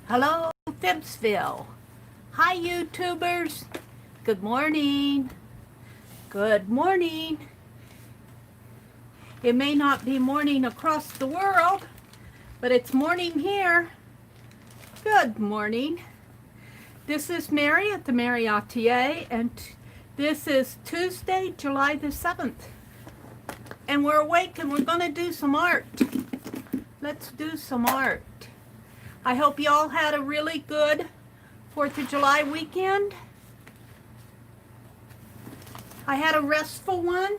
Hello, Phibbsville. Hi, YouTubers. Good morning. Good morning. It may not be morning across the world, but it's morning here. Good morning. This is Meri at the Meri Atelier, and this is Tuesday, July the 7th. And we're awake and we're going to do some art. Let's do some art. I hope you all had a really good 4th of July weekend. I had a restful one.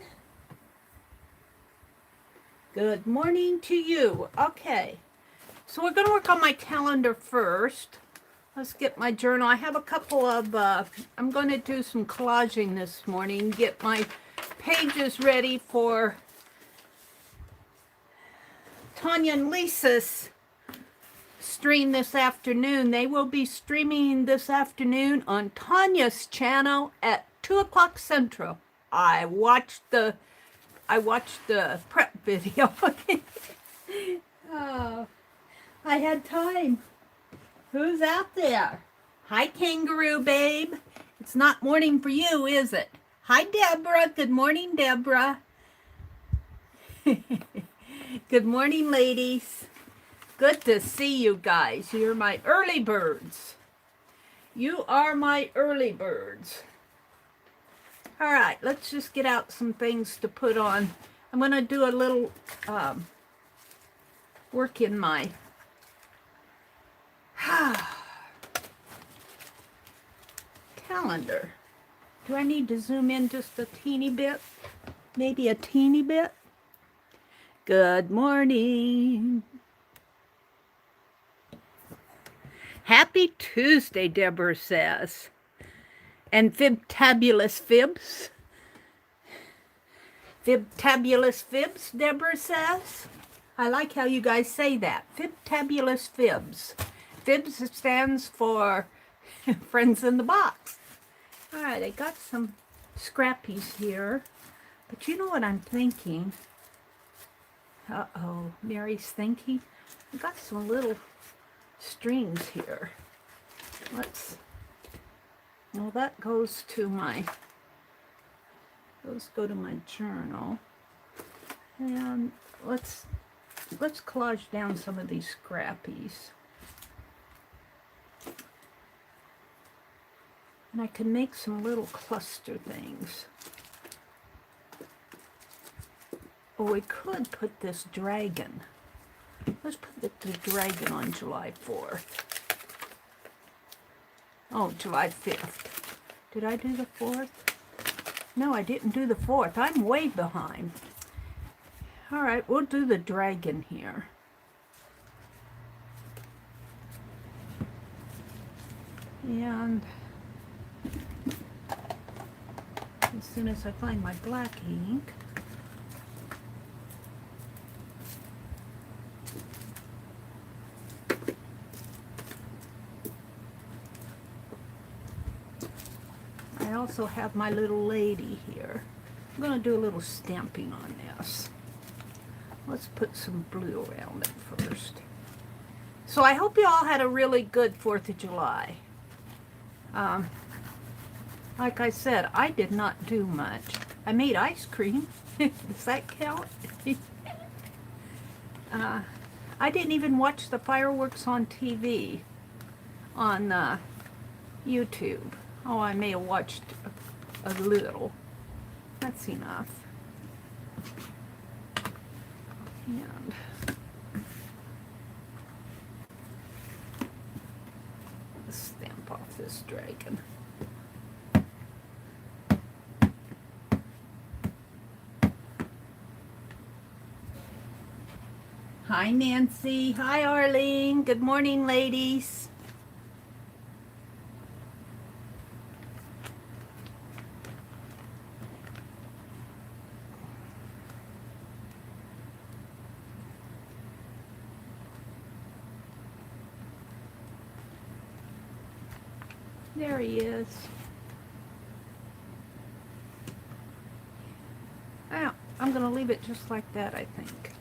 Good morning to you. Okay, so we're going to work on my calendar first. Let's get my journal. I have a couple of, I'm going to do some collaging this morning, get my pages ready for Tanya and Lisa's stream this afternoon. They will be streaming this afternoon on Tanya's channel at 2 o'clock Central. I watched the prep video. Oh, I had time. Who's out there? Hi, Kangaroo Babe. It's not morning for you, is it? Hi, Deborah. Good morning, Deborah. Good morning, ladies. Good to see you guys. You're my early birds. You are my early birds. All right, let's just get out some things to put on. I'm going to do a little work in my calendar. Do I need to zoom in just a teeny bit? Maybe a teeny bit? Good morning. Happy Tuesday, Deborah says. And Fibtabulous Fibs. Fibtabulous Fibs, Deborah says. I like how you guys say that. Fibtabulous Fibs. Fibs stands for Friends in the Box. All right, I got some scrappies here. But you know what I'm thinking? Uh-oh, Mary's thinking. I got some little strings here. Well, that goes to my, those go to my journal. And let's collage down some of these scrappies. And I can make some little cluster things. Or we could put this dragon. Let's put the dragon on July 4th. Oh, July 5th. Did I do the 4th? No, I didn't do the 4th. I'm way behind. All right, we'll do the dragon here. And as soon as I find my black ink, I also have my little lady here. I'm going to do a little stamping on this. Let's put some blue around it first. So I hope you all had a really good 4th of July. Like I said, I did not do much. I made ice cream. Does that count? I didn't even watch the fireworks on TV on YouTube. Oh, I may have watched a little. That's enough. And let's stamp off this dragon. Hi, Nancy. Hi, Arlene. Good morning, ladies. There he is. Oh, I'm going to leave it just like that, I think.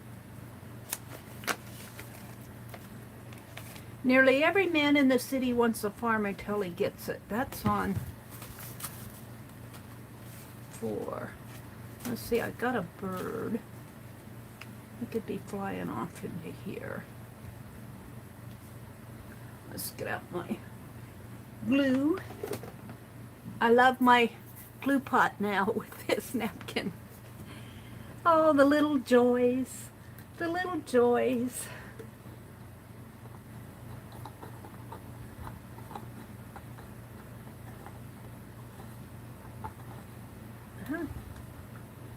Nearly every man in the city wants a farm until he gets it. That's on 4. Let's see, I got a bird. It could be flying off into here. Let's get out my glue. I love my glue pot now with this napkin. Oh, the little joys. The little joys.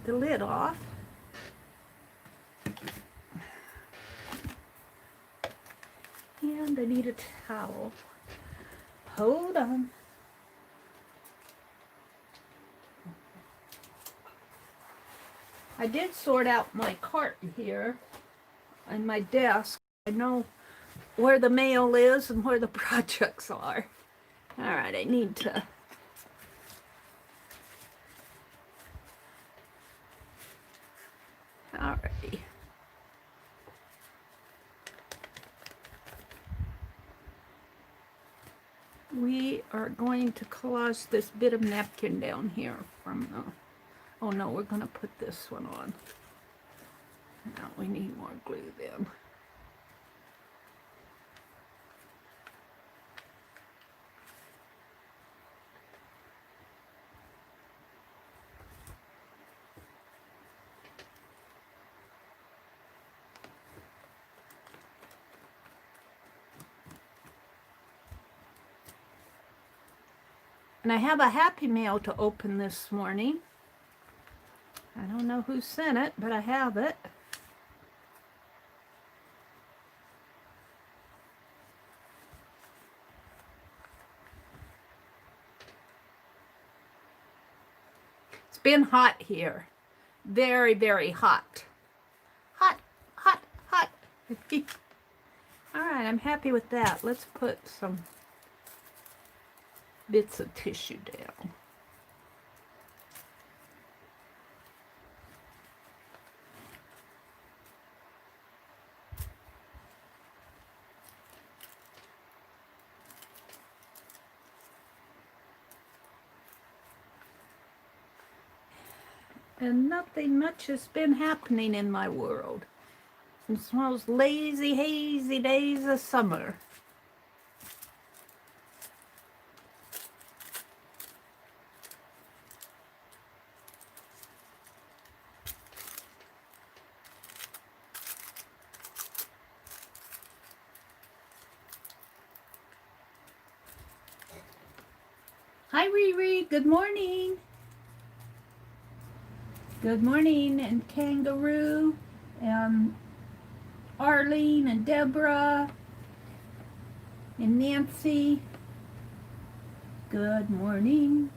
The lid off. And I need a towel. Hold on. I did sort out my cart here on my desk. I know where the mail is and where the projects are. All right, I need to alrighty. We are going to collage this bit of napkin down here from oh no, we're going to put this one on. Now we need more glue then. And I have a happy mail to open this morning. I don't know who sent it, but I have it. It's been hot here. Very, very hot. Hot, hot, hot. All right, I'm happy with that. Let's put some bits of tissue down. And nothing much has been happening in my world. It's one of those lazy, hazy days of summer. Hi, Riri. Good morning. Good morning, and Kangaroo, and Arlene, and Deborah, and Nancy. Good morning.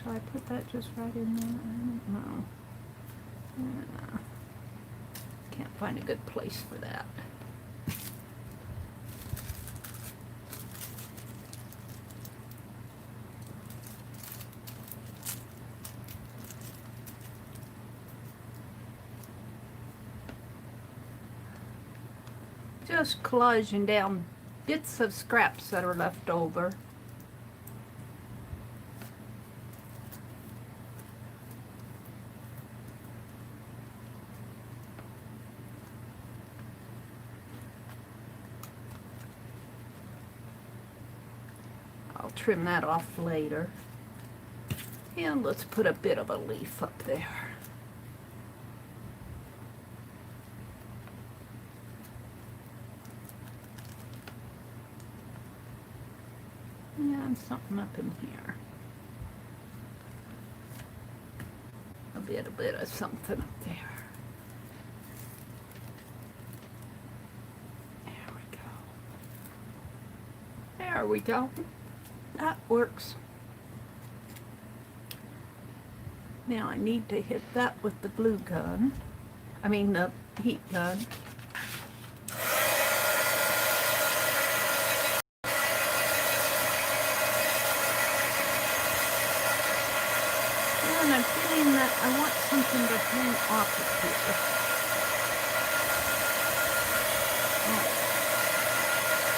Shall I put that just right in there? I don't know. Can't find a good place for that. Just collaging down bits of scraps that are left over. I'll trim that off later. And let's put a bit of a leaf up there. And something up in here. A bit of something up there. There we go. There we go. That works. Now I need to hit that with the glue gun. I mean the heat gun. And I'm feeling that I want something to hang off of here.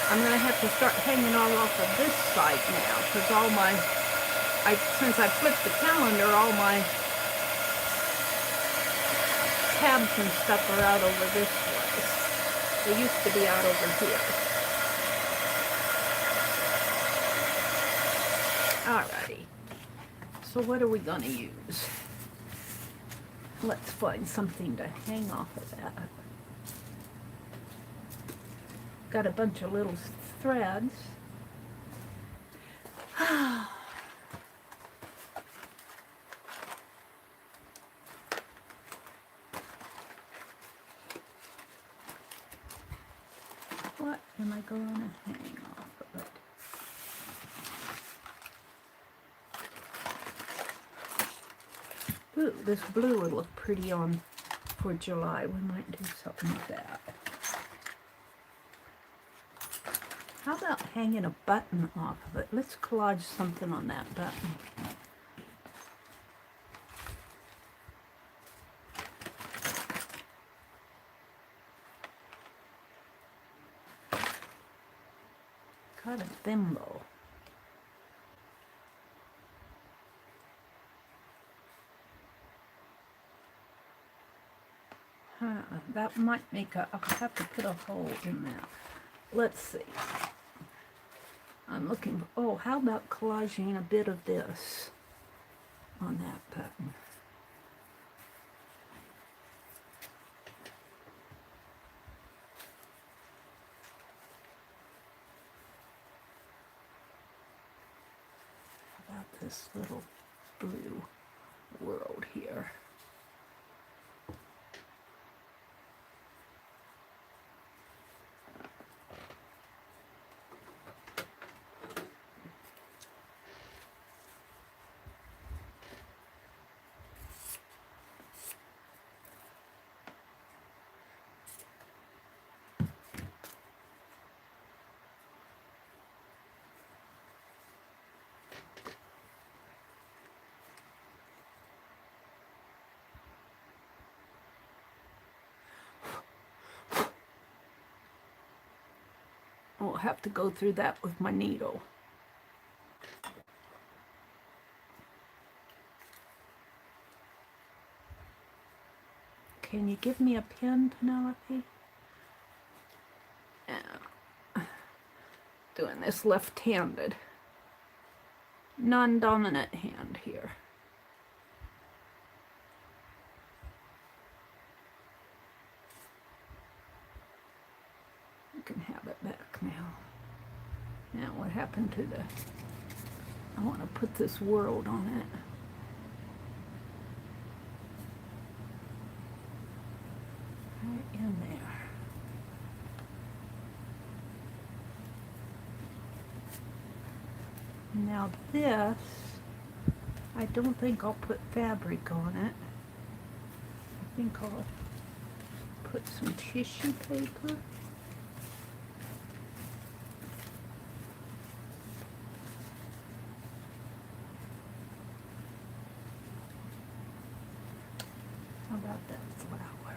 I'm going to have to start hanging all off of this side now, because all my, since I flipped the calendar, all my tabs and stuff are out over this place. They used to be out over here. Alrighty. So what are we going to use? Let's find something to hang off of that. Got a bunch of little threads. What am I going to hang off of it? Ooh, this blue would look pretty on for July. We might do something with that. How about hanging a button off of it? Let's collage something on that button. Got a thimble. That might make a, I'll have to put a hole in that. Let's see. I'm looking, oh, how about collaging a bit of this on that button? How about this little blue world here? I'll have to go through that with my needle. Can you give me a pen, Penelope? Yeah. Doing this left-handed. Non-dominant hand here. You can have it back now. Now what happened to the, I want to put this world on it. Right in there. Now this, I don't think I'll put fabric on it. I think I'll put some tissue paper. How about that flower?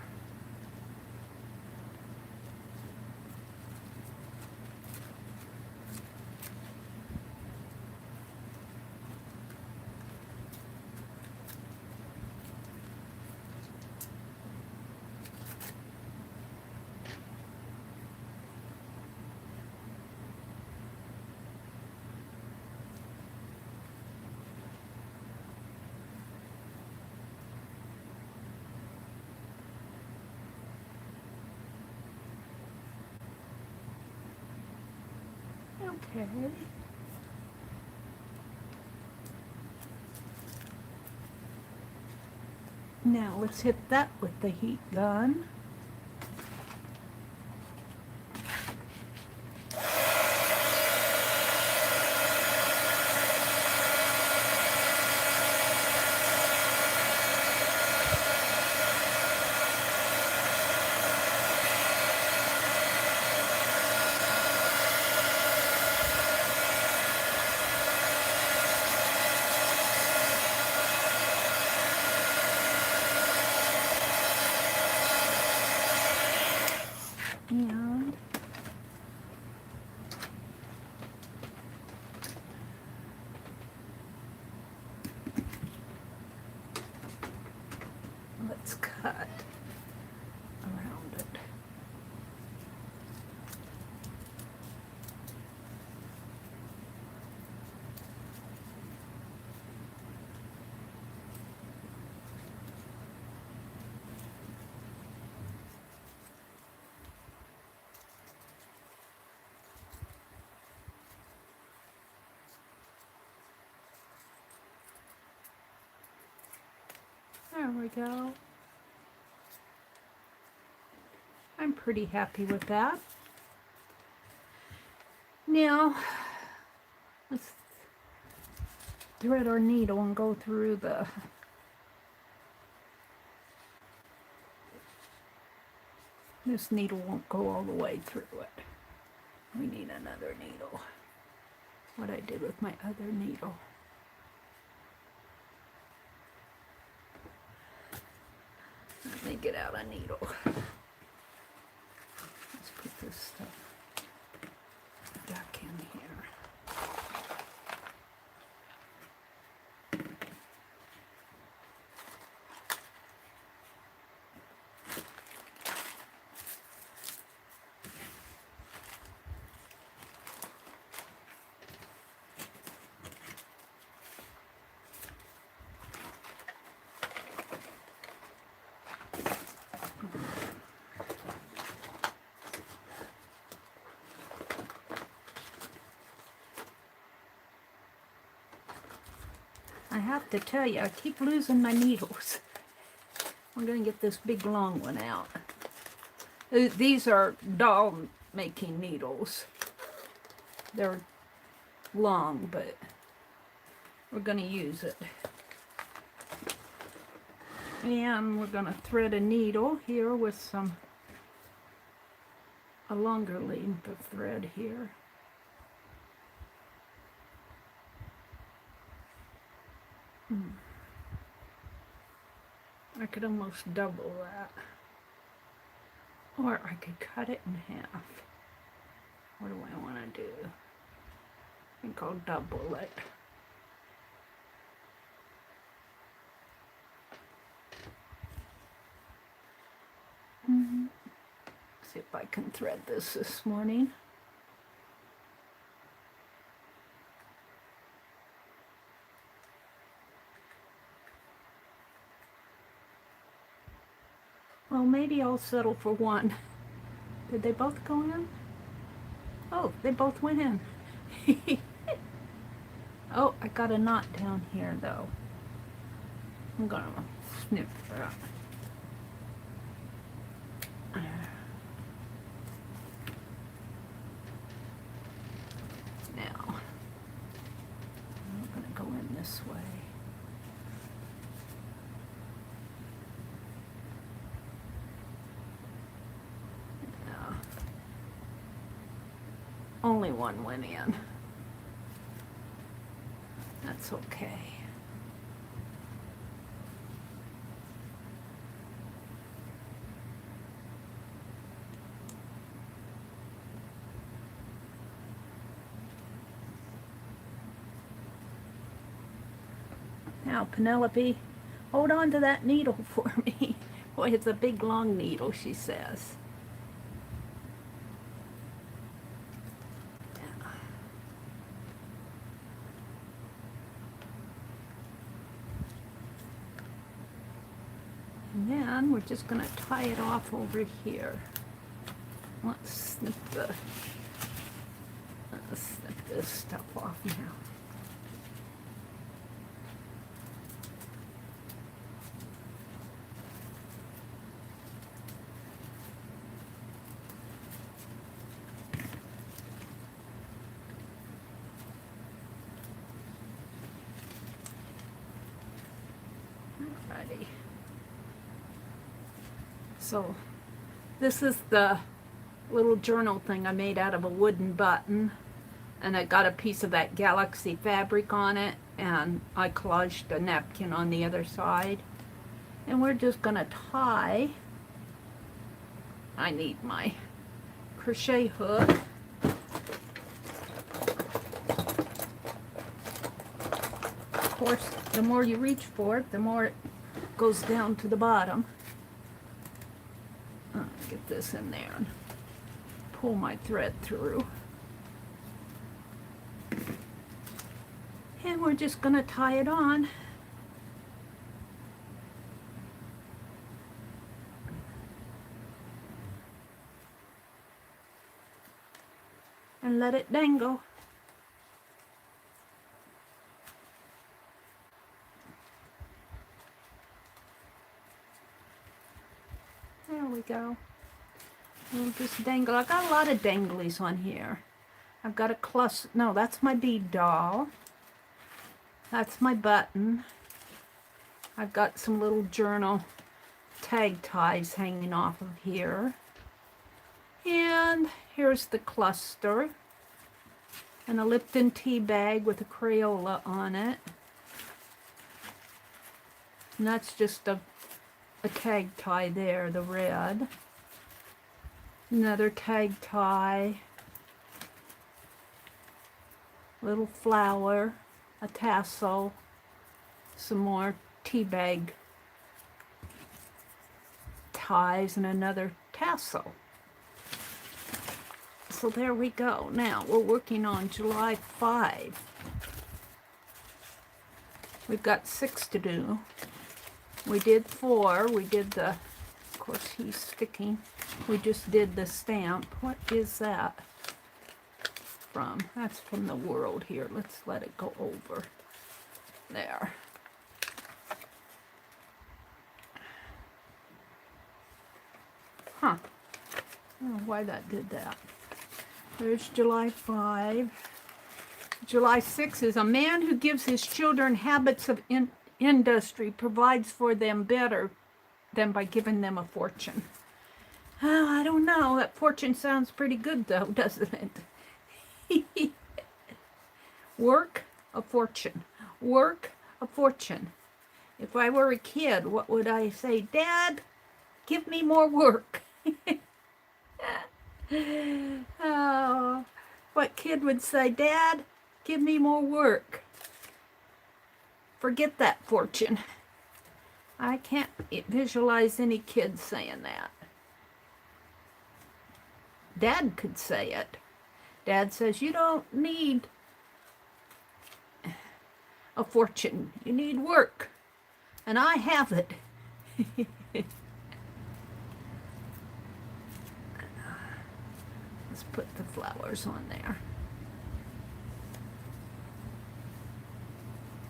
Okay. Now let's hit that with the heat gun. cut around it. There we go. I'm pretty happy with that. Now, let's thread our needle and go through the this needle won't go all the way through it. We need another needle. What I did with my other needle. Let me get out a needle. Let's put this stuff back in here. I have to tell you, I keep losing my needles. I'm going to get this big long one out. These are doll making needles. They're long, but we're going to use it. And we're going to thread a needle here with a longer length of thread here. I could almost double that. Or I could cut it in half. What do I want to do? I think I'll double it. See if I can thread this morning. Well, maybe I'll settle for one. Did they both go in? Oh, they both went in. Oh, I got a knot down here, though. I'm gonna snip that. Now, I'm gonna go in this way. Only one went in. That's okay. Now, Penelope, hold on to that needle for me. Boy, it's a big long needle, she says. And then we're just going to tie it off over here. Let's snip this stuff off now. Alrighty. So this is the little journal thing I made out of a wooden button, and I got a piece of that galaxy fabric on it, and I collaged a napkin on the other side. And we're just gonna tie. I need my crochet hook. Of course, the more you reach for it, the more it goes down to the bottom. Get this in there and pull my thread through. And we're just going to tie it on. And let it dangle. There we go. We'll just dangle. I got a lot of danglies on here. I've got a cluster. No, that's my bead doll. That's my button. I've got some little journal tag ties hanging off of here. And here's the cluster. And a Lipton tea bag with a Crayola on it. And that's just a tag tie there, the red. Another tag tie. Little flower, a tassel, some more tea bag ties, and another tassel. So there we go. Now we're working on July 5. We've got 6 to do. We did 4. We did the, of course he's sticking. We just did the stamp. What is that from? That's from the world here. Let's let it go over. There. Huh. I don't know why that did that. There's July 5. July 6 is a man who gives his children habits of industry provides for them better than by giving them a fortune. Oh, I don't know. That fortune sounds pretty good though, doesn't it? Work, a fortune. Work, a fortune. If I were a kid, what would I say? Dad, give me more work. Oh, what kid would say, Dad, give me more work? Forget that fortune. I can't visualize any kid saying that. Dad could say it. Dad says, you don't need a fortune. You need work. And I have it. Let's put the flowers on there.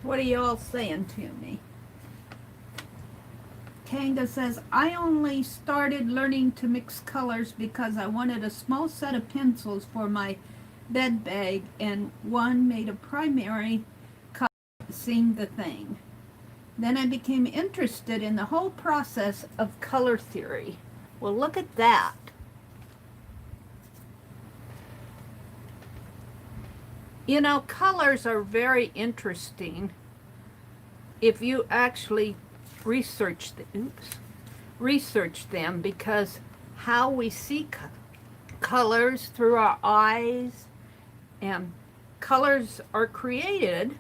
What are you all saying to me? Kanga says, I only started learning to mix colors because I wanted a small set of pencils for my bed bag, and one made a primary color seemed the thing. Then I became interested in the whole process of color theory. Well, look at that. You know, colors are very interesting if you actually research them, because how we see colors through our eyes, and colors are created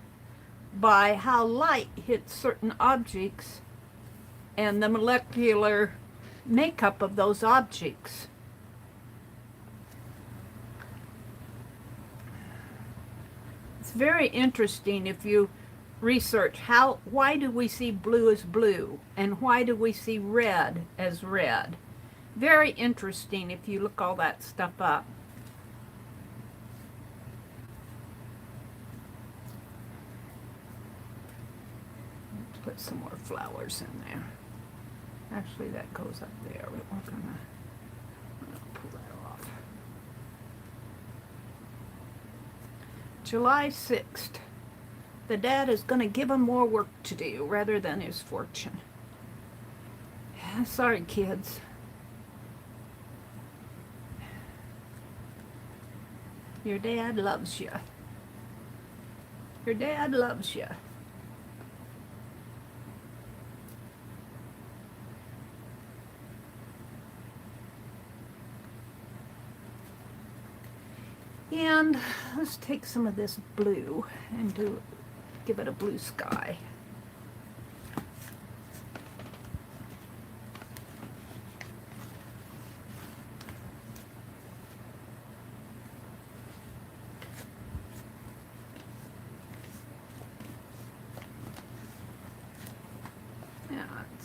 by how light hits certain objects and the molecular makeup of those objects. It's very interesting if you research why do we see blue as blue and why do we see red as red. Very interesting if you look all that stuff up. Let's put some more flowers in there. Actually, that goes up there, but we're gonna pull that off. July 6th. The dad is going to give him more work to do rather than his fortune. Sorry, kids. Your dad loves you. Your dad loves you. And let's take some of this blue and give it a blue sky.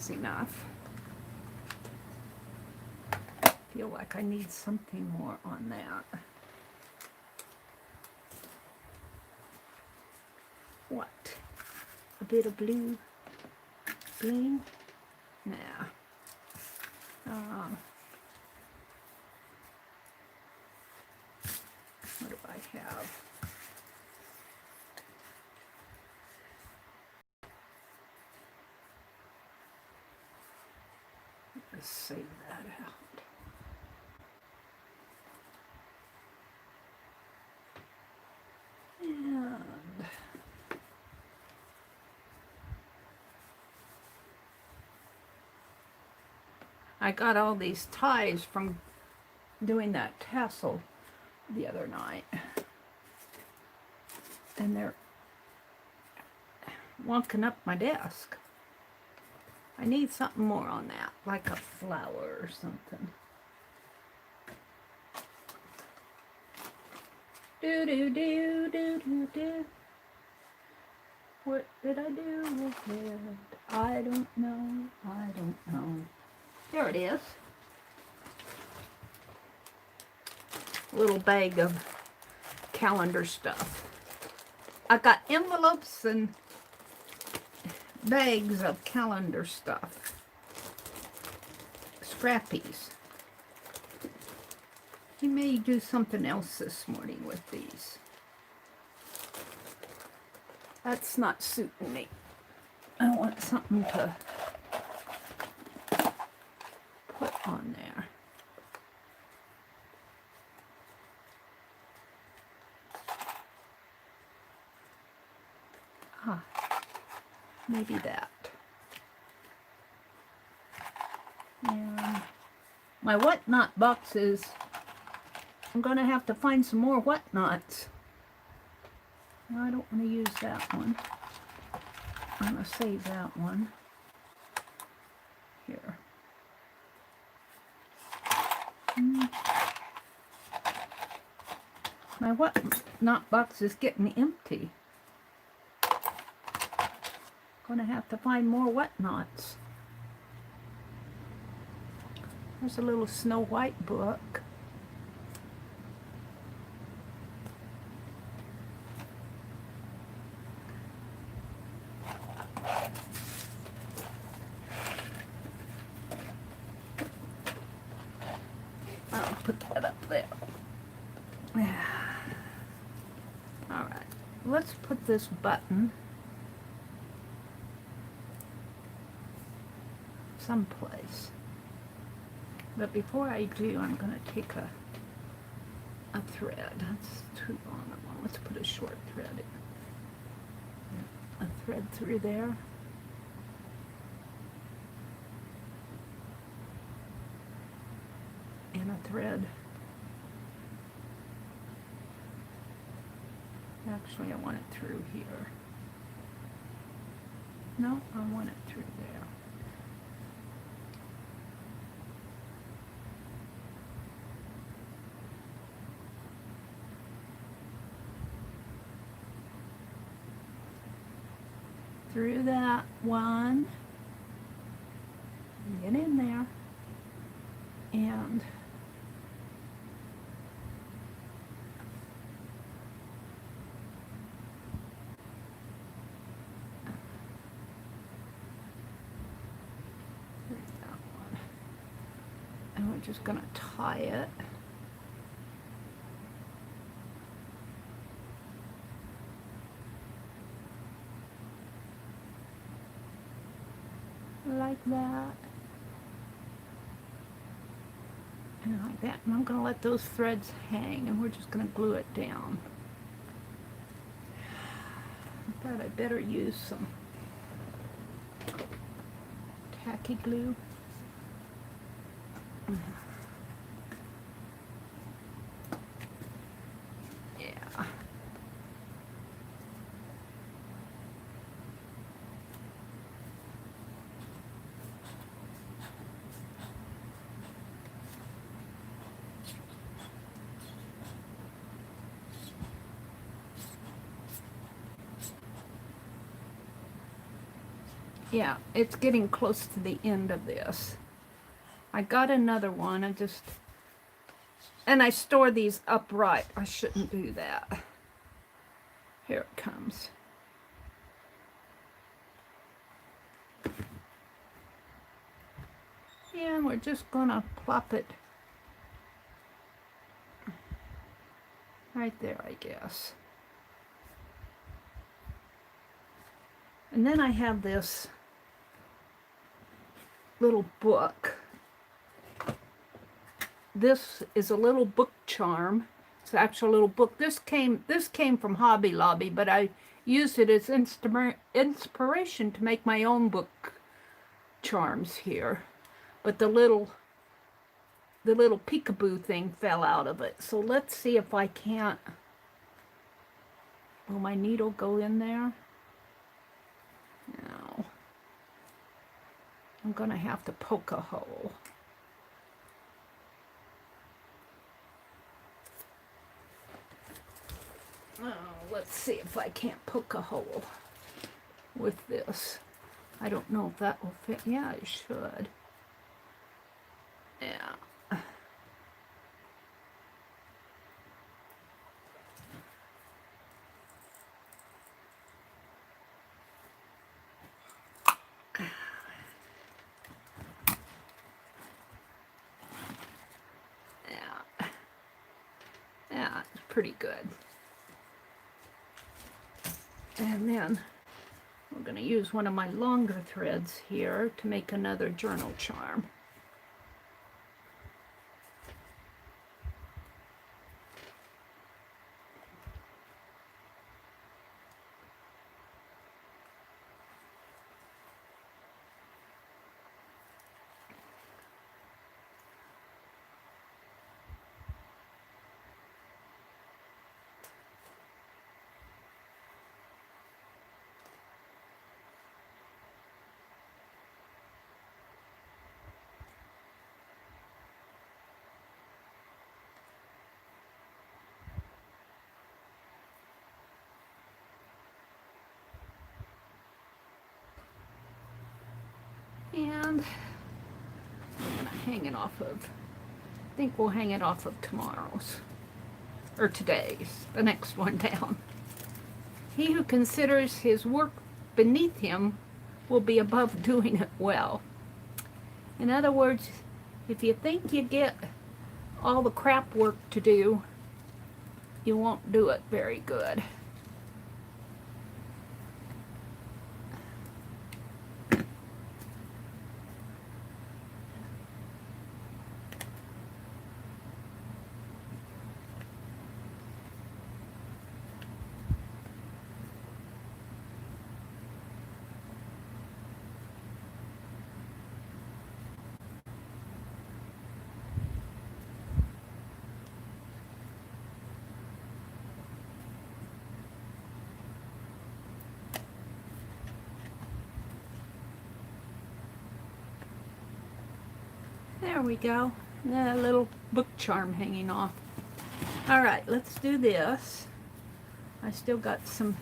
that's enough. I feel like I need something more on that. What? A bit of blue bling? Nah. What do I have? Let's save that out. And I got all these ties from doing that tassel the other night. And they're wonking up my desk. I need something more on that, like a flower or something. Do do do do do do. What did I do with it? I don't know. I don't know. There it is. A little bag of calendar stuff. I got envelopes and bags of calendar stuff. Scrappies. He may do something else this morning with these. That's not suiting me. I want something to put on there. Ah, maybe that. And my whatnot boxes, I'm going to have to find some more whatnots. I don't want to use that one. I'm going to save that one. Here. My whatnot box is getting empty. Going to have to find more whatnots. There's a little Snow White book. I'll put that up there. All right, let's put this button someplace. But before I do, I'm going to take a thread. That's too long a one. Let's put a short thread in. A thread through there. And a thread. Actually, I want it through here. No, I want it through there. Through that one, get in there, and there's that one. And we're just going to tie it. Like that, and like that, and I'm going to let those threads hang, and we're just going to glue it down. I thought I'd better use some tacky glue. Yeah. Yeah, it's getting close to the end of this. I got another one. And I store these upright. I shouldn't do that. Here it comes. And we're just gonna plop it right there, I guess. And then I have this little book. This is a little book charm. It's an actual little book. This came from Hobby Lobby, but I used it as inspiration to make my own book charms here. But the little peekaboo thing fell out of it. So let's see if I can't. Will my needle go in there? No. I'm gonna have to poke a hole. Oh, let's see if I can't poke a hole with this. I don't know if that will fit. Yeah, it should. Yeah. Yeah, it's pretty good. And then we're going to use one of my longer threads here to make another journal charm. And I'm going to hang it off of, I think we'll hang it off of tomorrow's, or today's, the next one down. He who considers his work beneath him will be above doing it well. In other words, if you think you get all the crap work to do, you won't do it very good. There we go. A little book charm hanging off. All right, let's do this. I still got some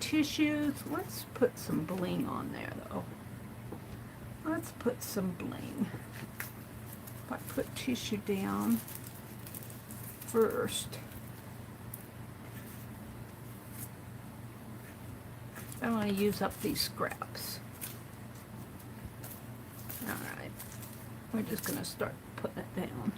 tissues. Let's put some bling on there, though. Let's put some bling. If I put tissue down first. I want to use up these scraps. All right. We're just going to start putting it down.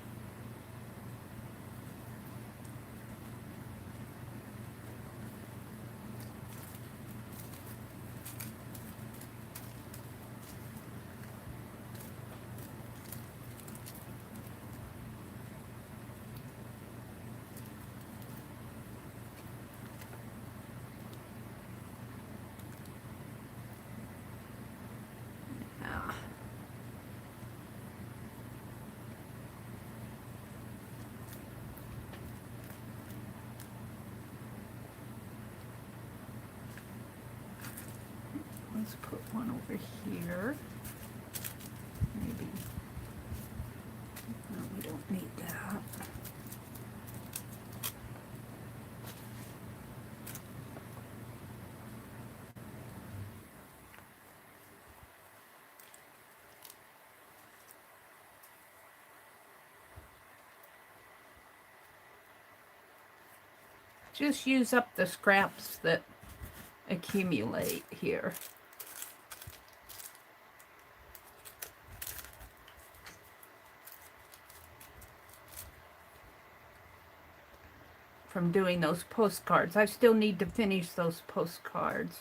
Let's put one over here. Maybe. No, we don't need that. just use up the scraps that accumulate here. From doing those postcards. I still need to finish those postcards.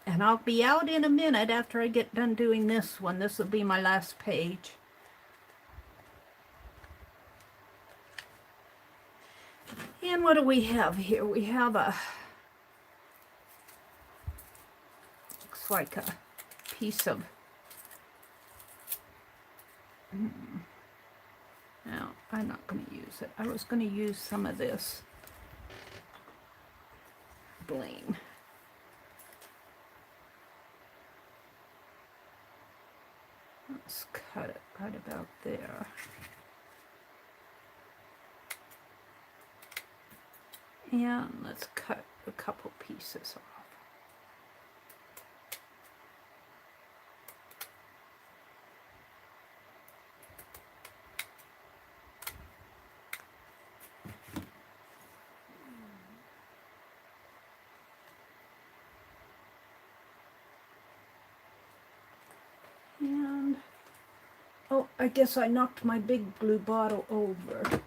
And I'll be out in a minute after I get done doing this one. This will be my last page. And what do we have here? We have a, looks like a piece of, no, I'm not going to use it. I was going to use some of this bling. Let's cut it right about there. And let's cut a couple pieces off. And, oh, I guess I knocked my big blue bottle over.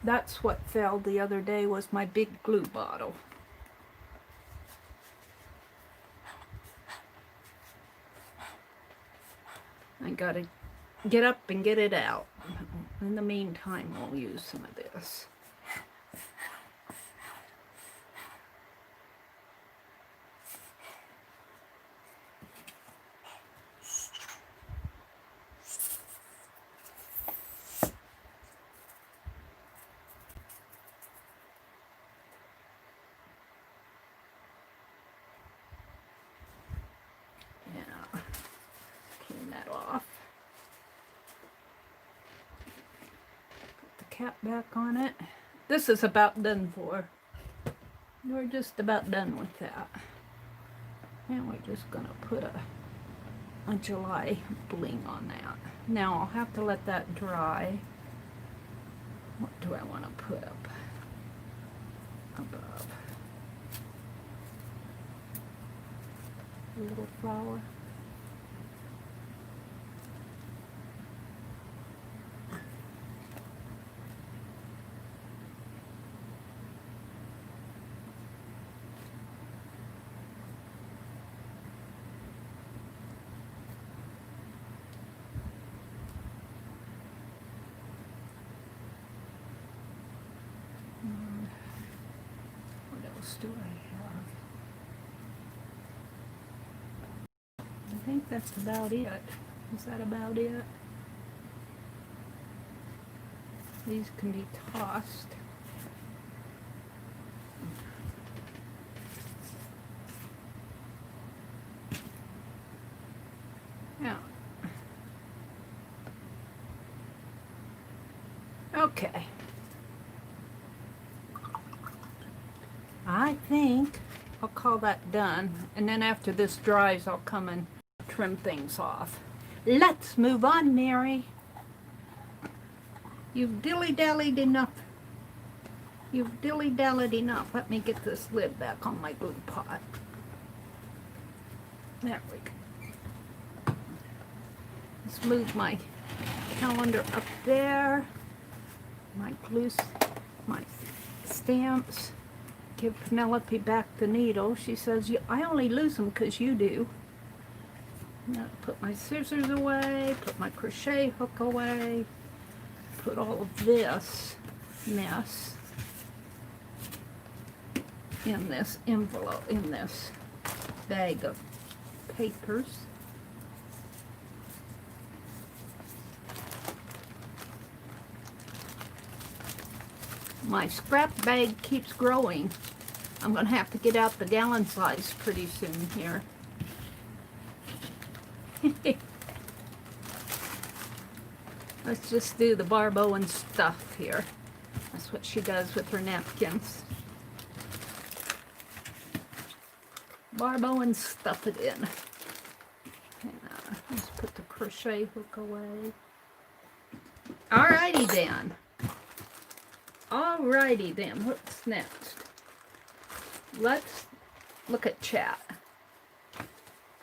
That's what fell the other day, was my big glue bottle. I gotta get up and get it out. In the meantime, we'll use some of this. Cap back on it. This is about done for. We're just about done with that. And we're just gonna put a July bling on that. Now I'll have to let that dry. What do I want to put up above? A little flower. Do I have? I think that's about it. Is that about it? These can be tossed. Yeah. Okay. I think I'll call that done, and then after this dries, I'll come and trim things off. Let's move on, Meri. You've dilly-dallied enough. You've dilly-dallied enough. Let me get this lid back on my glue pot. There we go. Let's move my calendar up there. My glue, my stamps. Give Penelope back the needle. She says, I only lose them because you do. Now put my scissors away, put my crochet hook away, put all of this mess in this envelope, in this bag of papers. My scrap bag keeps growing. I'm going to have to get out the gallon size pretty soon here. Let's just do the Barbo and stuff here. That's what she does with her napkins. Barbo and stuff it in. And, let's put the crochet hook away. Alrighty then. Alrighty then, what's next? Let's look at chat.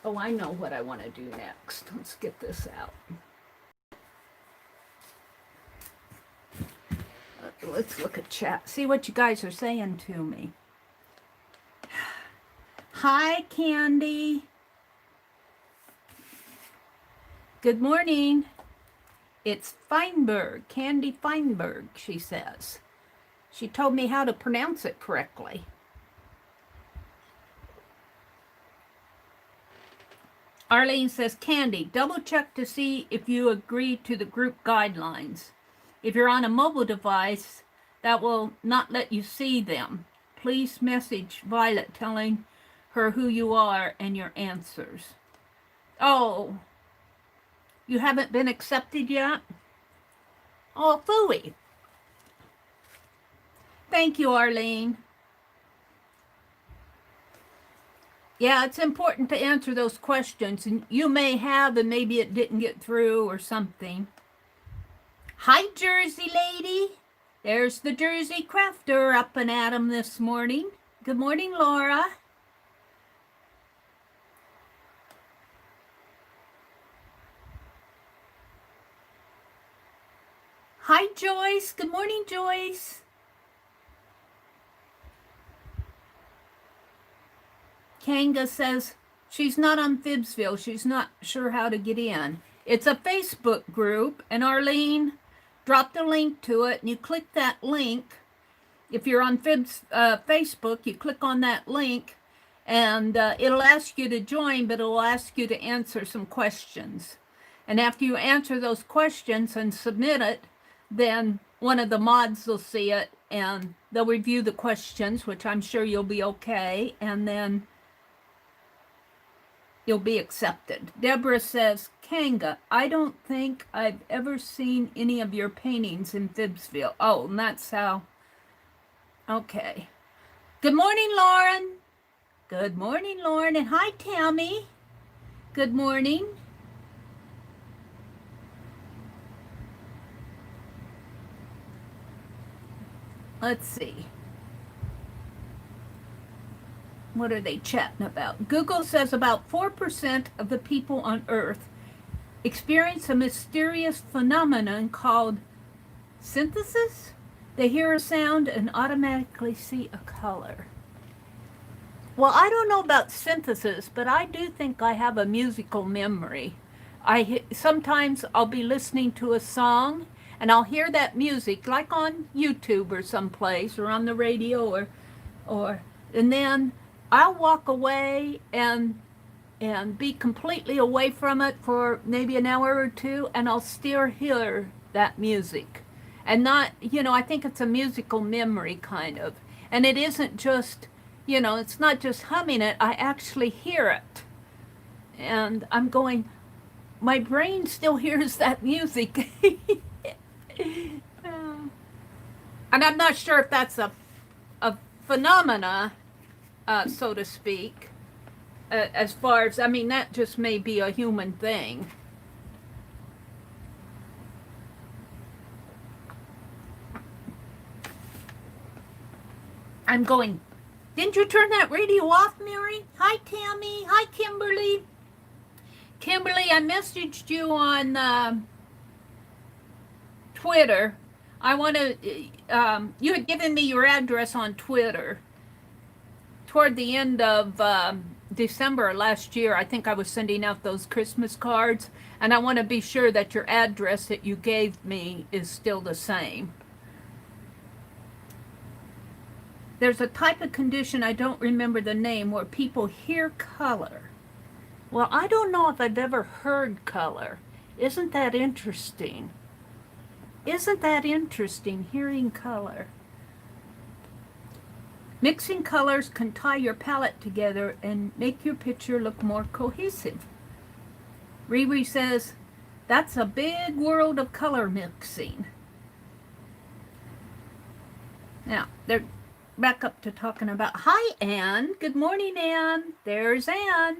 Oh, I know what I want to do next. Let's get this out. Let's look at chat. See what you guys are saying to me. Hi, Candy. Good morning. It's Feinberg, Candy Feinberg, she says. She told me how to pronounce it correctly. Arlene says, Candy, double check to see if you agree to the group guidelines. If you're on a mobile device, that will not let you see them. Please message Violet telling her who you are and your answers. Oh, you haven't been accepted yet? Oh, phooey. Thank you, Arlene. Yeah, it's important to answer those questions, and you may have, and maybe it didn't get through or something. Hi, Jersey lady. There's the Jersey crafter up and at 'em this morning. Good morning, Laura. Hi, Joyce. Good morning, Joyce. Kanga says she's not on Phibbsville. She's not sure how to get in. It's a Facebook group, and Arlene dropped a link to it, and you click that link. If you're on Facebook, you click on that link, and it'll ask you to join, but it'll ask you to answer some questions. And after you answer those questions and submit it, then one of the mods will see it, and they'll review the questions, which I'm sure you'll be okay, and then you'll be accepted. Deborah says, Kanga, I don't think I've ever seen any of your paintings in Phibbsville. Oh, and that's how. Okay. Good morning, Lauren. Good morning, Lauren. And hi, Tammy. Good morning. Let's see. What are they chatting about? Google says about 4% of the people on Earth experience a mysterious phenomenon called synthesis. They hear a sound and automatically see a color. Well, I don't know about synthesis, but I do think I have a musical memory. Sometimes I'll be listening to a song and I'll hear that music, like on YouTube or someplace, or on the radio, and then I'll walk away and be completely away from it for maybe an hour or two, and I'll still hear that music. And not, I think it's a musical memory kind of. And it isn't just, it's not just humming it, I actually hear it. And I'm going, my brain still hears that music. And I'm not sure if that's a phenomena, so to speak, as far as, that just may be a human thing. I'm going, didn't you turn that radio off, Mary? Hi, Tammy. Hi, Kimberly. Kimberly, I messaged you on Twitter. I want to, you had given me your address on Twitter. Toward the end of December last year, I think I was sending out those Christmas cards, and I want to be sure that your address that you gave me is still the same. There's a type of condition, I don't remember the name, where people hear color. Well, I don't know if I've ever heard color. Isn't that interesting? Isn't that interesting, hearing color? Mixing colors can tie your palette together and make your picture look more cohesive. Riri says, that's a big world of color mixing. Now, they're back up to talking about, hi, Anne. Good morning, Anne. There's Anne.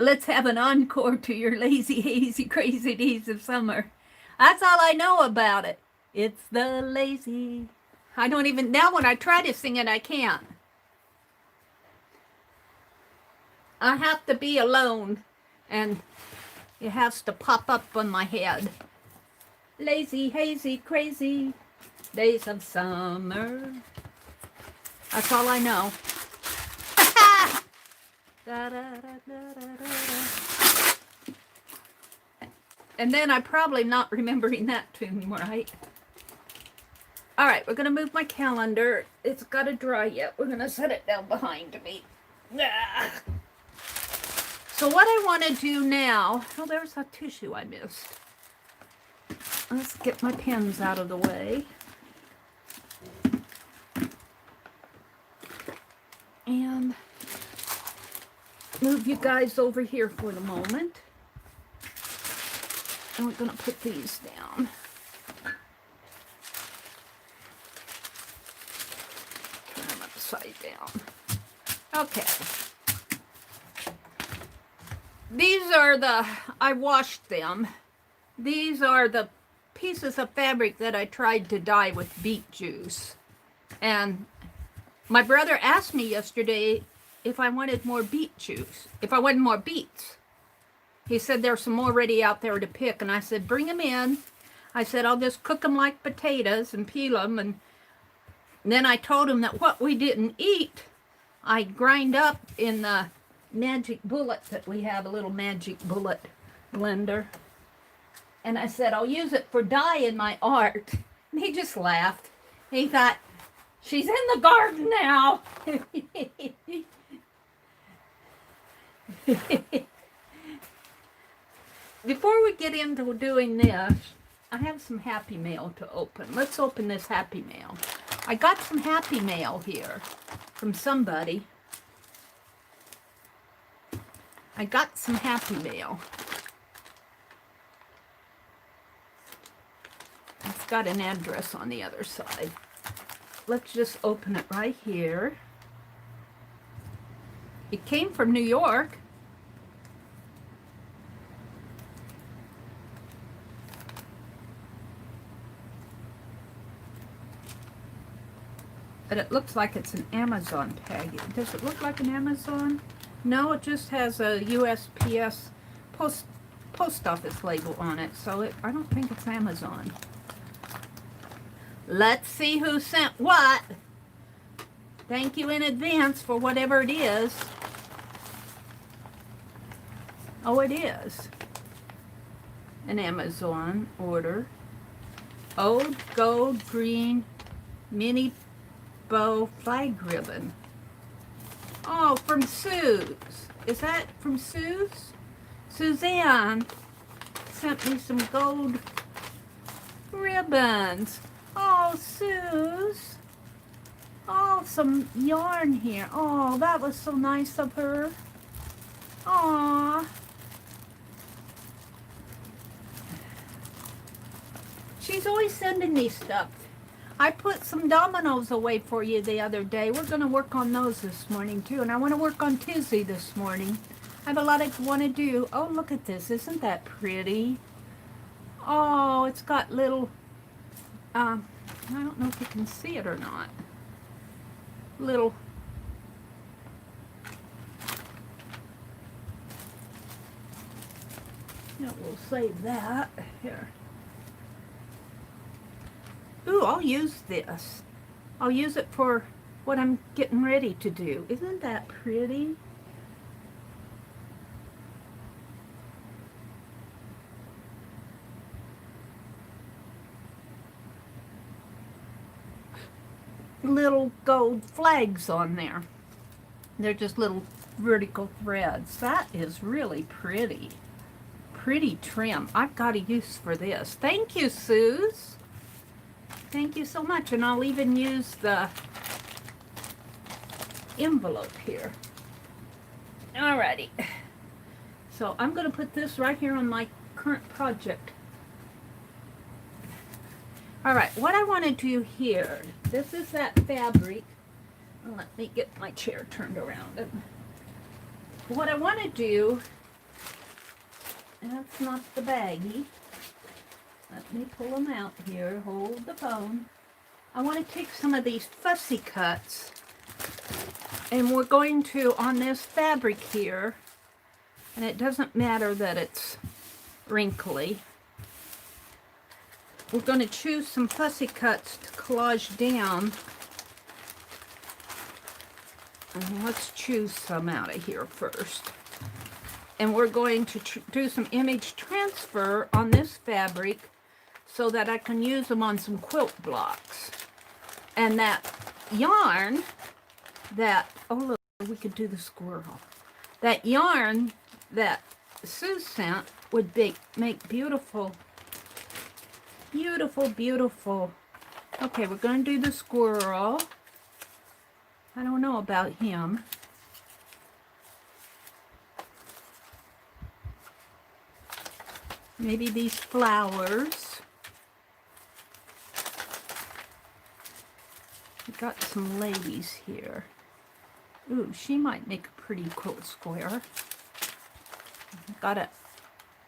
Let's have an encore to your lazy, hazy, crazy days of summer. That's all I know about it. It's the lazy. I don't even, now when I try to sing it, I can't. I have to be alone, and it has to pop up on my head. Lazy, hazy, crazy days of summer. That's all I know. Da, da, da, da, da, da. And then I'm probably not remembering that tune right. All right, we're going to move my calendar. It's got to dry yet. We're going to set it down behind me. So what I want to do now, oh, there's a tissue I missed. Let's get my pens out of the way. And move you guys over here for the moment. And we're going to put these down. Turn them upside down. Okay. These are I washed them. These are the pieces of fabric that I tried to dye with beet juice. And my brother asked me yesterday if I wanted more beet juice, if I wanted more beets. He said there's some already out there to pick, and I said, bring them in. I said, I'll just cook them like potatoes and peel them, and then I told him that what we didn't eat, I grind up in the magic bullet that we have, a little magic bullet blender. And I said, I'll use it for dye in my art. And he just laughed. He thought, she's in the garden now. Before we get into doing this, I have some Happy Mail to open. Let's open this Happy Mail. I got some Happy Mail here from somebody. I got some Happy Mail. It's got an address on the other side. Let's just open it right here. It came from New York. But it looks like it's an Amazon tag. Does it look like an Amazon? No, it just has a USPS post office label on it, so I don't think it's Amazon. Let's see who sent what. Thank you in advance for whatever it is. Oh, it is an Amazon order. Old gold green mini bow flag ribbon. Oh, from Sue's. Is that from Sue's? Suzanne sent me some gold ribbons. Oh, Sue's. Oh, some yarn here. Oh, that was so nice of her. Aw. She's always sending me stuff. I put some dominoes away for you the other day. We're going to work on those this morning, too. And I want to work on Tizzy this morning. I have a lot I want to do. Oh, look at this. Isn't that pretty? Oh, it's got little... I don't know if you can see it or not. Little... Yeah, we'll save that. Here. Ooh, I'll use this. I'll use it for what I'm getting ready to do. Isn't that pretty? Little gold flags on there. They're just little vertical threads. That is really pretty. Pretty trim. I've got a use for this. Thank you, Suze. Thank you so much. And I'll even use the envelope here. Alrighty. So I'm going to put this right here on my current project. Alright, what I want to do here, this is that fabric. Let me get my chair turned around. What I want to do That's not the baggie. Let me pull them out here. Hold the phone. I want to take some of these fussy cuts, and we're going to, on this fabric here, and it doesn't matter that it's wrinkly, we're going to choose some fussy cuts to collage down. And let's choose some out of here first. And we're going to do some image transfer on this fabric so that I can use them on some quilt blocks. And that yarn that, oh look, we could do the squirrel. That yarn that Sue sent would make beautiful, beautiful, beautiful. Okay, we're going to do the squirrel. I don't know about him. Maybe these flowers. We've got some ladies here. Ooh, she might make a pretty quilt square. Got a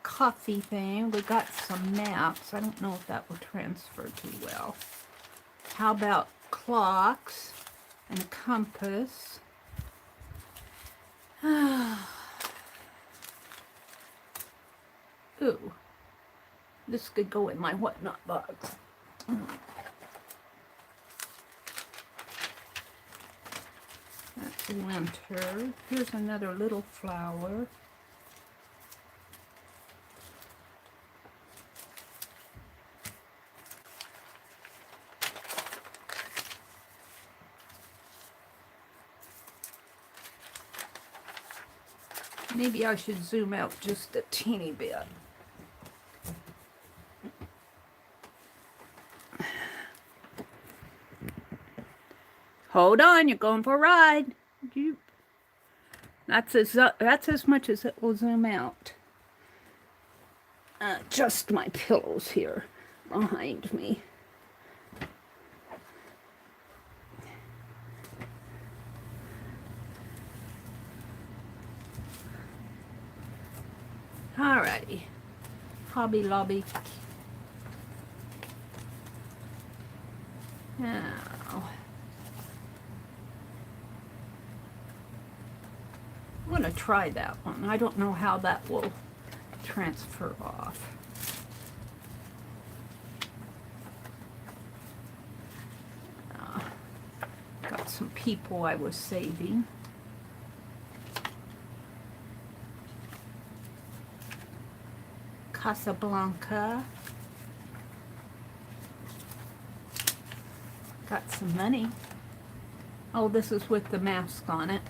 coffee thing. We got some maps. I don't know if that will transfer too well. How about clocks and a compass? Ooh, this could go in my whatnot box. That's winter. Here's another little flower. Maybe I should zoom out just a teeny bit. Hold on, you're going for a ride. That's as much as it will zoom out. Just my pillows here behind me. Alrighty, Hobby Lobby. Now, I'm going to try that one. I don't know how that will transfer off. Got some people I was saving. Casablanca. Got some money. Oh, this is with the mask on it.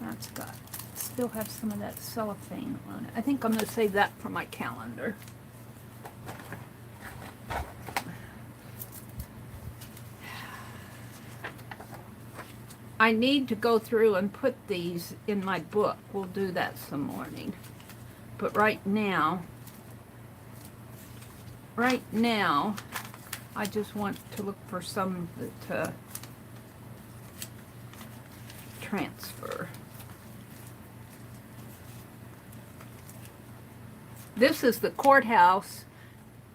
That's got, still have some of that cellophane on it. I think I'm going to save that for my calendar. I need to go through and put these in my book. We'll do that some morning. But right now, I just want to look for some to transfer. This is the courthouse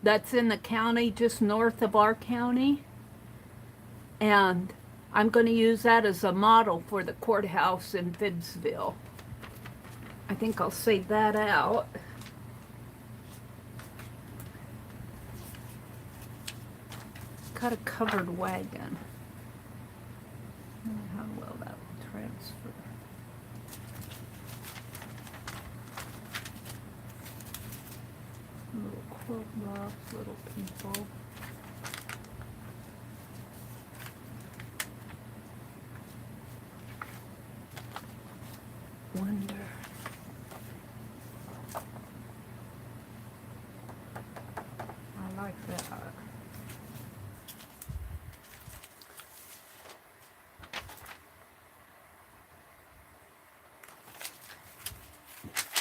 that's in the county just north of our county. And I'm going to use that as a model for the courthouse in Fibbsville. I think I'll save that out. Got a covered wagon. I don't know how well that will transfer. Little quilt blocks, little people. Wonder. I like that.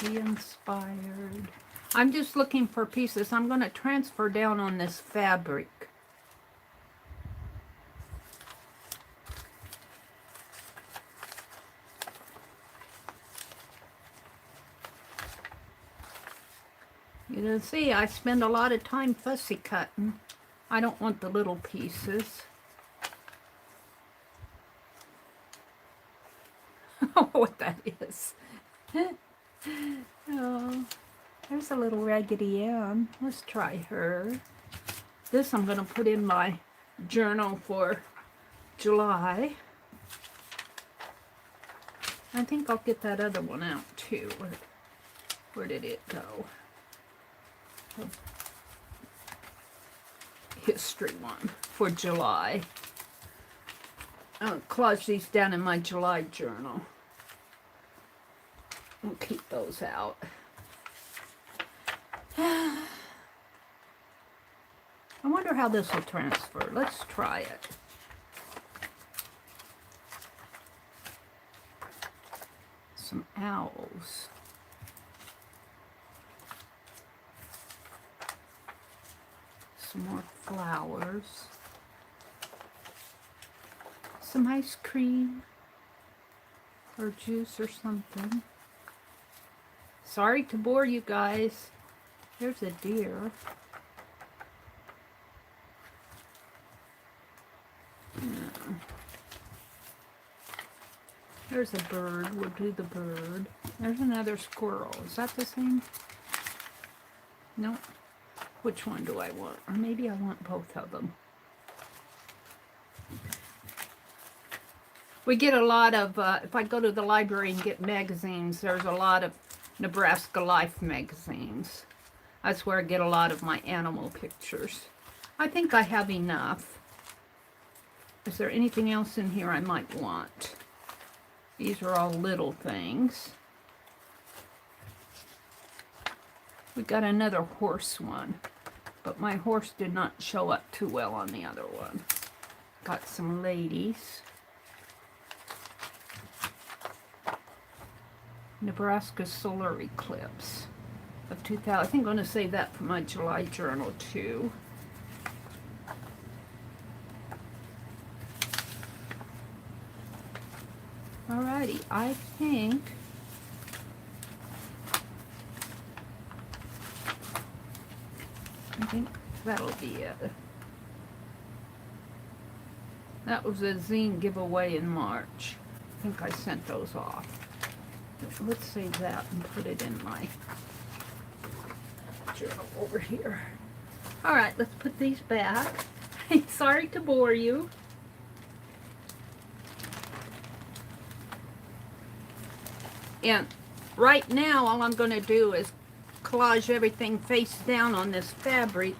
Be inspired. I'm just looking for pieces. I'm going to transfer down on this fabric. You can see I spend a lot of time fussy cutting. I don't want the little pieces. Oh, what that is. Oh, there's a little Raggedy Ann. Let's try her. This I'm going to put in my journal for July. I think I'll get that other one out too. Where did it go? The history one for July. I'll collage these down in my July journal. We'll keep those out. I wonder how this will transfer. Let's try it. Some owls. Some more flowers. Some ice cream or juice or something. Sorry to bore you guys. There's a deer. Yeah. There's a bird. We'll do the bird. There's another squirrel. Is that the same? No. Which one do I want? Or maybe I want both of them. We get a lot of, if I go to the library and get magazines, there's a lot of Nebraska Life magazines. That's where I get a lot of my animal pictures. I think I have enough. Is there anything else in here I might want? These are all little things. We got another horse one, but my horse did not show up too well on the other one. Got some ladies. Nebraska solar eclipse of 2000. I think I'm going to save that for my July journal too. Alrighty, I think that'll be it. That was a zine giveaway in March. I think I sent those off. Let's save that and put it in my journal over here. Alright, let's put these back. Sorry to bore you. And right now, all I'm going to do is collage everything face down on this fabric,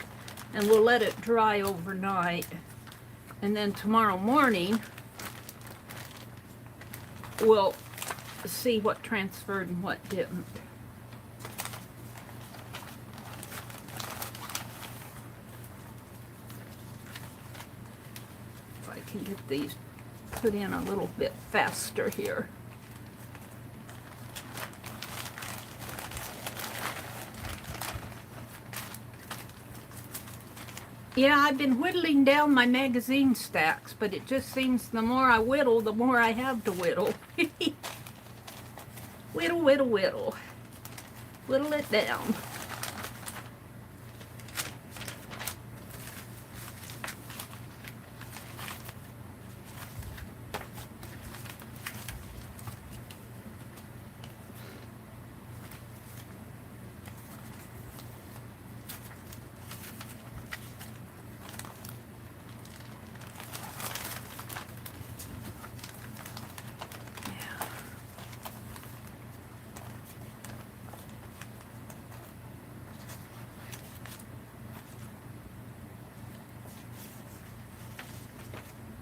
and we'll let it dry overnight. And then tomorrow morning, we'll see what transferred and what didn't. If I can get these put in a little bit faster here. Yeah, I've been whittling down my magazine stacks, but it just seems the more I whittle, the more I have to whittle. Whittle, whittle, whittle. Whittle it down.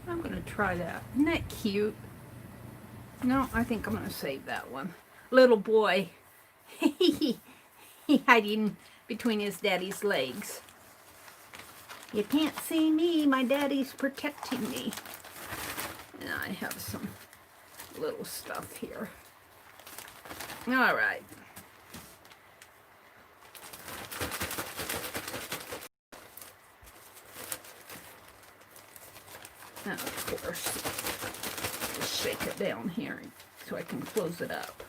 I'm going to try that. Isn't that cute? No, I think I'm going to save that one. Little boy. He hiding between his daddy's legs. You can't see me. My daddy's protecting me. And I have some little stuff here. All right. Now, of course, just shake it down here so I can close it up.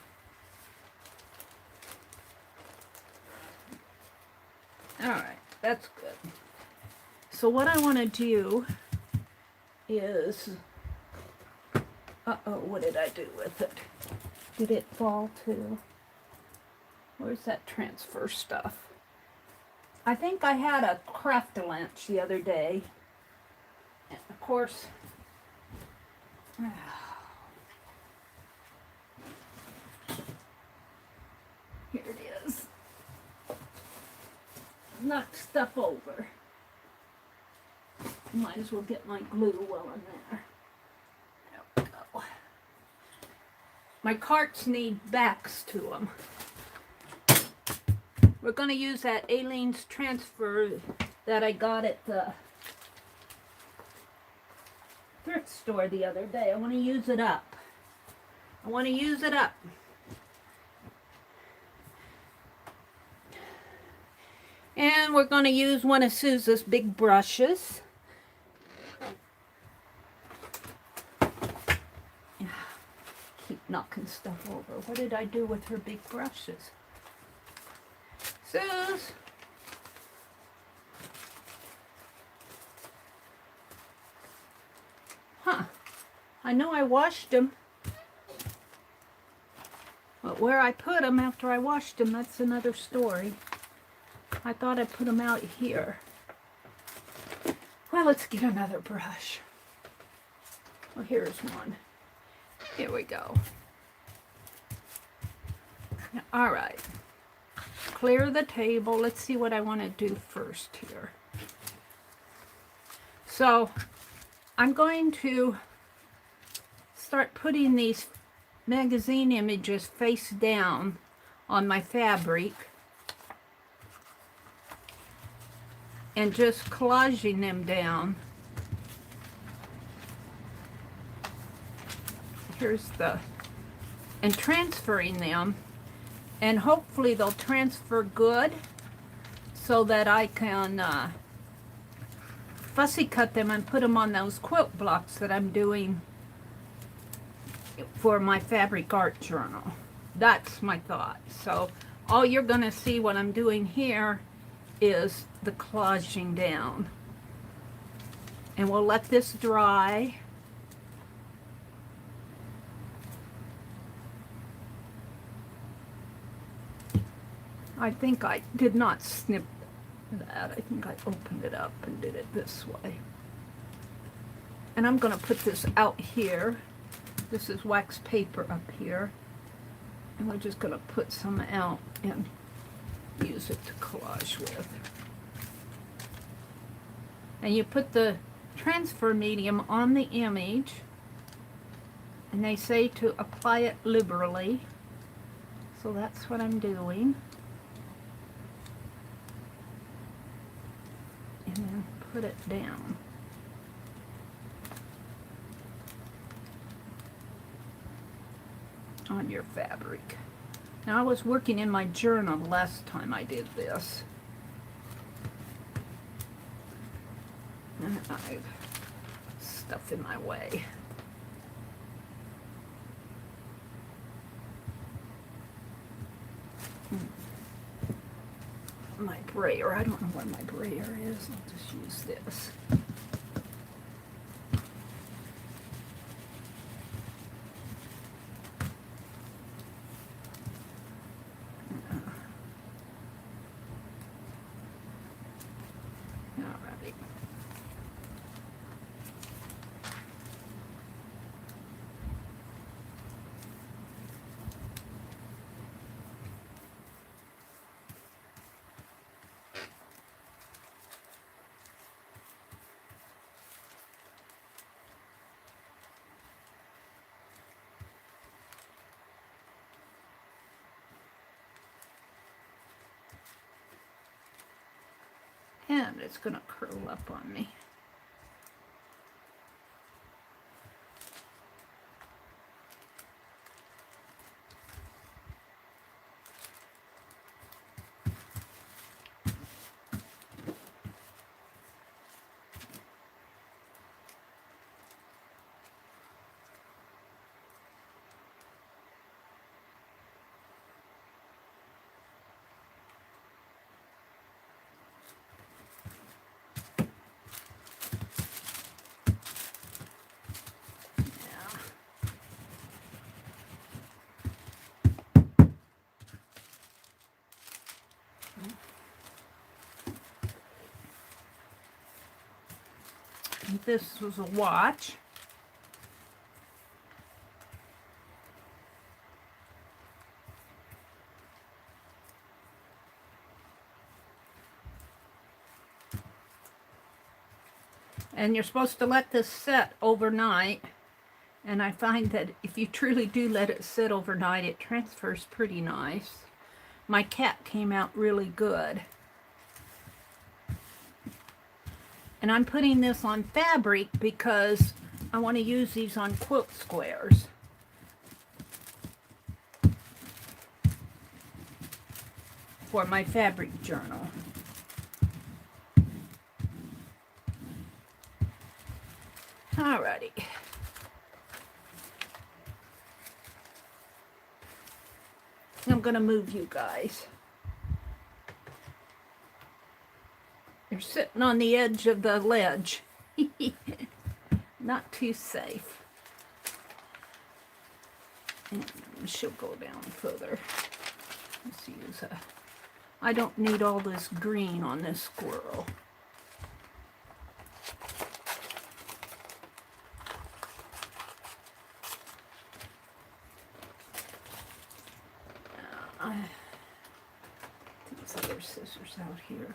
All right, that's good. So what I want to do is, uh-oh, what did I do with it? Did it fall too? Where's that transfer stuff? I think I had a craft lunch the other day. And of course, here it is. Knocked stuff over. Might as well get my glue while I'm there. There we go. My carts need backs to them. We're going to use that Aleene's transfer that I got at the thrift store the other day. I want to use it up. I want to use it up. And we're going to use one of Susan's big brushes. Keep knocking stuff over. What did I do with her big brushes? Suze! Huh. I know I washed them. But where I put them after I washed them, that's another story. I thought I put them out here. Well, let's get another brush. Well, here's one. Here we go. All right. Clear the table. Let's see what I want to do first here. So, I'm going to start putting these magazine images face down on my fabric and just collaging them down. And transferring them, and hopefully they'll transfer good so that I can fussy cut them and put them on those quilt blocks that I'm doing for my fabric art journal. That's my thought. So all you're going to see what I'm doing here is the collaging down. And we'll let this dry. I think I did not snip that. I think I opened it up and did it this way. And I'm going to put this out here. This is wax paper up here. And we're just going to put some out and use it to collage with. And you put the transfer medium on the image. And they say to apply it liberally. So that's what I'm doing. And then put it down. On your fabric. Now I was working in my journal last time I did this. And I've stuff in my way. My brayer. I don't know where my brayer is. I'll just use this. Alrighty. And it's going to curl up on me. this was a watch. And you're supposed to let this set overnight. And I find that if you truly do let it sit overnight, it transfers pretty nice. My cat came out really good. And I'm putting this on fabric because I want to use these on quilt squares. For my fabric journal. Alrighty. I'm going to move you guys. You're sitting on the edge of the ledge. Not too safe. And she'll go down further. Let's use a... I don't need all this green on this squirrel. These other scissors out here.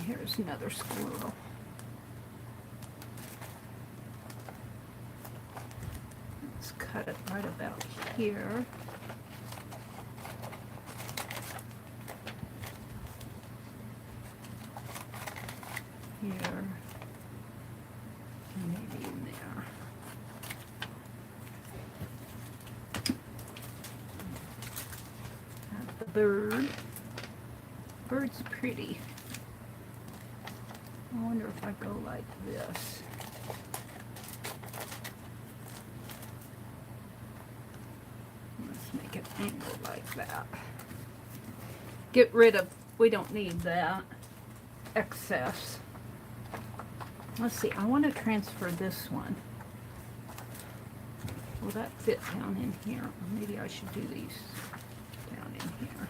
Here's another squirrel. Let's cut it right about here. Here. And maybe in there. Got the bird. Bird's pretty. I wonder if I go like this. Let's make it angled like that. Get rid of, we don't need that excess. Let's see, I want to transfer this one. Will that fit down in here? Maybe I should do these down in here.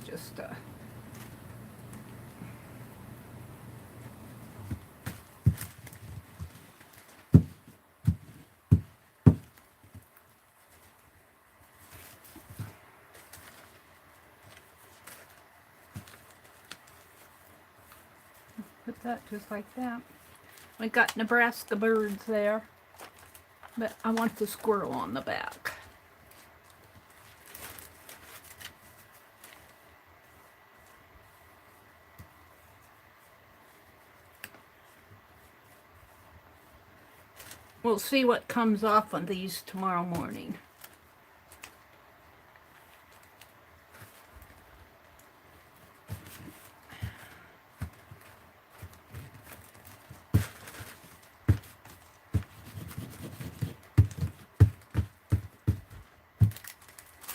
Just put that just like that. We got Nebraska birds there, but I want the squirrel on the back. We'll see what comes off on these tomorrow morning.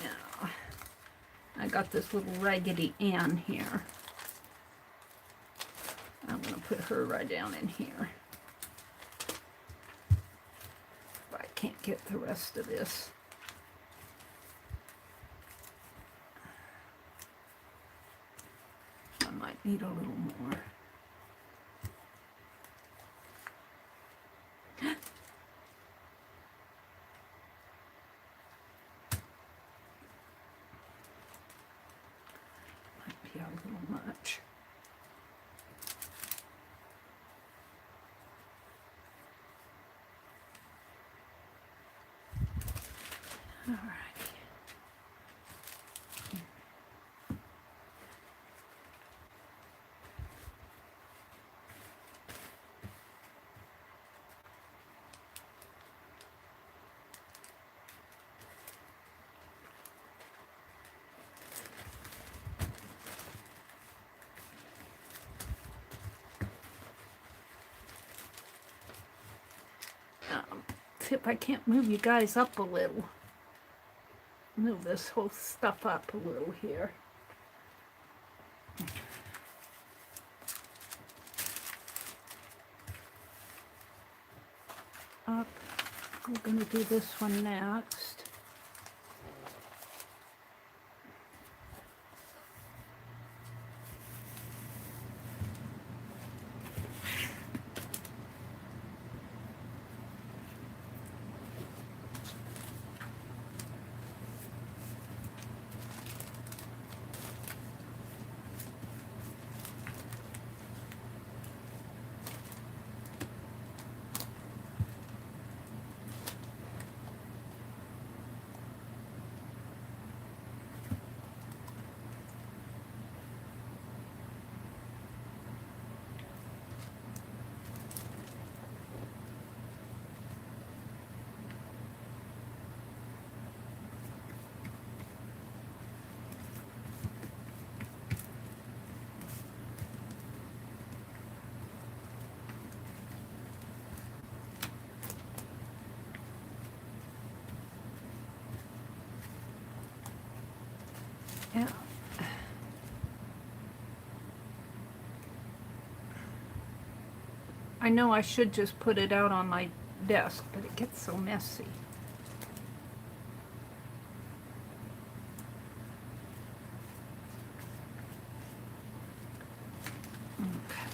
Now, I got this little Raggedy Ann here. I'm going to put her right down in here. Can't get the rest of this. might need a little more. Might be a little much. All right. See if I can't move you guys up a little. Move this whole stuff up a little here. Up. We're going to do this one next. Yeah. I know I should just put it out on my desk, but it gets so messy. Okay.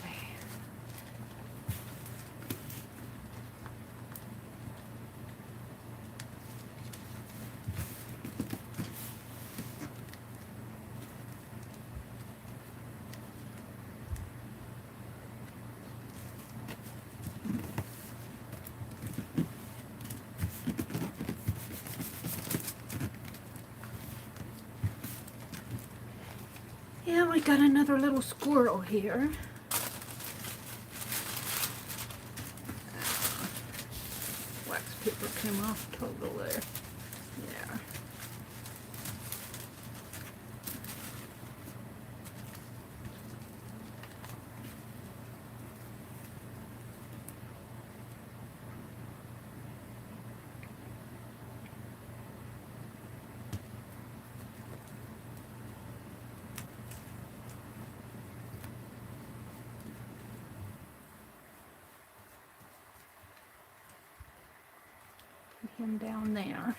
Yeah, we got another little squirrel here. Wax paper came off totally. Yeah. Him down there.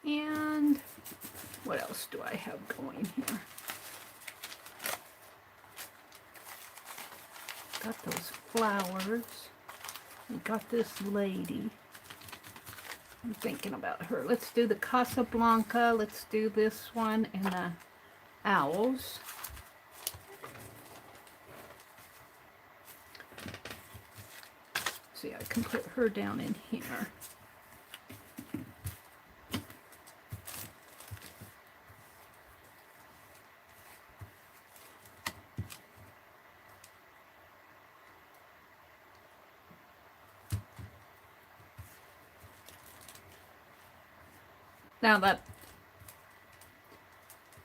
And what else do I have going here? Got those flowers. We got this lady. I'm thinking about her. Let's do the Casablanca. Let's do this one and the owls. See, I can put her down in here. Now that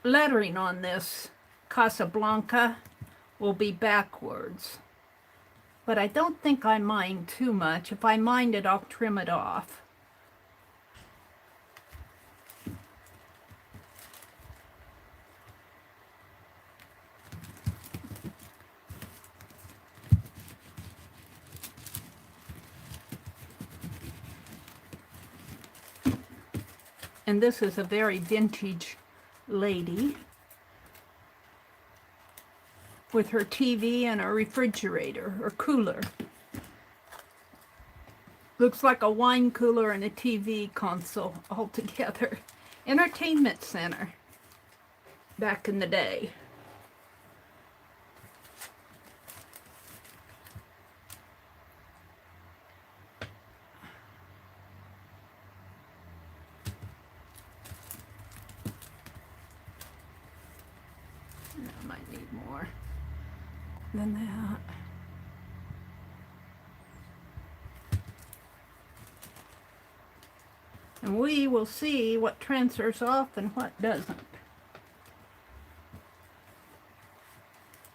lettering on this Casablanca will be backwards, but I don't think I mind too much. If I mind it, I'll trim it off. And this is a very vintage lady with her TV and a refrigerator or cooler. Looks like a wine cooler and a TV console all together. Entertainment center back in the day. I might need more than that. And we will see what transfers off and what doesn't.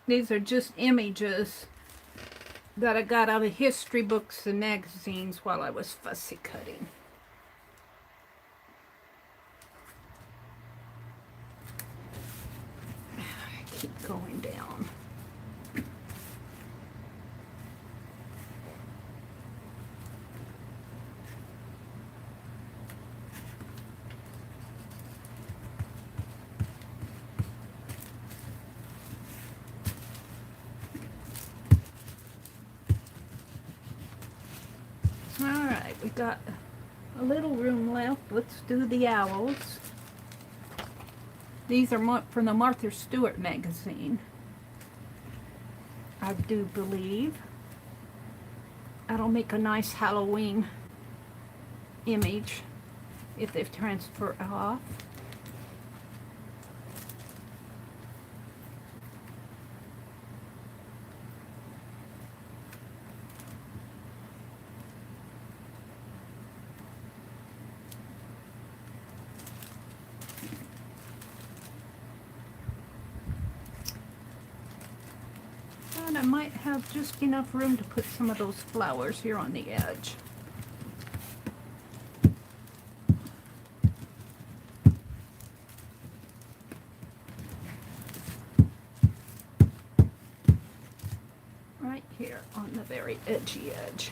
These are just images that I got out of history books and magazines while I was fussy cutting. I keep going down. Alright, we got a little room left. Let's do the owls. These are from the Martha Stewart magazine, I do believe. That'll make a nice Halloween image if they've transferred off. And I might have just enough room to put some of those flowers here on the edge. Right here on the very edgy edge.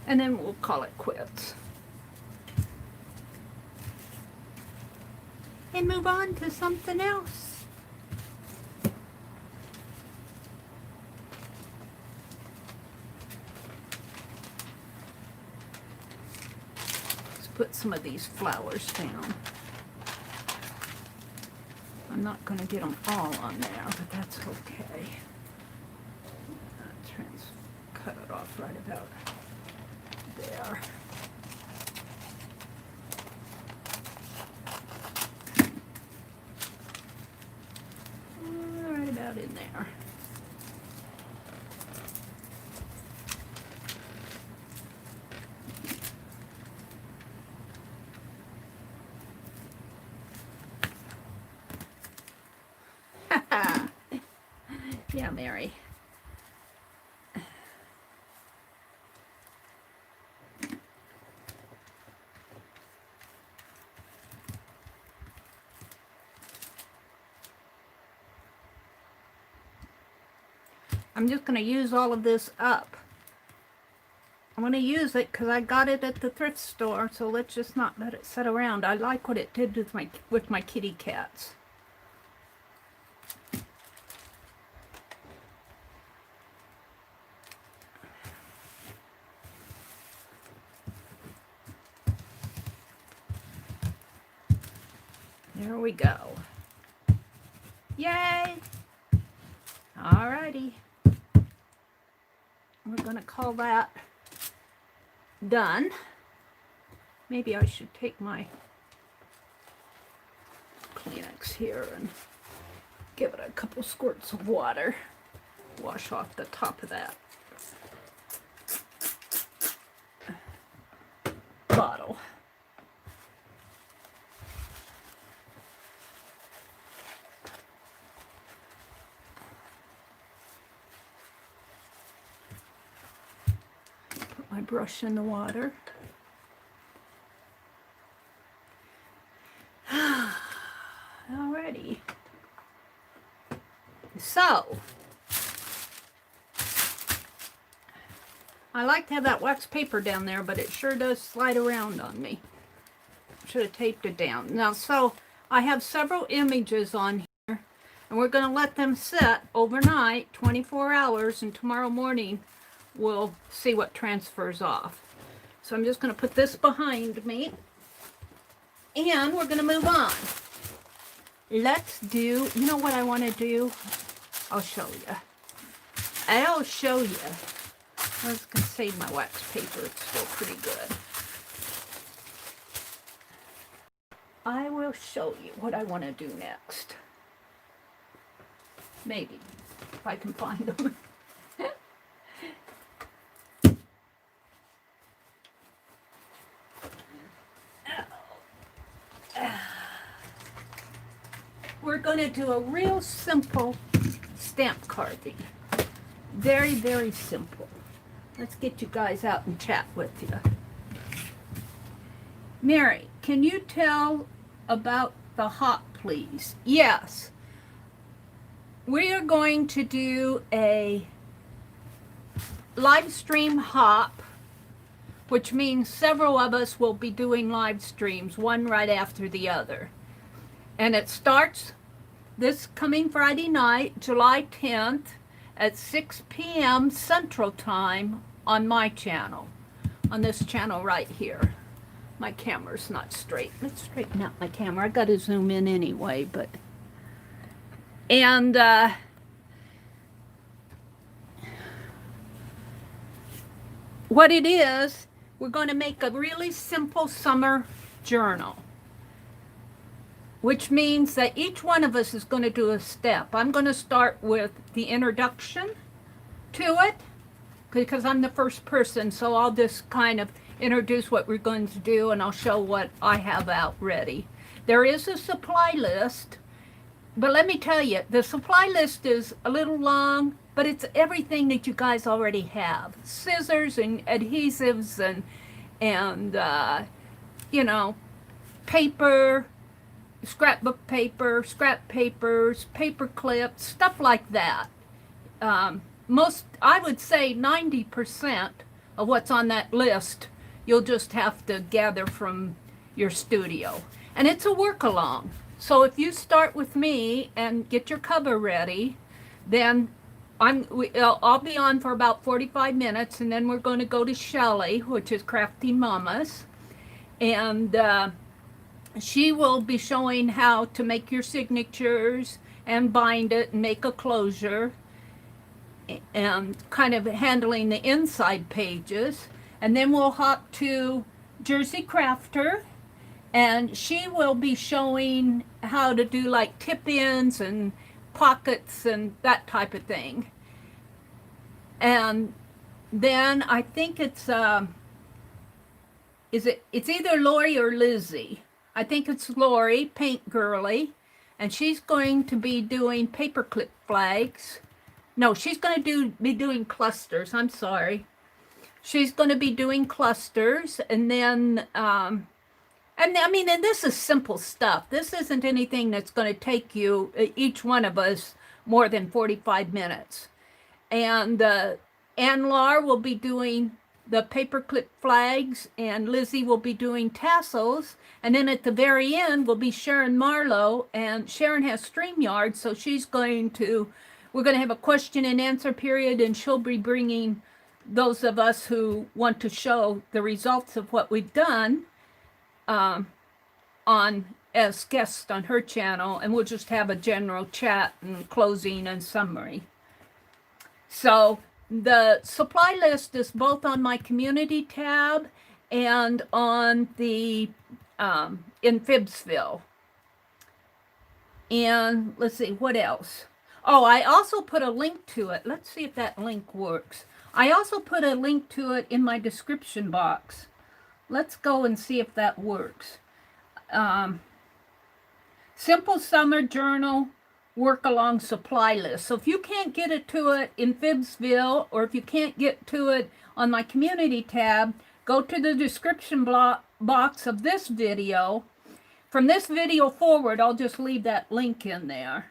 And then we'll call it quits. And move on to something else. Let's put some of these flowers down. I'm not going to get them all on there, but that's okay. Cut it off right about there. Right about in there. Yeah, Meri. I'm just going to use all of this up. I'm going to use it because I got it at the thrift store, so let's just not let it sit around. I like what it did with my kitty cats. There we go. Yay! Alrighty. We're going to call that done. Maybe I should take my Kleenex here and give it a couple squirts of water. Wash off the top of that bottle. My brush in the water. Alrighty. So, I like to have that wax paper down there, but it sure does slide around on me. Should have taped it down. Now, so I have several images on here, and we're going to let them sit overnight, 24 hours, and tomorrow morning we'll see what transfers off. So I'm just going to put this behind me, and we're going to move on. Let's do, you know what I want to do? I'll show you. I'll show you. I was going to save my wax paper. It's still pretty good. I will show you what I want to do next. Maybe, if I can find them. We're going to do a real simple stamp carving. Very, very simple. Let's get you guys out and chat with you. Meri, can you tell about the hop, please? Yes. We are going to do a live stream hop, which means several of us will be doing live streams, one right after the other. And it starts this coming Friday night, July 10th, at 6 p.m. Central Time on my channel, on this channel right here. My camera's not straight. Let's straighten out my camera. I got to zoom in anyway, but... And what it is, we're going to make a really simple summer journal, which means that each one of us is going to do a step. I'm going to start with the introduction to it, because I'm the first person, so I'll just kind of introduce what we're going to do, and I'll show what I have out ready. There is a supply list, but let me tell you, the supply list is a little long, but it's everything that you guys already have. Scissors and adhesives and you know, paper, scrapbook paper, scrap papers, paper clips, stuff like that. I would say 90% of what's on that list, you'll just have to gather from your studio. And it's a work along. So if you start with me and get your cover ready, then I'll be on for about 45 minutes, and then we're going to go to Shelley, which is Crafty Mamas, and she will be showing how to make your signatures and bind it and make a closure and kind of handling the inside pages. And then we'll hop to Jersey Crafter, and she will be showing how to do like tip-ins and pockets and that type of thing. And then I think it's either Lori or Lizzie. I think it's Lori, Paint Girly, and she's going to be doing paperclip flags. No, she's going to be doing clusters. I'm sorry. She's going to be doing clusters, and then and I mean, and this is simple stuff. This isn't anything that's going to take you, each one of us, more than 45 minutes. And Ann Lar will be doing the paperclip flags, and Lizzie will be doing tassels. And then at the very end will be Sharon Marlowe, and Sharon has StreamYard, so we're going to have a question and answer period, and she'll be bringing those of us who want to show the results of what we've done on as guests on her channel, and we'll just have a general chat and closing and summary. So the supply list is both on my community tab and on the in Phibbsville. And let's see, what else? Oh, I also put a link to it. Let's see if that link works. I also put a link to it in my description box. Let's go and see if that works. Simple Summer Journal Work Along Supply List. So if you can't get it to it in Phibbsville, or if you can't get to it on my community tab, go to the description box of this video. From this video forward, I'll just leave that link in there.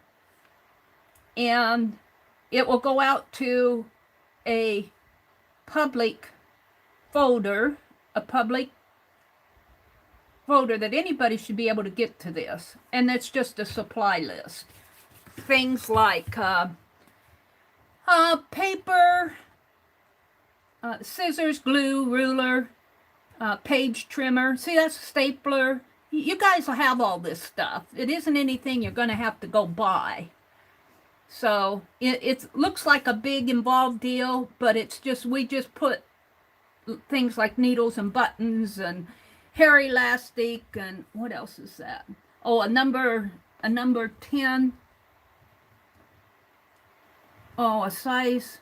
And it will go out to a public folder, that anybody should be able to get to this. And that's just a supply list. Things like paper, scissors, glue, ruler, page trimmer. See, that's a stapler. You guys will have all this stuff. It isn't anything you're going to have to go buy. So it looks like a big involved deal, but it's just, we just put things like needles and buttons and hair elastic and what else is that? Oh, a number 10. Oh, a size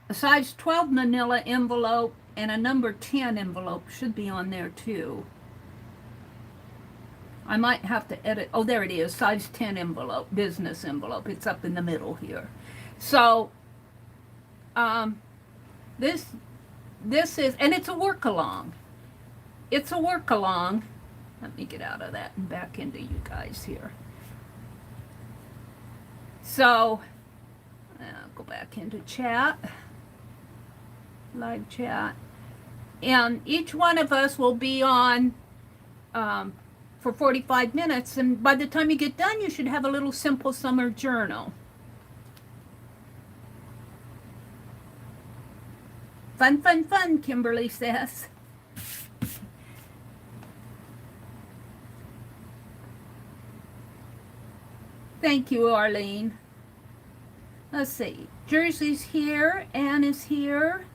12 manila envelope and a number 10 envelope should be on there too. I might have to edit. Oh, there it is. Size 10 envelope, business envelope. It's up in the middle here. So, this is, and it's a work along. It's a work along. Let me get out of that and back into you guys here. So, I'll go back into chat, live chat. And each one of us will be on for 45 minutes, and by the time you get done, you should have a little simple summer journal. Fun, fun, fun, Kimberly says. Thank you, Arlene. Let's see. Jersey's here. Ann is here.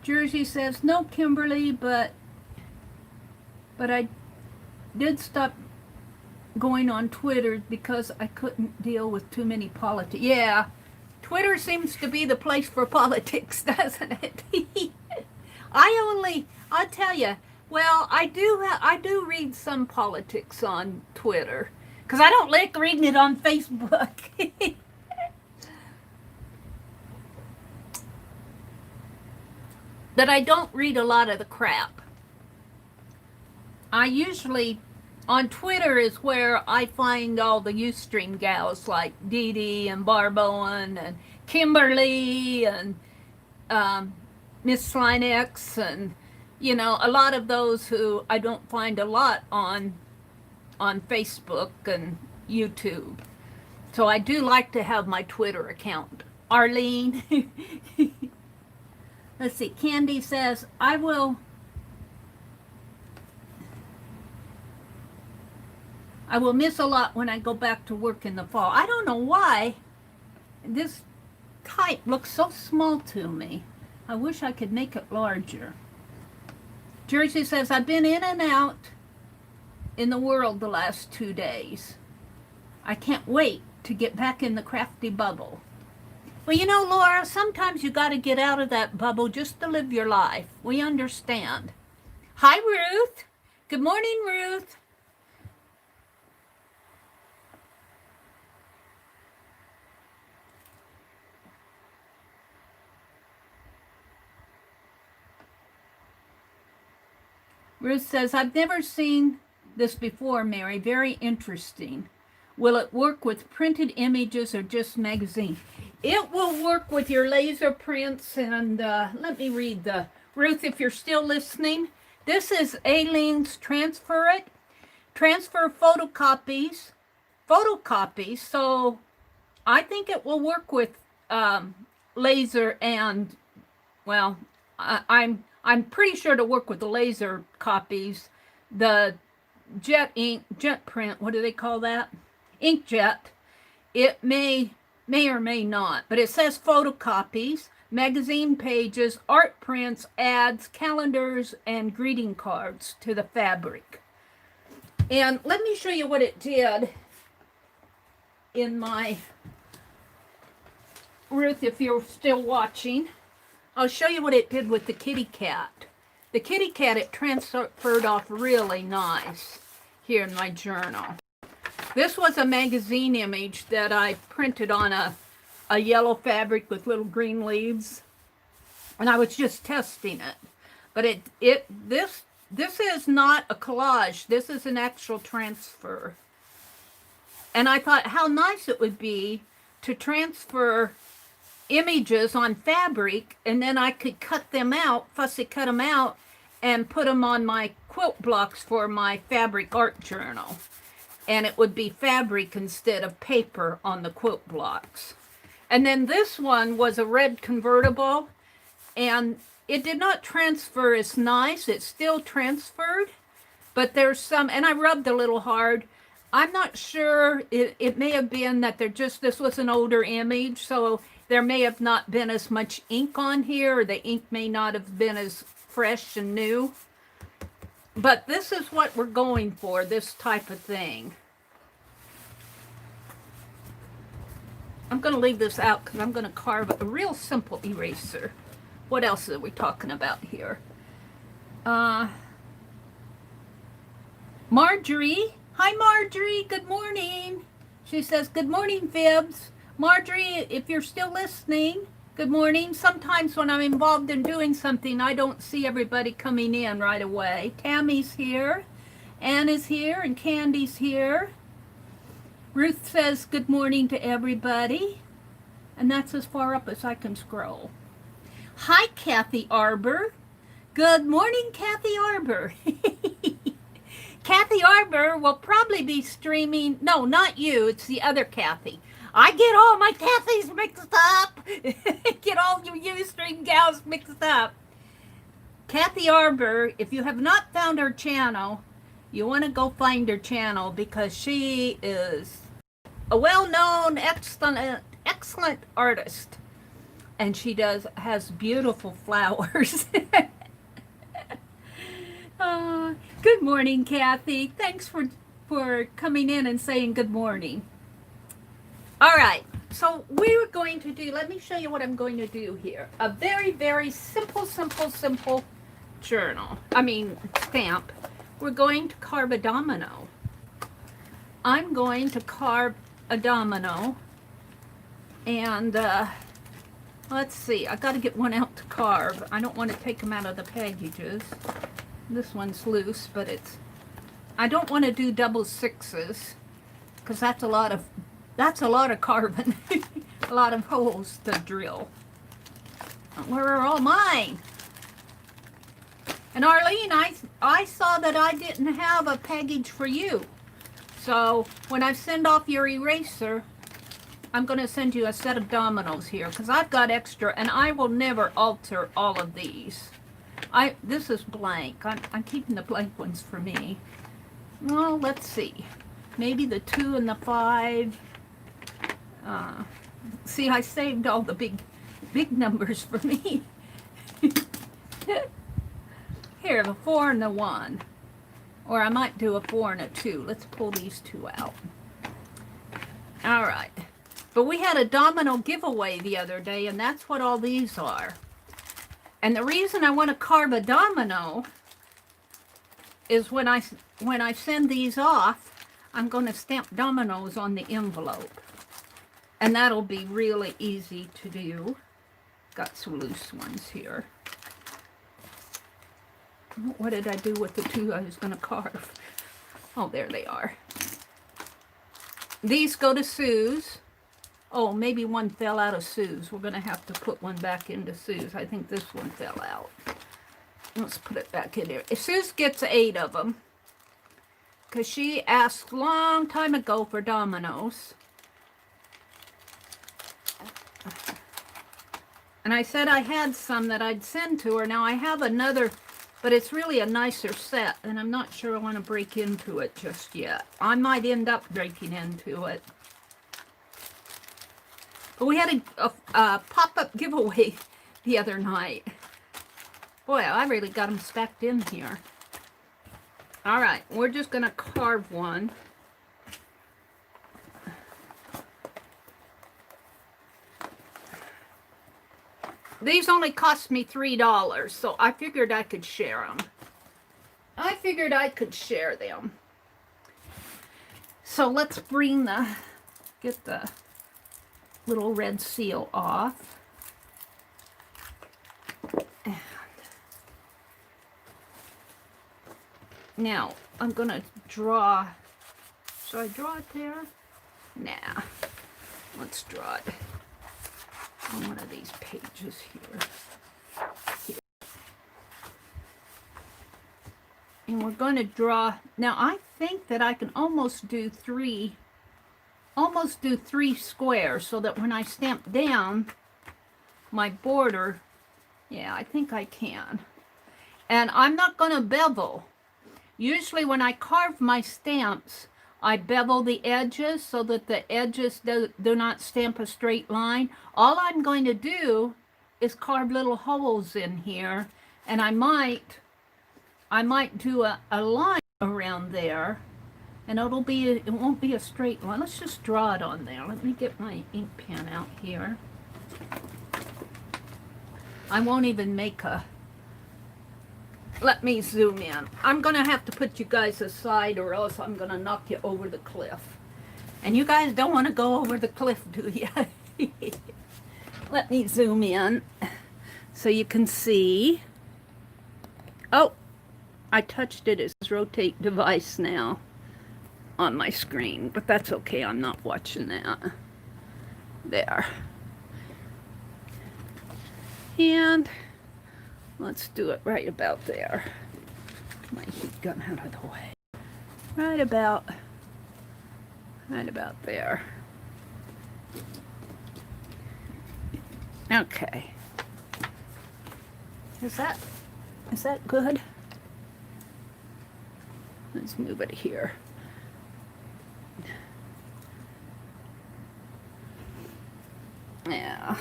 Jersey says, no, Kimberly, but I did stop going on Twitter because I couldn't deal with too many politics. Yeah, Twitter seems to be the place for politics, doesn't it? I'll tell you, well, I do read some politics on Twitter because I don't like reading it on Facebook. But I don't read a lot of the crap. I usually, on Twitter is where I find all the Ustream gals like Dee Dee and Barbowen and Kimberly and Miss Slinex and, you know, a lot of those who I don't find a lot on Facebook and YouTube. So I do like to have my Twitter account. Arlene. Let's see. Candy says, I will miss a lot when I go back to work in the fall. I don't know why this type looks so small to me. I wish I could make it larger. Jersey says, I've been in and out in the world the last 2 days. I can't wait to get back in the crafty bubble. Well, you know, Laura, sometimes you got to get out of that bubble just to live your life. We understand. Hi, Ruth. Good morning, Ruth. Ruth says, I've never seen this before, Meri. Very interesting. Will it work with printed images or just magazine? It will work with your laser prints. And let me read the, Ruth, if you're still listening. This is Aileen's Transfer photocopies. So I think it will work with laser and, well, I'm pretty sure to work with the laser copies. The jet print, what do they call that? Inkjet. It may or may not, but it says photocopies, magazine pages, art prints, ads, calendars, and greeting cards to the fabric. And let me show you what it did in my, Ruth, if you're still watching. I'll show you what it did with the kitty cat. The kitty cat, it transferred off really nice here in my journal. This was a magazine image that I printed on a yellow fabric with little green leaves. And I was just testing it. But this is not a collage. This is an actual transfer. And I thought how nice it would be to transfer images on fabric, and then I could cut them out, fussy cut them out, and put them on my quilt blocks for my fabric art journal. And it would be fabric instead of paper on the quilt blocks. And then this one was a red convertible, and it did not transfer as nice. It still transferred, but there's some, and I rubbed a little hard. I'm not sure, it may have been that this was an older image, so there may have not been as much ink on here, or the ink may not have been as fresh and new. But this is what we're going for, this type of thing. I'm going to leave this out because I'm going to carve a real simple eraser. What else are we talking about here? Marjorie. Hi, Marjorie. Good morning. She says, good morning, Fibs. Marjorie, if you're still listening, good morning. Sometimes when I'm involved in doing something, I don't see everybody coming in right away. Tammy's here. Ann is here, and Candy's here. Ruth says good morning to everybody. And that's as far up as I can scroll. Hi, Kathy Arbor. Good morning, Kathy Arbor. Kathy Arbor will probably be streaming. No, not you. It's the other Kathy. I get all my Kathys mixed up. Get all you Ustream gals mixed up. Kathy Arbor, if you have not found her channel, you want to go find her channel because she is a well-known, excellent artist. And she has beautiful flowers. Good morning, Kathy. Thanks for coming in and saying good morning. All right, so we're going to do, let me show you what I'm going to do here. A very, very simple journal. Stamp. We're going to carve a domino. I'm going to carve a domino. And let's see, I got to get one out to carve. I don't want to take them out of the packages. This one's loose, but I don't want to do double sixes because that's a lot of carving. A lot of holes to drill. Where are all mine? And Arlene, I saw that I didn't have a package for you. So when I send off your eraser, I'm going to send you a set of dominoes here because I've got extra, and I will never alter all of these. This is blank. I'm keeping the blank ones for me. Well, let's see. Maybe the 2 and the 5. See, I saved all the big numbers for me. Here, the 4 and the 1. Or I might do a 4 and a 2. Let's pull these 2 out. All right. But we had a domino giveaway the other day, and that's what all these are. And the reason I want to carve a domino is when I send these off, I'm going to stamp dominoes on the envelope. And that'll be really easy to do. Got some loose ones here. What did I do with the 2 I was going to carve? Oh, there they are. These go to Sue's. Oh, maybe one fell out of Sue's. We're going to have to put one back into Sue's. I think this one fell out. Let's put it back in there. Sue's gets 8 of them because she asked a long time ago for dominoes. And I said I had some that I'd send to her. Now I have another, but it's really a nicer set, and I'm not sure I want to break into it just yet. I might end up breaking into it. But we had a pop-up giveaway the other night. Boy, I really got them stacked in here. All right, we're just going to carve one. These only cost me $3, so I figured I could share them. I figured I could share them. So let's get the little red seal off. And now I'm going to draw. Should I draw it there? Nah. Let's draw it. on one of these pages here. And we're going to draw. Now I think that I can almost do three squares, so that when I stamp down my border, yeah, I think I can. And I'm not going to bevel. Usually when I carve my stamps, I bevel the edges so that the edges do not stamp a straight line. All I'm going to do is carve little holes in here, and I might do a line around there, and it won't be a straight line. Let's just draw it on there. Let me get my ink pen out here. I won't even make a... Let me zoom in. I'm going to have to put you guys aside, or else I'm going to knock you over the cliff. And you guys don't want to go over the cliff, do you? Let me zoom in so you can see. Oh, I touched it as rotate device now on my screen, but that's okay. I'm not watching that. There. And let's do it right about there. My heat gun out of the way. Right about there. Okay. Is that good? Let's move it here. Yeah.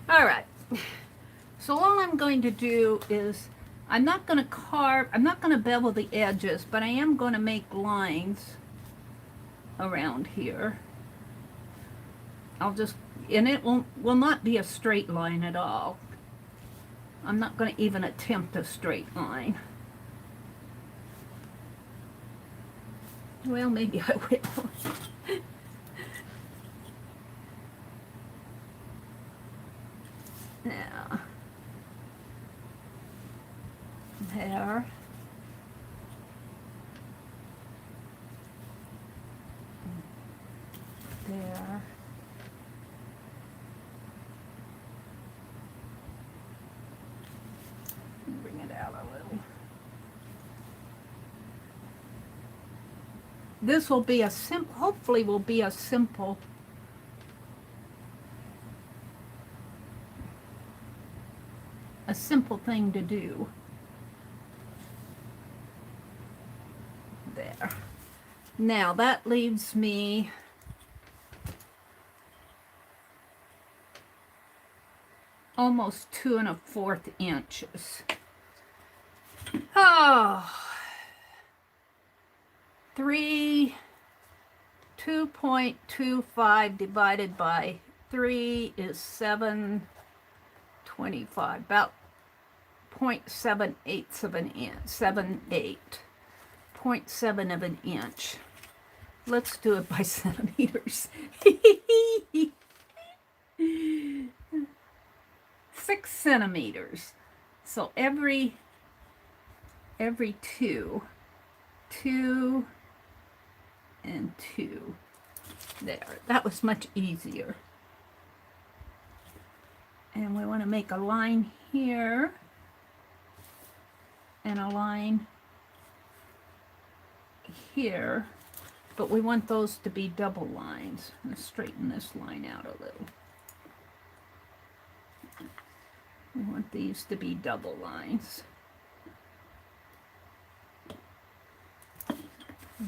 All right. So all I'm going to do is, I'm not going to bevel the edges, but I am going to make lines around here. And it will not be a straight line at all. I'm not going to even attempt a straight line. Well, maybe I will. Yeah. There. There. Bring it out a little. This will be hopefully will be a simple thing to do. There. Now that leaves me almost 2 1/4 inches. Oh, 2.25 divided by 3 is 7.25, about 0.78 of an inch, 0.7 of an inch. Let's do it by centimeters. 6 centimeters. So every 2 and 2. There. That was much easier. And we want to make a line here and a line here, but we want those to be double lines. I'm going to straighten this line out a little. We want these to be double lines.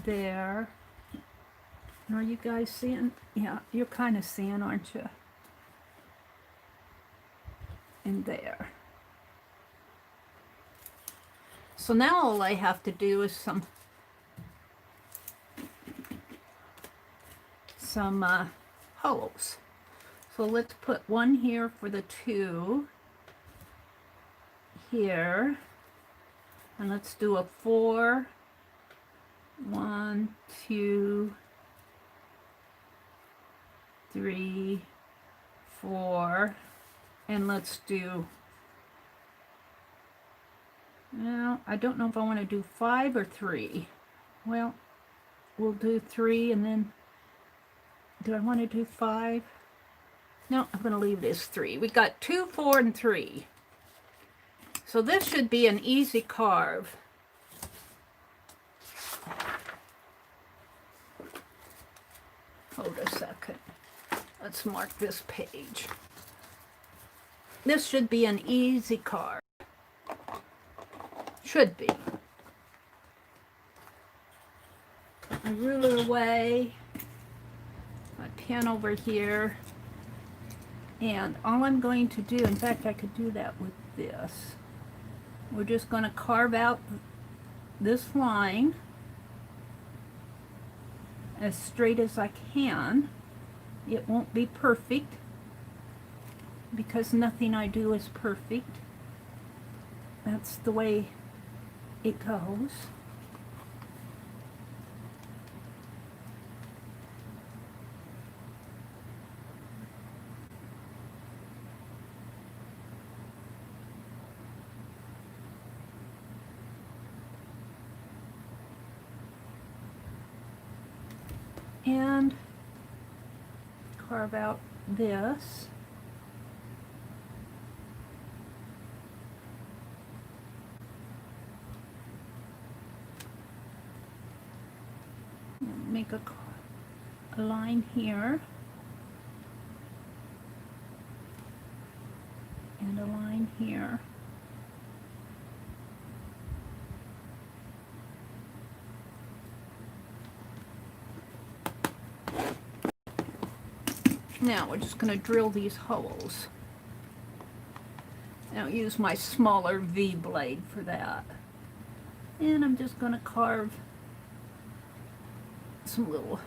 There. Are you guys seeing? Yeah, you're kind of seeing, aren't you? And there. So now all I have to do is some holes. So let's put one here for the 2 here, and let's do a 4. 1, 2, 3, 4, and let's do, now I don't know if I want to do 5 or 3. Well, we'll do 3, and then do I want to do 5? No, I'm going to leave it as 3. We got 2, 4, and 3. So this should be an easy carve. Hold a second. Let's mark this page. This should be an easy carve. Should be. Put my ruler away. My pen over here. And all I'm going to do, in fact, I could do that with this. We're just going to carve out this line as straight as I can. It won't be perfect because nothing I do is perfect. That's the way it goes. And carve out this. Make a line here. And a line here. Now we're just going to drill these holes. And I'll use my smaller V blade for that. And I'm just going to carve some little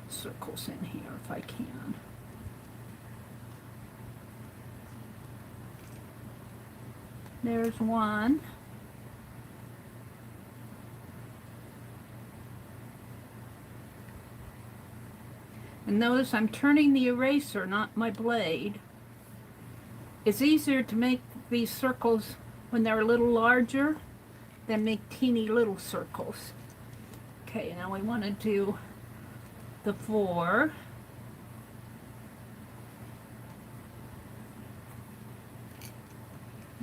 circles in here if I can. There's one. And notice I'm turning the eraser, not my blade. It's easier to make these circles when they're a little larger than make teeny little circles. Okay, now we want to do the 4.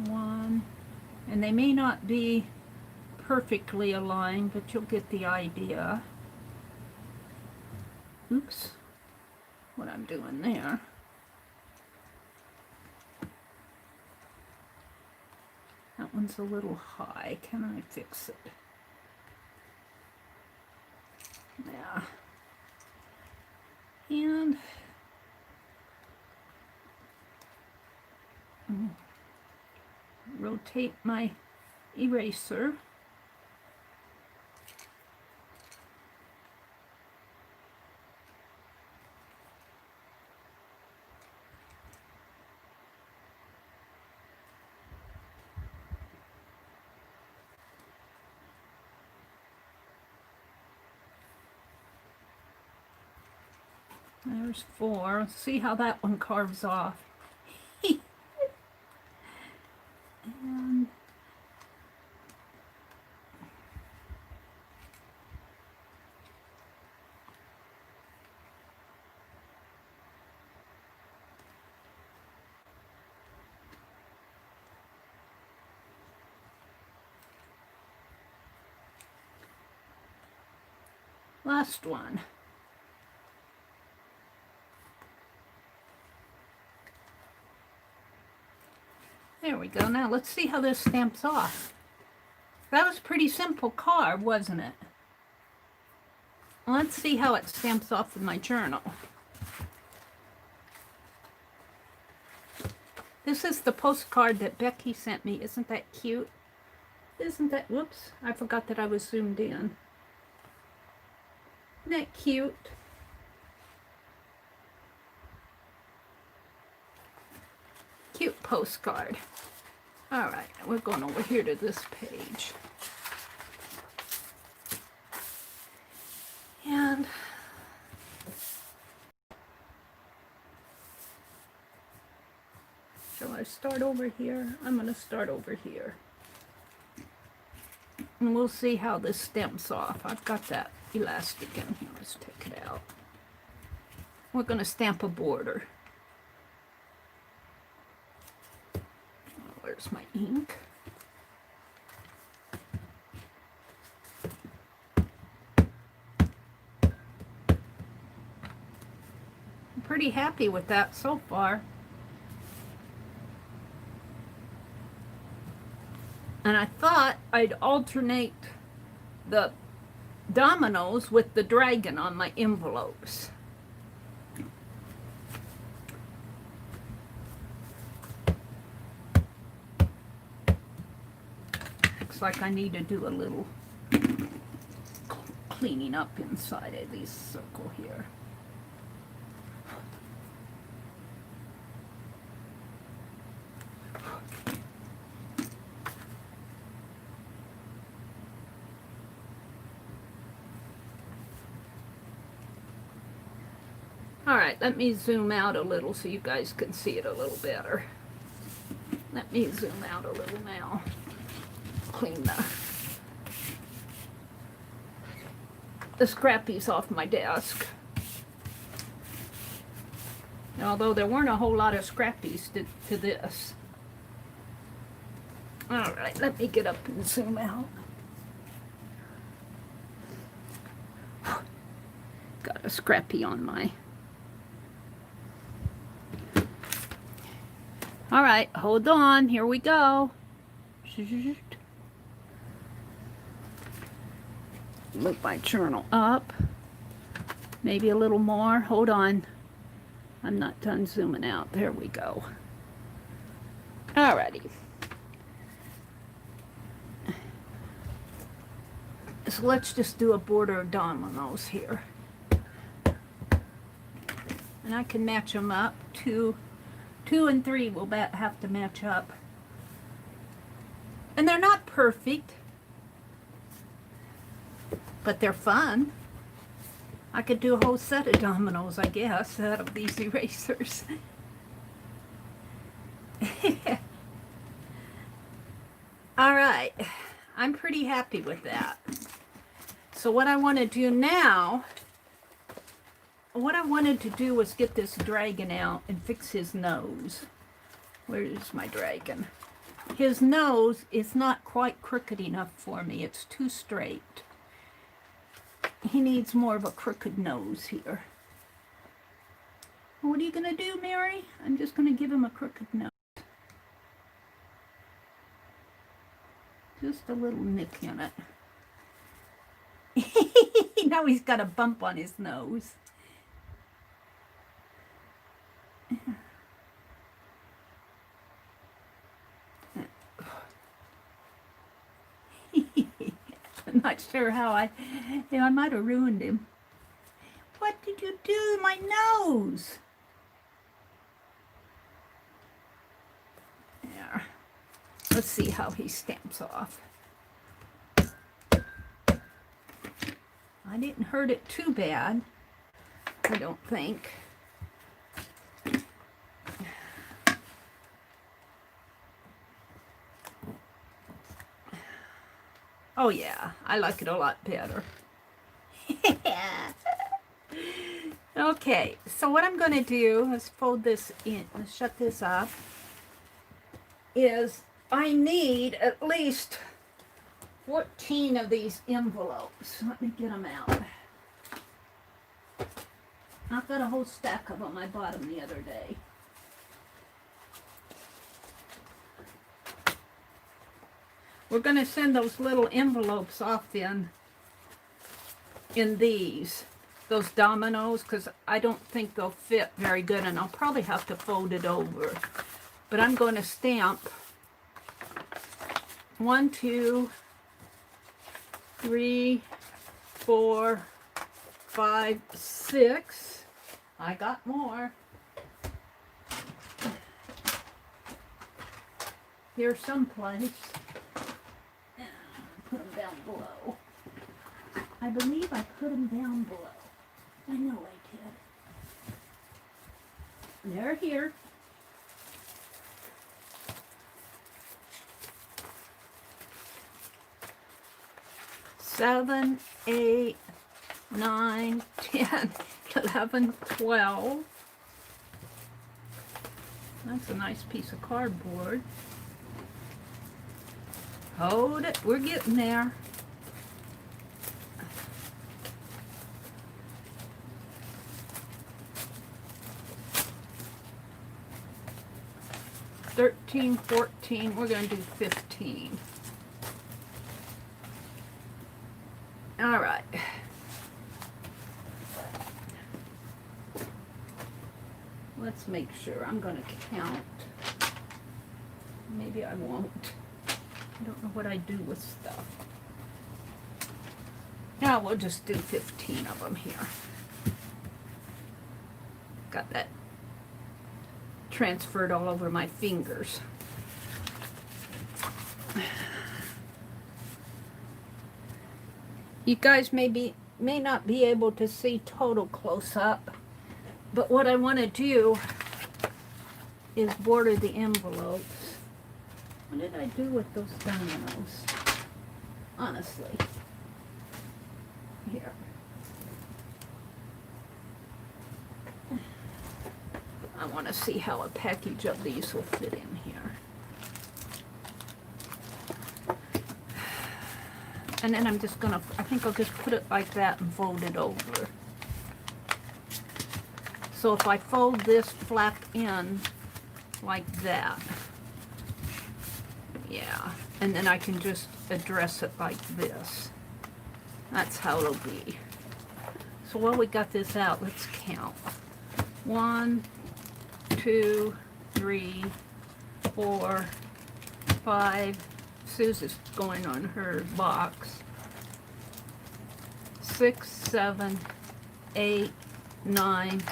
One, and they may not be perfectly aligned, but you'll get the idea. Oops. What I'm doing there. That one's a little high. Can I fix it? Yeah. And rotate my eraser. There's 4. Let's see how that one carves off. And last one. There we go. Now let's see how this stamps off. That was a pretty simple carve, wasn't it? Let's see how it stamps off in my journal. This is the postcard that Becky sent me. Isn't that cute? Isn't that, whoops, I forgot that I was zoomed in. Isn't that cute? Cute postcard. All right, we're going over here to this page. And shall I start over here? I'm going to start over here. And we'll see how this stamps off. I've got that elastic in here. Let's take it out. We're going to stamp a border. There's my ink. I'm pretty happy with that so far. And I thought I'd alternate the dominoes with the dragon on my envelopes. Looks like I need to do a little cleaning up inside of this circle here. All right, let me zoom out a little so you guys can see it a little better. Let me zoom out a little now. Clean the scrappies off my desk. And although there weren't a whole lot of scrappies to this. All right, let me get up and zoom out. Got a scrappy on my... All right, hold on. Here we go. Move my journal up. Maybe a little more. Hold on. I'm not done zooming out. There we go. Alrighty. So let's just do a border of dominoes here. And I can match them up. Two and three will have to match up. And they're not perfect, but they're fun. I could do a whole set of dominoes, I guess, out of these erasers. All right, I'm pretty happy with that. So what I want to do now, what I wanted to do was get this dragon out and fix his nose. Where is my dragon? His nose is not quite crooked enough for me. It's too straight. He needs more of a crooked nose here. What are you going to do, Meri? I'm just going to give him a crooked nose. Just a little nick in it. Now he's got a bump on his nose. I'm not sure how I might have ruined him. What did you do to my nose? There. Let's see how he stamps off. I didn't hurt it too bad, I don't think. Oh yeah, I like it a lot better. Okay, so what I'm going to do, let's fold this in, let's shut this up, is I need at least 14 of these envelopes. Let me get them out. I've got a whole stack of them I bought them the other day. We're going to send those little envelopes off then in those dominoes, because I don't think they'll fit very good, and I'll probably have to fold it over. But I'm going to stamp 1, 2, 3, 4, 5, 6. I got more. Here's someplace. Put them down below. I believe I put them down below. I know I did. They're here. Seven, 8, 9, 10, 11, 12. That's a nice piece of cardboard. Hold it, we're getting there. $13, $14, we're gonna do $15. All right. Let's make sure. I'm gonna count. Maybe I won't. I don't know what I do with stuff. Now we'll just do 15 of them here. Got that transferred all over my fingers. You guys may not be able to see total close up, but what I want to do is border the envelopes. What did I do with those dominoes? Honestly. Here. I want to see how a package of these will fit in here. And then I'm just gonna, I think I'll just put it like that and fold it over. So if I fold this flap in like that, yeah, and then I can just address it like this. That's how it'll be. So while we got this out, let's count. 1, 2, 3, 4, 5. Susan's going on her box. 6, 7, 8, 9,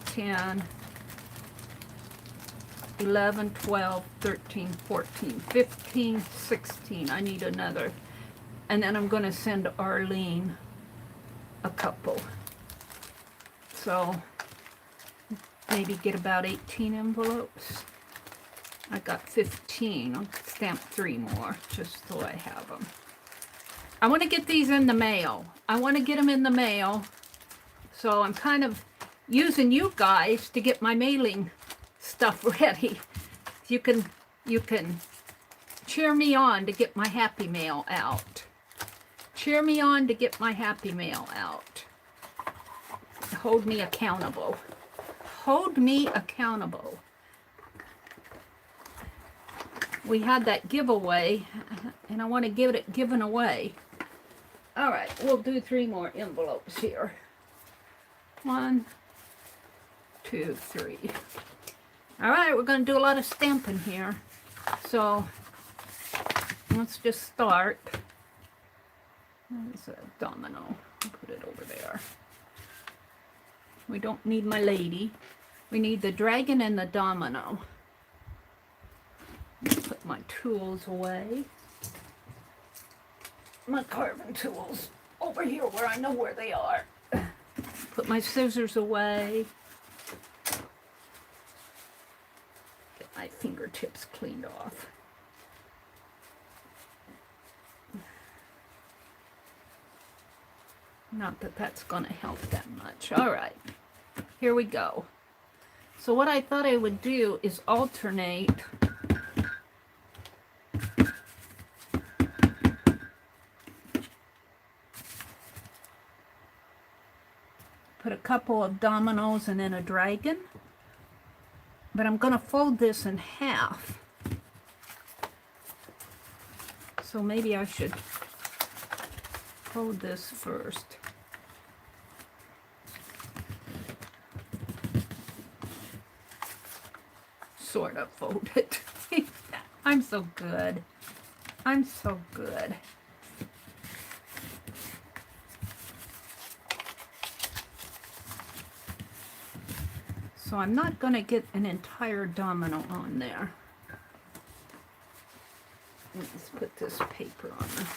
10, 11, 12, 13, 14, 15, 16. I need another. And then I'm going to send Arlene a couple. So maybe get about 18 envelopes. I got 15. I'll stamp 3 more just so I have them. I want to get these in the mail. I want to get them in the mail. So I'm kind of using you guys to get my mailing stuff ready. You can cheer me on to get my happy mail out. Cheer me on to get my happy mail out. Hold me accountable. Hold me accountable. We had that giveaway, and I want to get it given away. All right, we'll do 3 more envelopes here. 1, 2, 3. All right, we're going to do a lot of stamping here. So let's just start. There's a domino. I'll put it over there. We don't need my lady. We need the dragon and the domino. Put my tools away. My carving tools over here where I know where they are. Put my scissors away. Get my fingertips cleaned off. Not that that's going to help that much. All right, here we go. So what I thought I would do is alternate put a couple of dominoes and then a dragon. But I'm going to fold this in half. So maybe I should fold this first. Sort of fold it. I'm so good. I'm so good. So I'm not going to get an entire domino on there. Let's put this paper on there.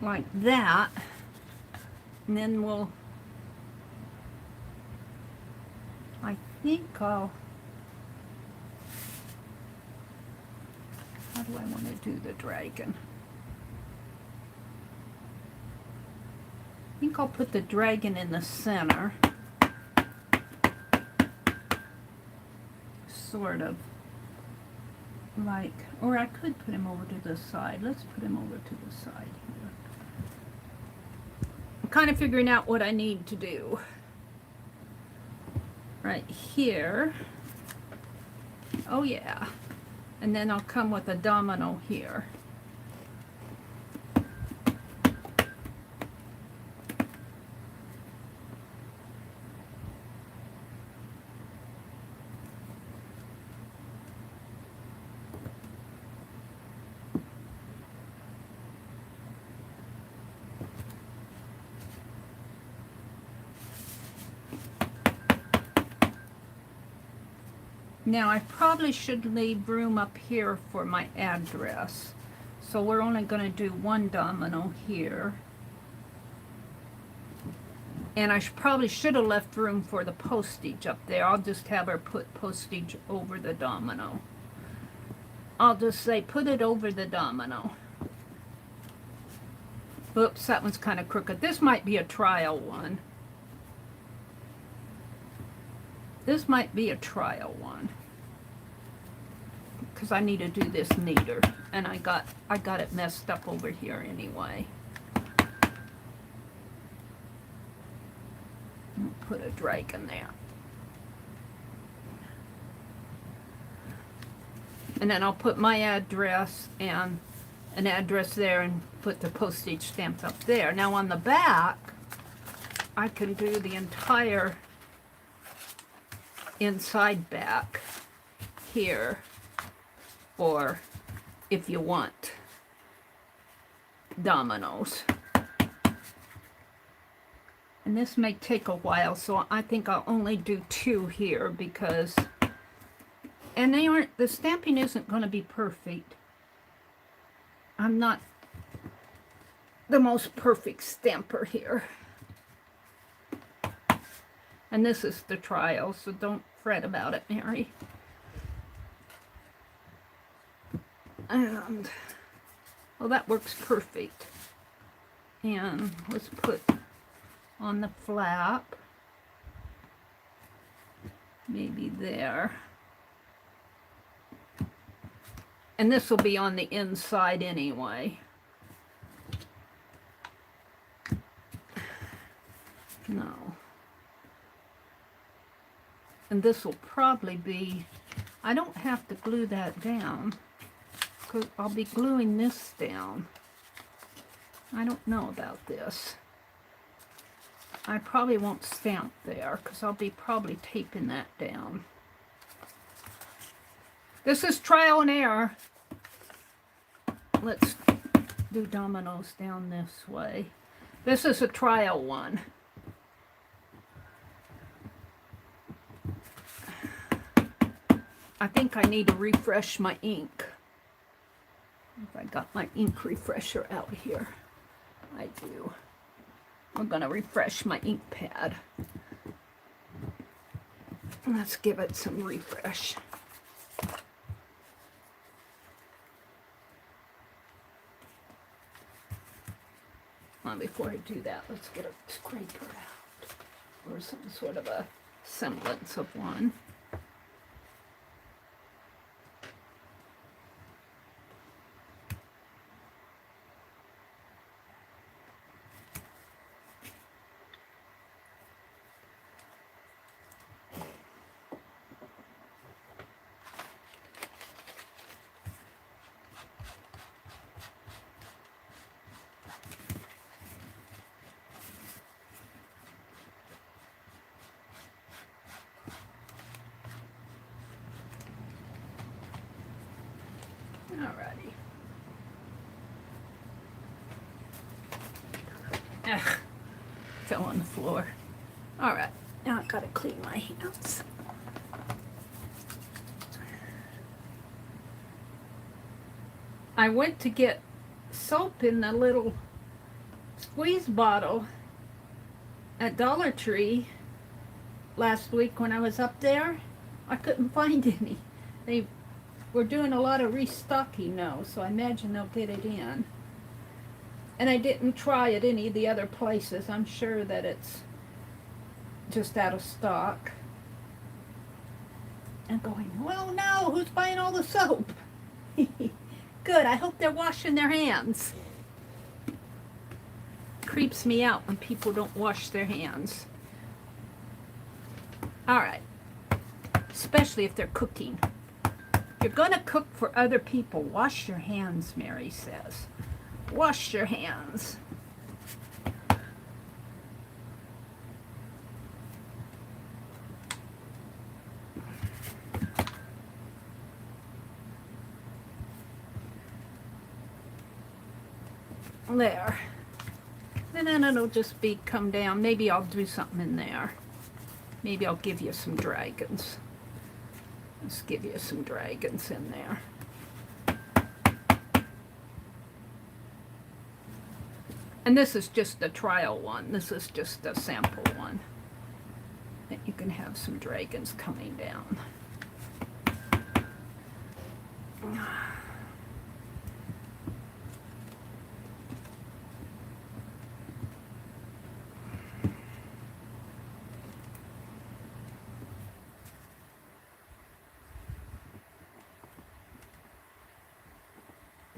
Like that. And then we'll, I think I'll, how do I want to do the dragon? think I'll put the dragon in the center. Sort of. Like, or I could put him over to the side. Let's put him over to the side here. I'm kind of figuring out what I need to do. Right here. Oh yeah. And then I'll come with a domino here. Now I probably should leave room up here for my address. So we're only going to do one domino here. And I probably should have left room for the postage up there. I'll just have her put postage over the domino. I'll just say put it over the domino. Oops, that one's kind of crooked. This might be a trial one. This might be a trial one. Because I need to do this neater. And I got it messed up over here anyway. I'll put a dragon there. And then I'll put my address and an address there and put the postage stamps up there. Now on the back, I can do the entire inside back here, or if you want dominoes. And this may take a while, so I think I'll only do 2 here because, and they aren't, the stamping isn't going to be perfect. I'm not the most perfect stamper here. And this is the trial, so don't fret about it, Meri. And, well, that works perfect. And let's put on the flap, maybe there. And this will be on the inside anyway. No. And this will probably be, I don't have to glue that down, because I'll be gluing this down. I don't know about this. I probably won't stamp there, because I'll be probably taping that down. This is trial and error. Let's do dominoes down this way. This is a trial one. I think I need to refresh my ink. If I got my ink refresher out here. I do. I'm going to refresh my ink pad. Let's give it some refresh. Before I do that, let's get a scraper out, or some sort of a semblance of one. Alrighty. Ugh, fell on the floor. Alright, now I've got to clean my hands. I went to get soap in the little squeeze bottle at Dollar Tree last week when I was up there. I couldn't find any. We're doing a lot of restocking now, so I imagine they'll get it in. And I didn't try at any of the other places. I'm sure that it's just out of stock. I'm going, well, no, who's buying all the soap? Good, I hope they're washing their hands. Creeps me out when people don't wash their hands. All right, especially if they're cooking. If you're gonna cook for other people, wash your hands, Meri says. Wash your hands. There. And then it'll just come down. Maybe I'll do something in there. Maybe I'll give you some dragons. Let's give you some dragons in there. And this is just a trial one. This is just a sample one. That you can have some dragons coming down.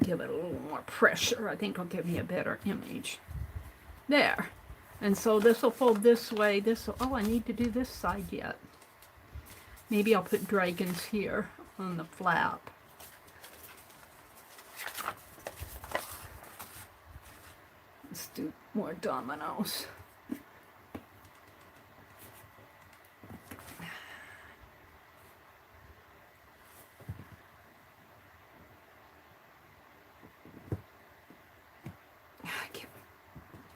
Give it a little more pressure. I think it'll give me a better image. There. And so this will fold this way. This will, oh, I need to do this side yet. Maybe I'll put dragons here on the flap. Let's do more dominoes.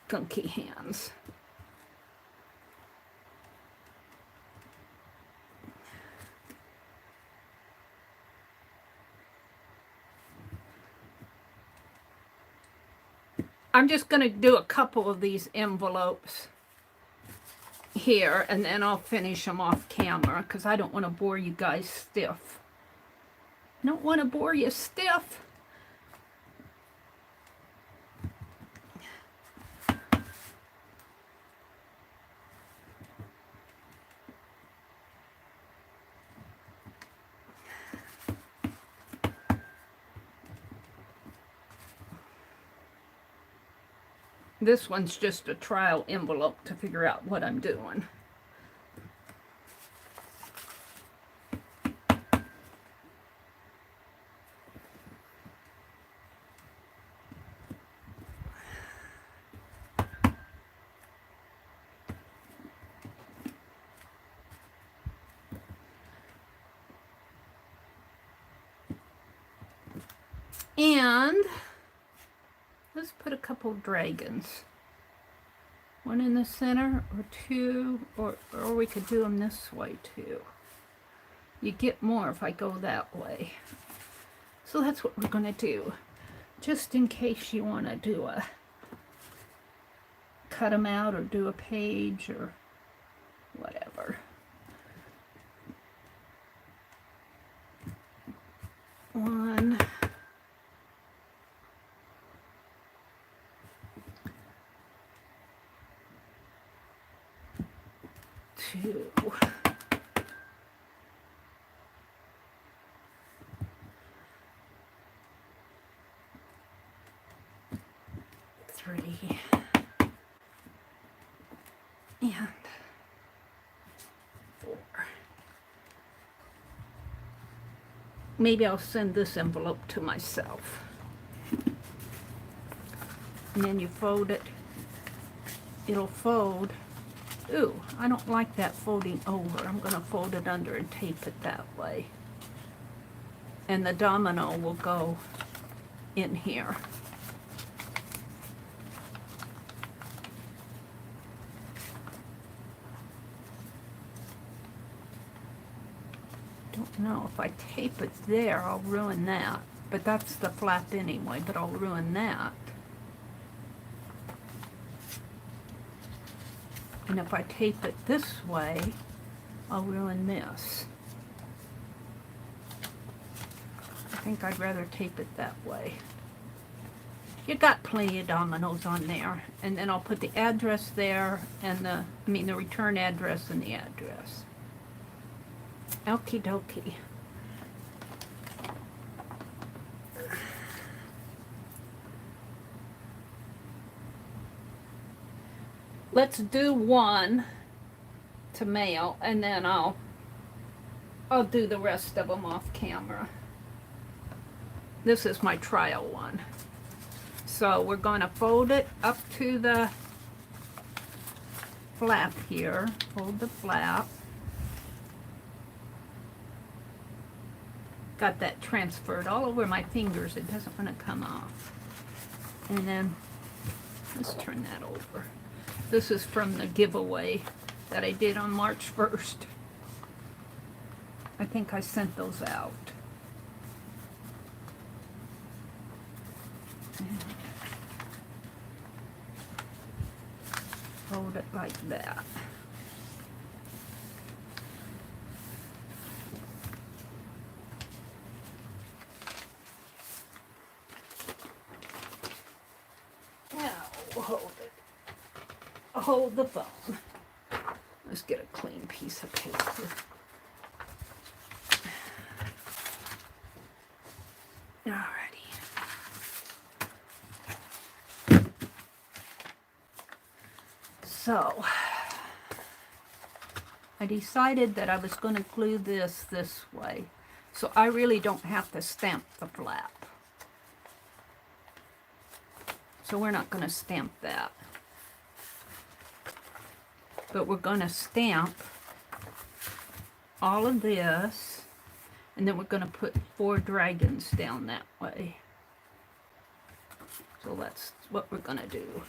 Gunky hands. I'm just going to do a couple of these envelopes here, and then I'll finish them off camera because I don't want to bore you guys stiff. I don't want to bore you stiff. This one's just a trial envelope to figure out what I'm doing. And let's put a couple dragons. One in the center, or two, or we could do them this way too. You get more if I go that way. So that's what we're going to do. Just in case you want to do a, cut them out or do a page or whatever. One. Two. Three. And 4. Maybe I'll send this envelope to myself. And then you fold it. It'll fold. Ooh, I don't like that folding over. I'm going to fold it under and tape it that way. And the domino will go in here. Don't know, if I tape it there, I'll ruin that. But that's the flap anyway, but I'll ruin that. And if I tape it this way, I'll ruin this. I think I'd rather tape it that way. You got plenty of dominoes on there. And then I'll put the address there and the return address and the address. Okie dokie. Let's do one to mail, and then I'll do the rest of them off camera. This is my trial one. So we're going to fold it up to the flap here. Fold the flap. Got that transferred all over my fingers. It doesn't want to come off. And then let's turn that over. This is from the giveaway that I did on March 1st. I think I sent those out. Fold it like that. Now we'll hold it. Hold the phone. Let's get a clean piece of paper. Alrighty. So, I decided that I was going to glue this way, so I really don't have to stamp the flap. So we're not going to stamp that. But we're going to stamp all of this, and then we're going to put 4 dragons down that way. So that's what we're going to do.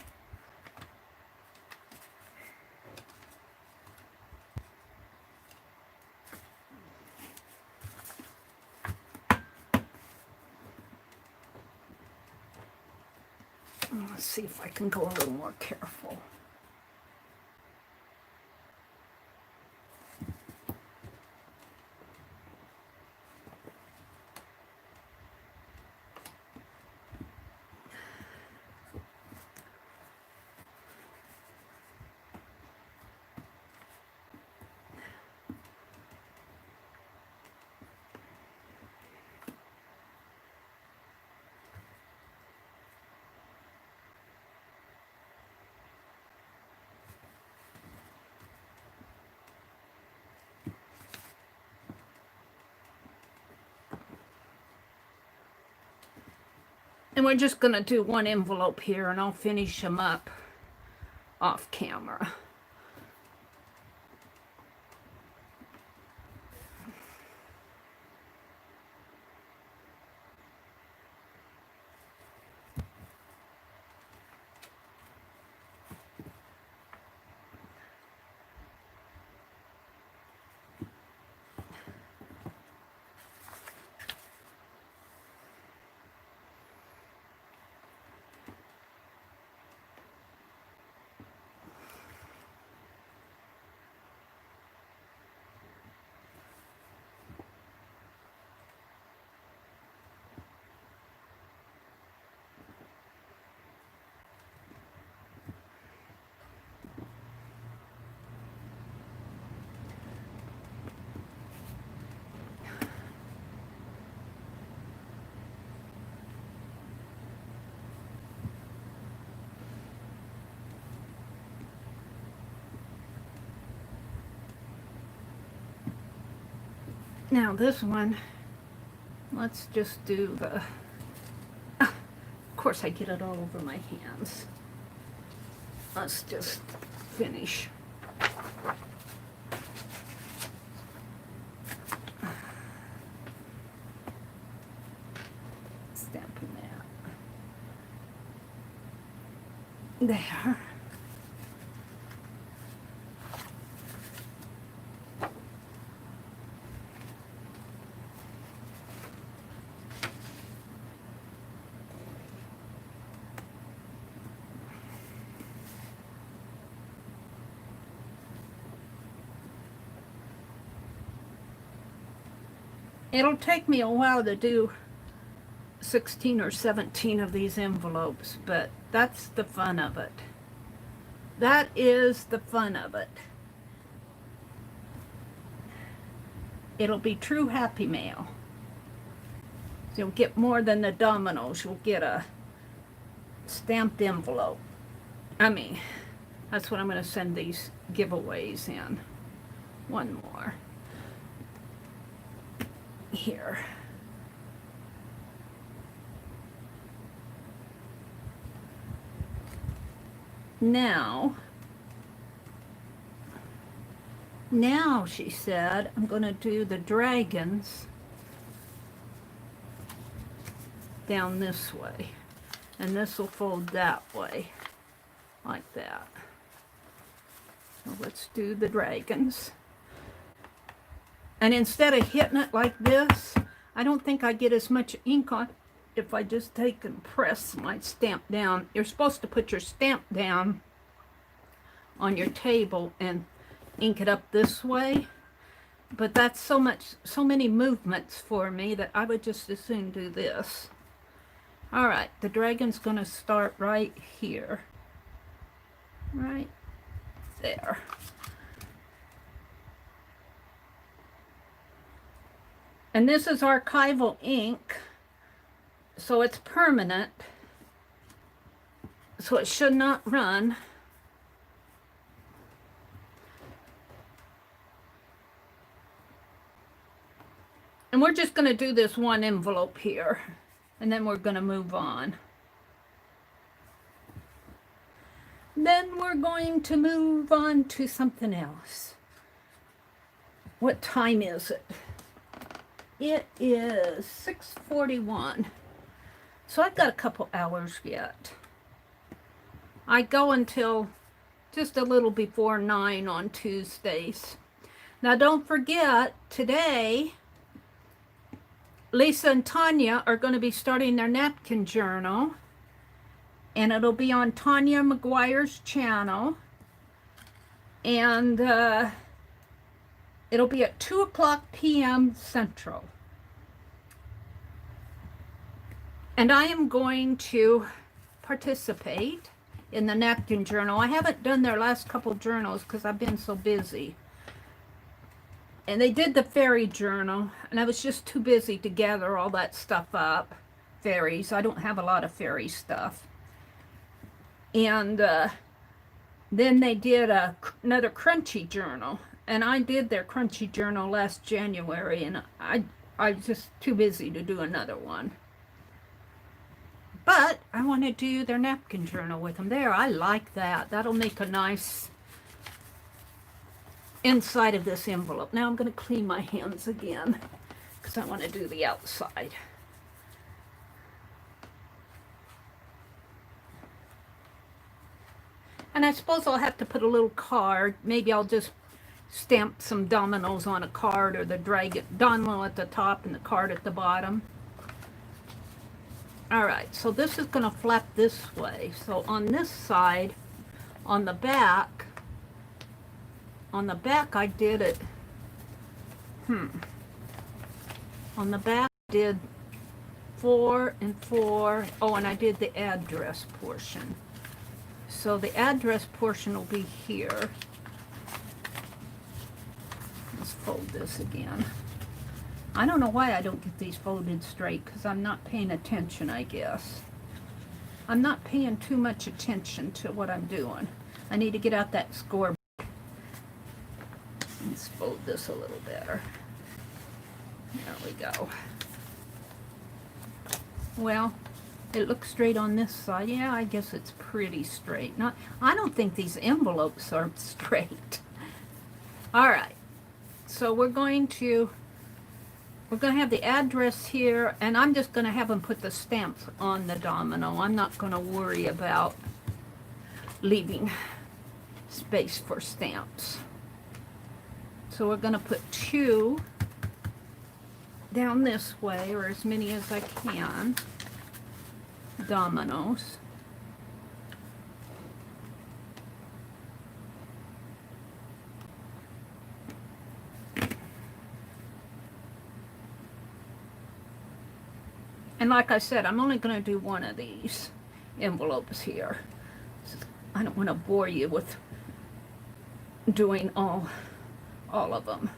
Let's see if I can go a little more careful. And we're just going to do one envelope here, and I'll finish them up off camera. Now this one, let's just do the, of course I get it all over my hands. Let's just finish. Stamping that. There. It'll take me a while to do 16 or 17 of these envelopes, but that's the fun of it. That is the fun of it. It'll be true happy mail. You'll get more than the dominoes. You'll get a stamped envelope. I mean, that's what I'm going to send these giveaways in. One more. Here. Now, she said, I'm going to do the dragons down this way. And this will fold that way, like that. So let's do the dragons. And instead of hitting it like this, I don't think I get as much ink on if I just take and press my stamp down. You're supposed to put your stamp down on your table and ink it up this way, but that's so many movements for me that I would just as soon do this. All right, the dragon's gonna start right here, right there. And this is archival ink, so it's permanent, so it should not run. And we're just going to do this one envelope here, and then we're going to move on. Then we're going to move on to something else. What time is it? It is 6:41. So I've got a couple hours yet. I go until just a little before 9 on Tuesdays. Now don't forget, today Lisa and Tanya are going to be starting their Napkin Journal, and it'll be on Tanya McGuire's channel, and it'll be at 2:00 p.m. Central. And I am going to participate in the Napkin Journal. I haven't done their last couple journals because I've been so busy. And they did the fairy journal, and I was just too busy to gather all that stuff up. Fairies. I don't have a lot of fairy stuff. And then they did another crunchy journal. And I did their crunchy journal last January, and I was just too busy to do another one. But I want to do their Napkin Journal with them there. I like that. That'll make a nice inside of this envelope. Now I'm going to clean my hands again because I want to do the outside. And I suppose I'll have to put a little card. Maybe I'll just stamp some dominoes on a card, or the dragon domino at the top and the card at the bottom. Alright, so this is going to flap this way. So on this side, on the back I did it, on the back I did 4 and 4. Oh, and I did the address portion. So the address portion will be here. Let's fold this again. I don't know why I don't get these folded straight, because I'm not paying attention, I guess. I'm not paying too much attention to what I'm doing. I need to get out that scoreboard. Let's fold this a little better. There we go. Well, it looks straight on this side. Yeah, I guess it's pretty straight. I don't think these envelopes are straight. All right. So we're going to have the address here, and I'm just going to have them put the stamps on the domino. I'm not going to worry about leaving space for stamps. So we're going to put 2 down this way, or as many as I can, dominoes. And like I said, I'm only going to do one of these envelopes here. I don't want to bore you with doing all of them.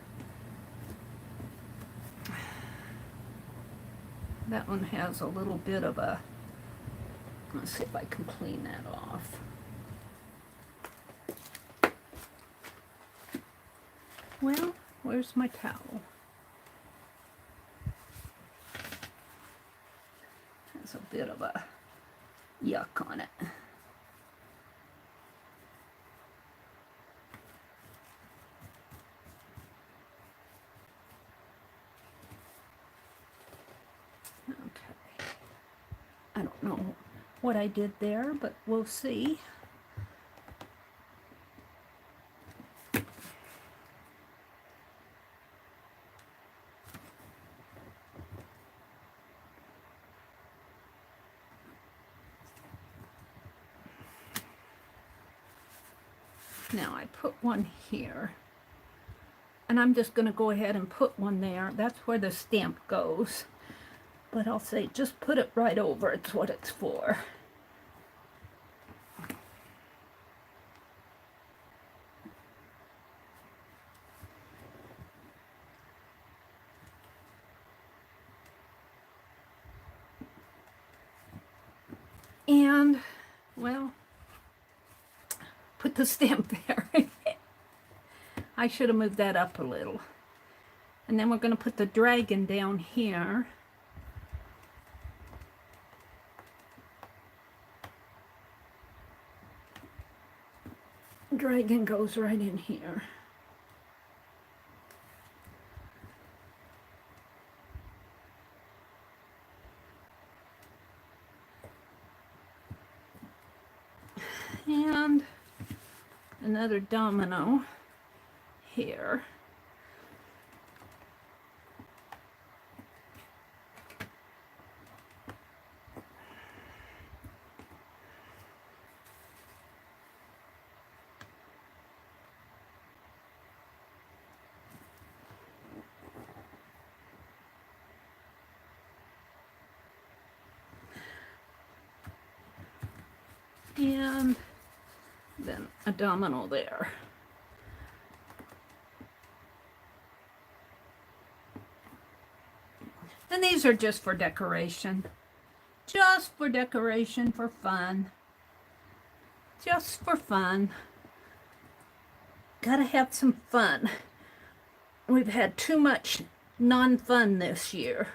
That one has a little bit of a, let's see if I can clean that off. Well, where's my towel? Has a bit of a yuck on it. Okay. I don't know what I did there, but we'll see. Now I put one here, and I'm just going to go ahead and put one there. That's where the stamp goes. But I'll say just put it right over. It's what it's for. And, well, put the stamp there. I should have moved that up a little. And then we're going to put the dragon down here. Dragon goes right in here. And another domino here. And then a domino there. And these are just for decoration. Just for decoration, for fun. Just for fun. Gotta have some fun. We've had too much non-fun this year.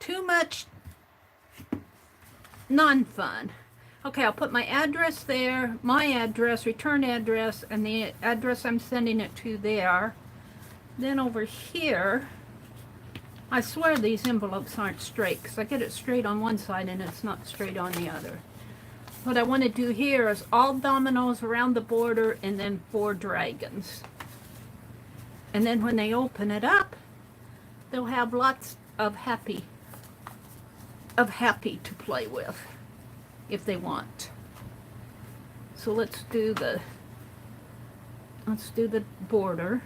Too much non-fun. Okay, I'll put my address there, my address, return address, and the address I'm sending it to there. Then over here, I swear these envelopes aren't straight, because I get it straight on one side and it's not straight on the other. What I want to do here is all dominoes around the border and then 4 dragons. And then when they open it up, they'll have lots of happy to play with, if they want. So let's do the border.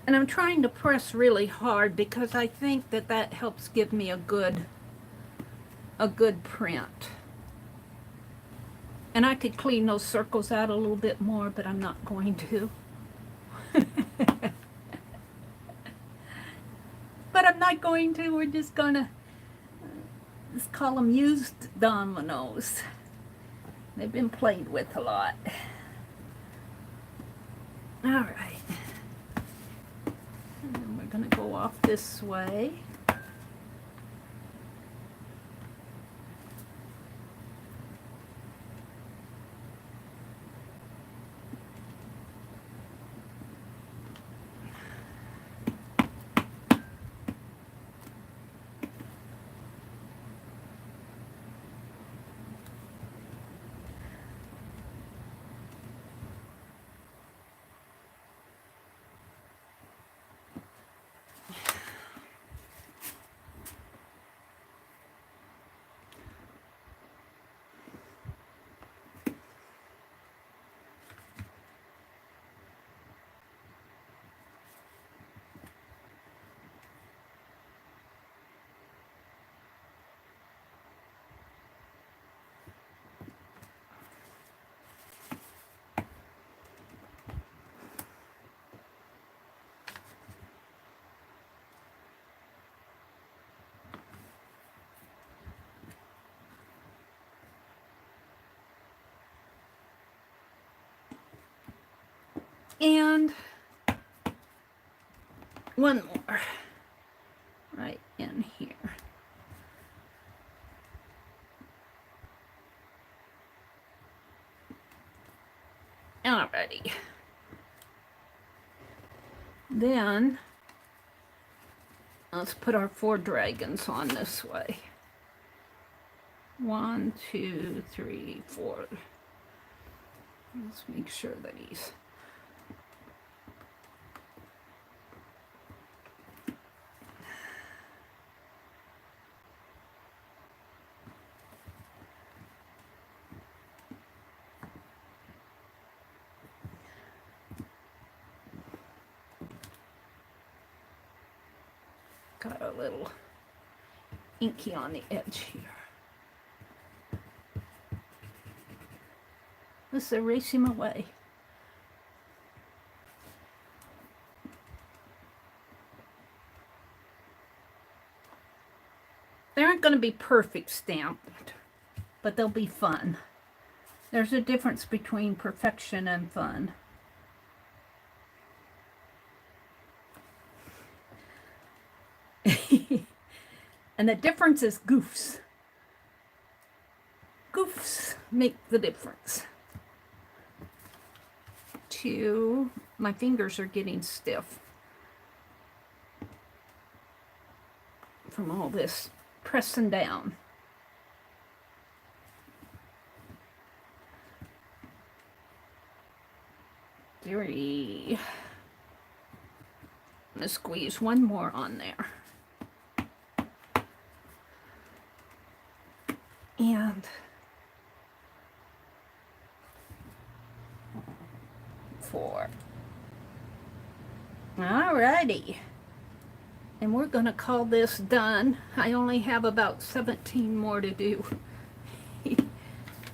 And I'm trying to press really hard because I think that that helps give me a good print. And I could clean those circles out a little bit more, but I'm not going to. But I'm not going to. We're just gonna just call them used dominoes. They've been played with a lot. All right. And then we're going to go off this way. And one more right in here. Alrighty. Then let's put our 4 dragons on this way. 1, 2, 3, 4. Let's make sure that he's got a little inky on the edge here. Let's erase him away. They aren't going to be perfect stamped, but they'll be fun. There's a difference between perfection and fun. And the difference is goofs. Goofs make the difference. 2, my fingers are getting stiff from all this pressing down. 3. I'm going to squeeze one more on there. And 4. Alrighty. And we're going to call this done. I only have about 17 more to do.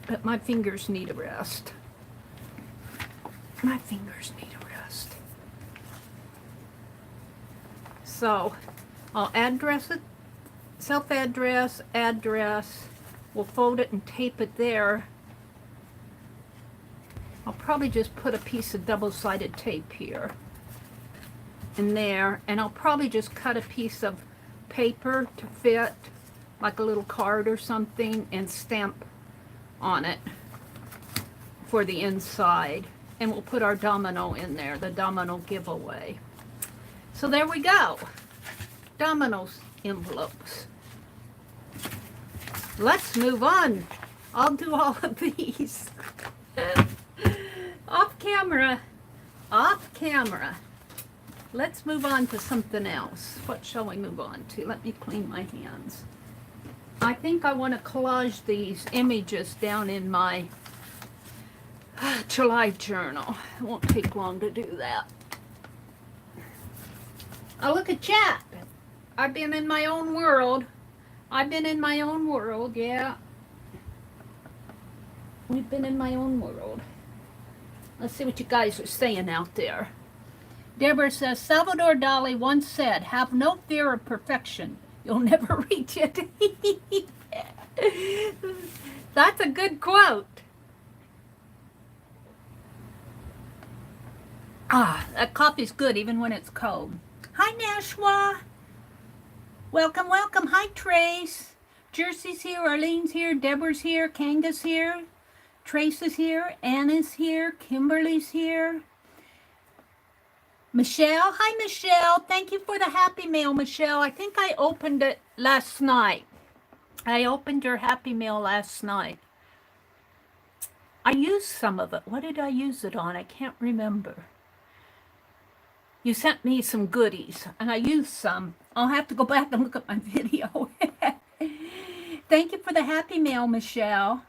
But my fingers need a rest. My fingers need a rest. So I'll address it, self-address, address. We'll fold it and tape it there. I'll probably just put a piece of double-sided tape here and there, and I'll probably just cut a piece of paper to fit, like a little card or something, and stamp on it for the inside. And we'll put our domino in there, the domino giveaway. So there we go. Dominoes envelopes. Let's move on. I'll do all of these. Off camera. Off camera. Let's move on to something else. What shall we move on to? Let me clean my hands. I think I want to collage these images down in my July journal. It won't take long to do that. Oh, look at chat. I've been in my own world. I've been in my own world, yeah. We've been in my own world. Let's see what you guys are saying out there. Deborah says, Salvador Dali once said, have no fear of perfection. You'll never reach it. That's a good quote. Ah, that coffee's good even when it's cold. Hi, Nashwa. Welcome, welcome. Hi, Trace. Jersey's here, Arlene's here, Deborah's here, Kanga's here, Trace is here, Anna's here, Kimberly's here. Michelle, hi, Michelle. Thank you for the Happy Mail, Michelle. I think I opened it last night. I opened your Happy Mail last night. I used some of it. What did I use it on? I can't remember. You sent me some goodies, and I used some. I'll have to go back and look at my video. Thank you for the Happy Mail, Michelle.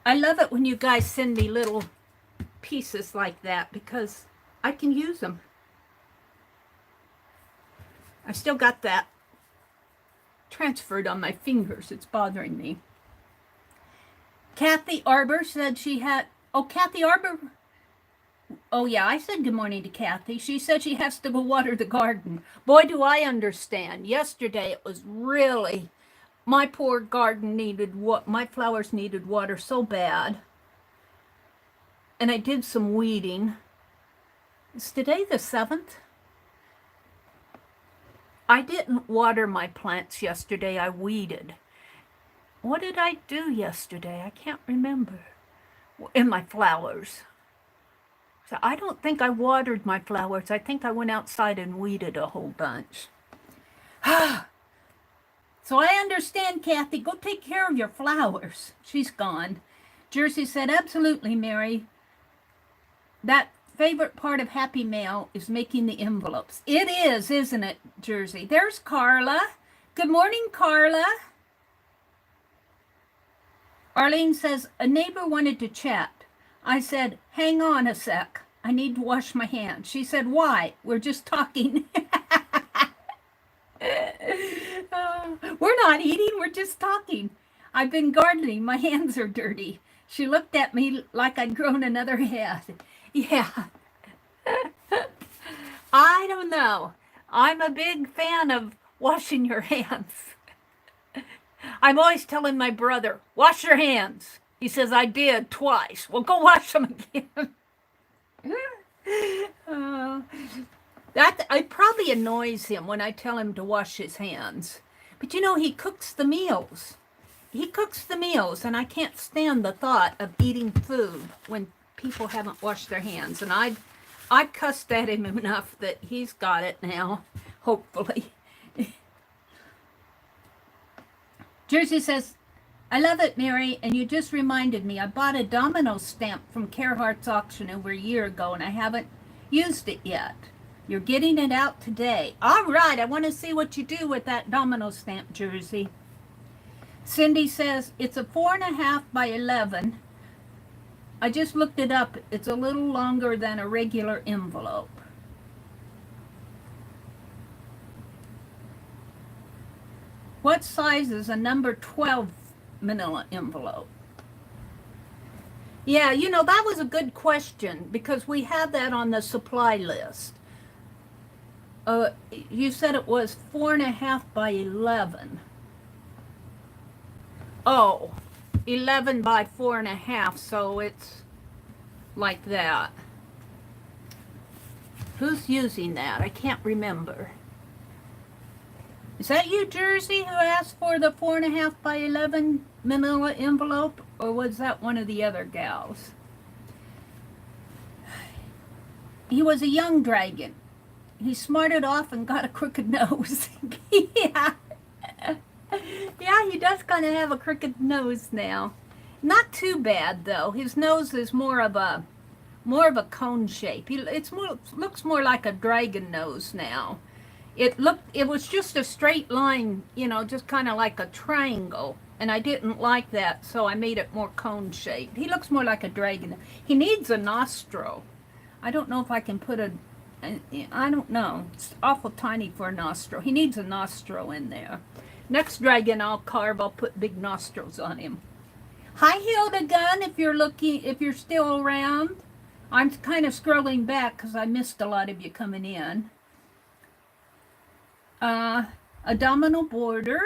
I love it when you guys send me little pieces like that because I can use them. I still got that transferred on my fingers. It's bothering me. Kathy Arbor said she had... Oh, Kathy Arbor... Oh, yeah, I said good morning to Kathy. She said she has to go water the garden. Boy, do I understand. Yesterday, it was really... My poor garden needed... My flowers needed water so bad. and I did some weeding. Is today the 7th? I didn't water my plants yesterday. I weeded. What did I do yesterday? I can't remember. And my flowers. So I don't think I watered my flowers. I think I went outside and weeded a whole bunch. So I understand, Kathy. Go take care of your flowers. She's gone. Jersey said, absolutely, Meri. That favorite part of Happy Mail is making the envelopes. It is, isn't it, Jersey? There's Carla. Good morning, Carla. Arlene says, a neighbor wanted to chat. I said, hang on a sec. I need to wash my hands. She said, why? We're just talking. We're not eating. We're just talking. I've been gardening. My hands are dirty. She looked at me like I'd grown another head. Yeah. I don't know. I'm a big fan of washing your hands. I'm always telling my brother, wash your hands. He says, I did twice. Well, go wash them again. That it probably annoys him when I tell him to wash his hands. But you know, he cooks the meals. He cooks the meals, and I can't stand the thought of eating food when people haven't washed their hands. And I've cussed at him enough that he's got it now, hopefully. Jersey says, I love it, Meri, and you just reminded me. I bought a Domino stamp from Carhartt's auction over a year ago, and I haven't used it yet. You're getting it out today. All right, I want to see what you do with that Domino stamp, Jersey. Cindy says, it's a 4.5 by 11. I just looked it up. It's a little longer than a regular envelope. What size is a number 12 manila envelope? Yeah, you know, that was a good question because we had that on the supply list. You said it was 4.5 by 11. Oh, 11 by 4.5, so it's like that. Who's using that? I can't remember. Is that you, Jersey, who asked for the 4.5 by 11 manila envelope, or was that one of the other gals? He was a young dragon. He smarted off and got a crooked nose. Yeah. Yeah, he does kind of have a crooked nose now. Not too bad though. His nose is more of a cone shape. Looks more like a dragon nose now. It was just a straight line, you know, just kind of like a triangle, and I didn't like that, so I made it more cone shaped. He looks more like a dragon. He needs a nostril. I don't know if I can put I don't know. It's awful tiny for a nostril. He needs a nostril in there. Next dragon I'll carve, I'll put big nostrils on him. Hi, Hilda Gunn, if you're still around. I'm kind of scrolling back because I missed a lot of you coming in. A domino border.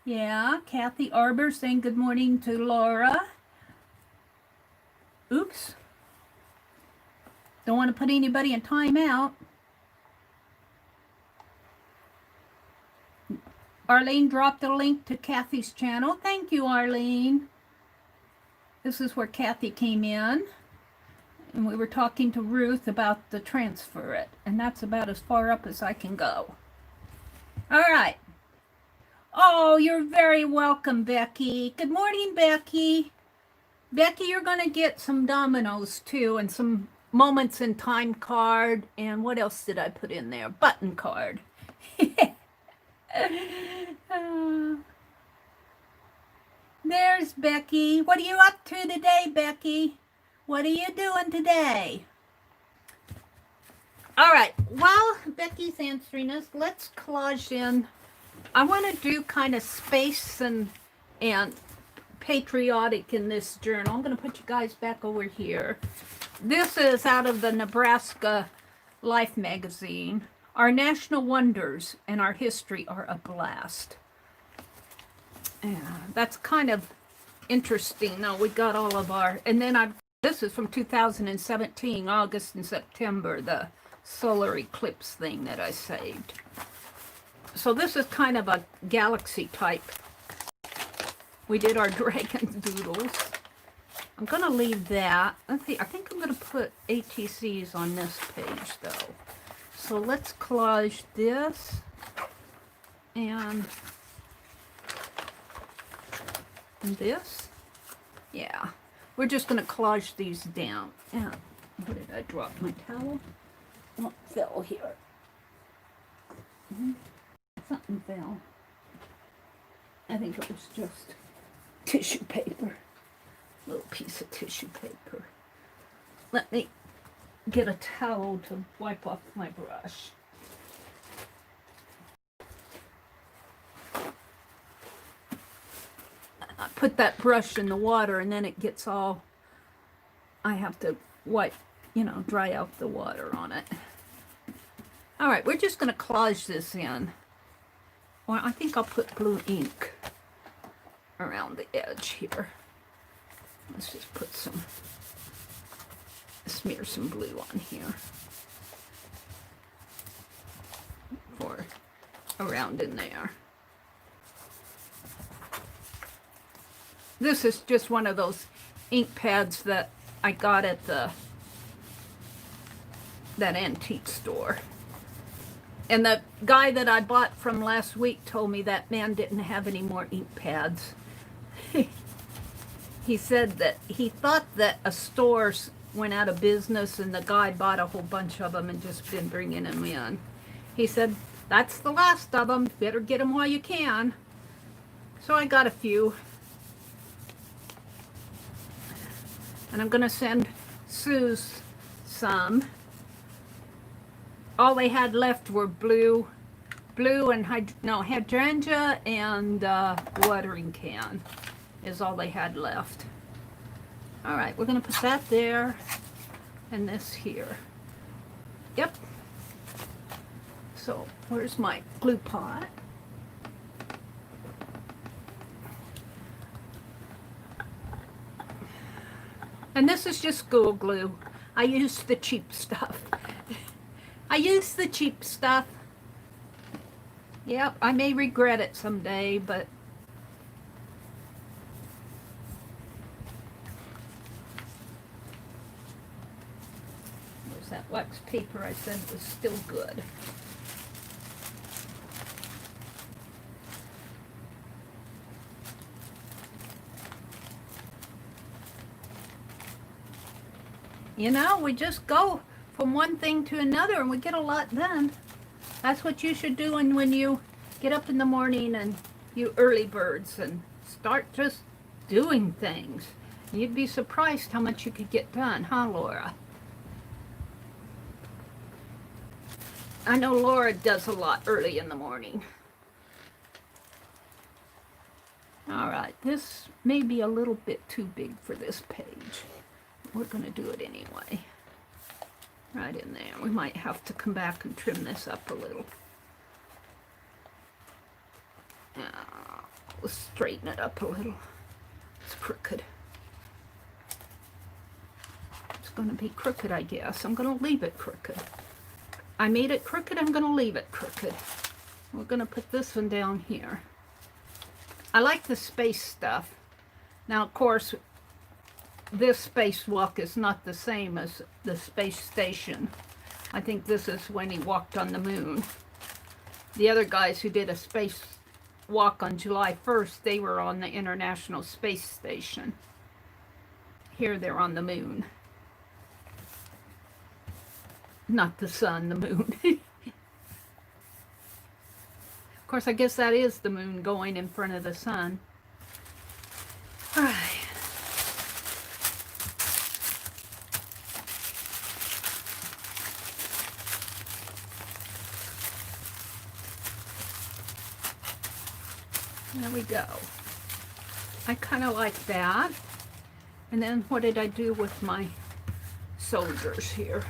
Yeah, Kathy Arbor saying good morning to Laura. Oops. Don't want to put anybody in timeout. Arlene dropped a link to Kathy's channel. Thank you, Arlene. This is where Kathy came in. And we were talking to Ruth about the transfer it. And that's about as far up as I can go. All right. Oh, you're very welcome, Becky. Good morning, Becky. Becky, you're going to get some dominoes, too, and some moments in time card. And what else did I put in there? Button card. There's Becky. What are you up to today, Becky? What are you doing today? All right, while Becky's answering us, let's collage in. I want to do kind of space and patriotic in this journal. I'm going to put you guys back over here. This is out of the Nebraska Life magazine. Our national wonders and our history are a blast. Yeah, that's kind of interesting. Now we got all of our, and then I've This is from 2017, August and September, the solar eclipse thing that I saved. So this is kind of a galaxy type. We did our dragon doodles. I'm going to leave that. Let's see, I think I'm going to put ATCs on this page though. So let's collage this and this. Yeah. We're just going to collage these down. Yeah. Where did I drop my towel? Oh, it fell here. Something fell. I think it was just tissue paper. A little piece of tissue paper. Let me get a towel to wipe off my brush. I put that brush in the water and then it gets all, I have to wipe, you know, dry out the water on it. All right, we're just going to collage this in. Or I think I'll put blue ink around the edge here. Let's just put some, smear some blue on here for around in there. This is just one of those ink pads that I got at that antique store. And the guy that I bought from last week told me that man didn't have any more ink pads. He said that he thought that a store went out of business and the guy bought a whole bunch of them and just been bringing them in. He said, that's the last of them. Better get them while you can. So I got a few. And I'm going to send Suze some. All they had left were blue and hydrangea and watering can is all they had left. All right, we're going to put that there and this here. Yep. So where's my glue pot? And this is just school glue. I use the cheap stuff. I use the cheap stuff. Yep, I may regret it someday, but there's that wax paper I said was still good. You know, we just go from one thing to another and we get a lot done. That's what you should do when you get up in the morning and you early birds and start just doing things. You'd be surprised how much you could get done, huh, Laura? I know Laura does a lot early in the morning. All right, this may be a little bit too big for this page. We're going to do it anyway. Right in there. We might have to come back and trim this up a little. We'll straighten it up a little. It's crooked. It's going to be crooked, I guess. I'm going to leave it crooked. I made it crooked. I'm going to leave it crooked. We're going to put this one down here. I like the space stuff. Now, of course, this spacewalk is not the same as the space station. I think this is when he walked on the moon. The other guys who did a space walk on July 1st, they were on the International Space Station. Here they're on the moon. Not the sun, the moon. Of course, I guess that is the moon going in front of the sun. All right. There we go. I kind of like that. And then what did I do with my soldiers here?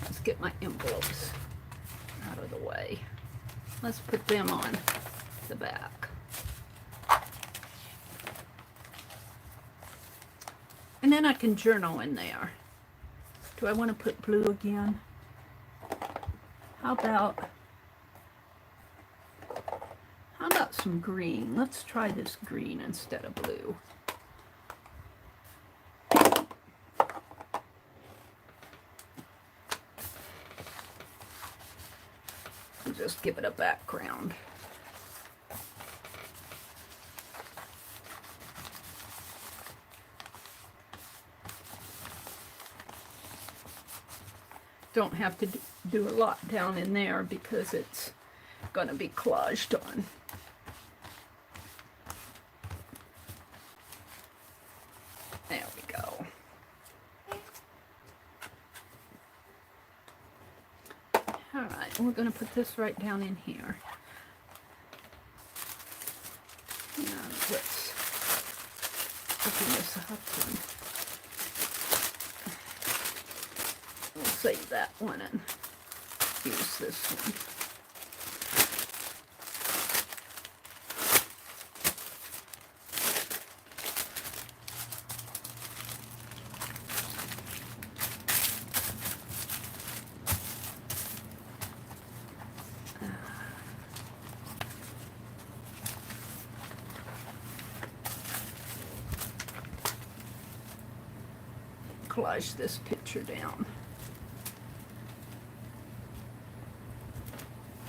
Let's get my envelopes out of the way. Let's put them on the back. And then I can journal in there. Do I want to put blue again? How about some green? Let's try this green instead of blue. And just give it a background. Don't have to do a lot down in there because it's going to be collaged on. There we go. All right, we're going to put this right down in here. Now let's open this up and we'll save that one and use this one. Collage this picture down.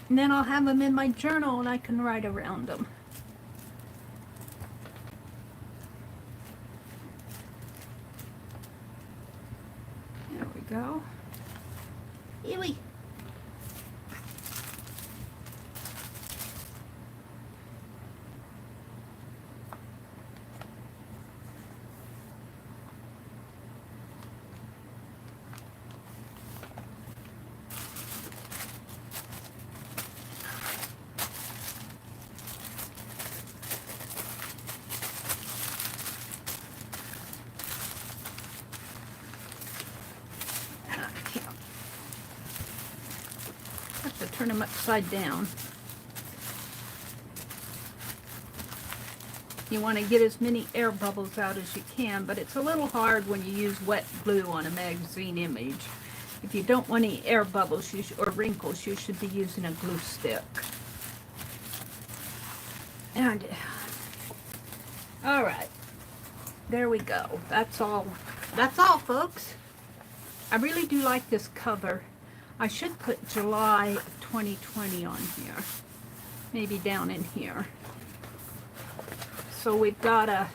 And then I'll have them in my journal and I can write around them. There we go. Ewy. Turn them upside down. You want to get as many air bubbles out as you can, but it's a little hard when you use wet glue on a magazine image. If you don't want any air bubbles or wrinkles, you should be using a glue stick. And all right, there we go. That's all, folks. I really do like this cover. I should put July of 2020 on here, maybe down in here. So we've got a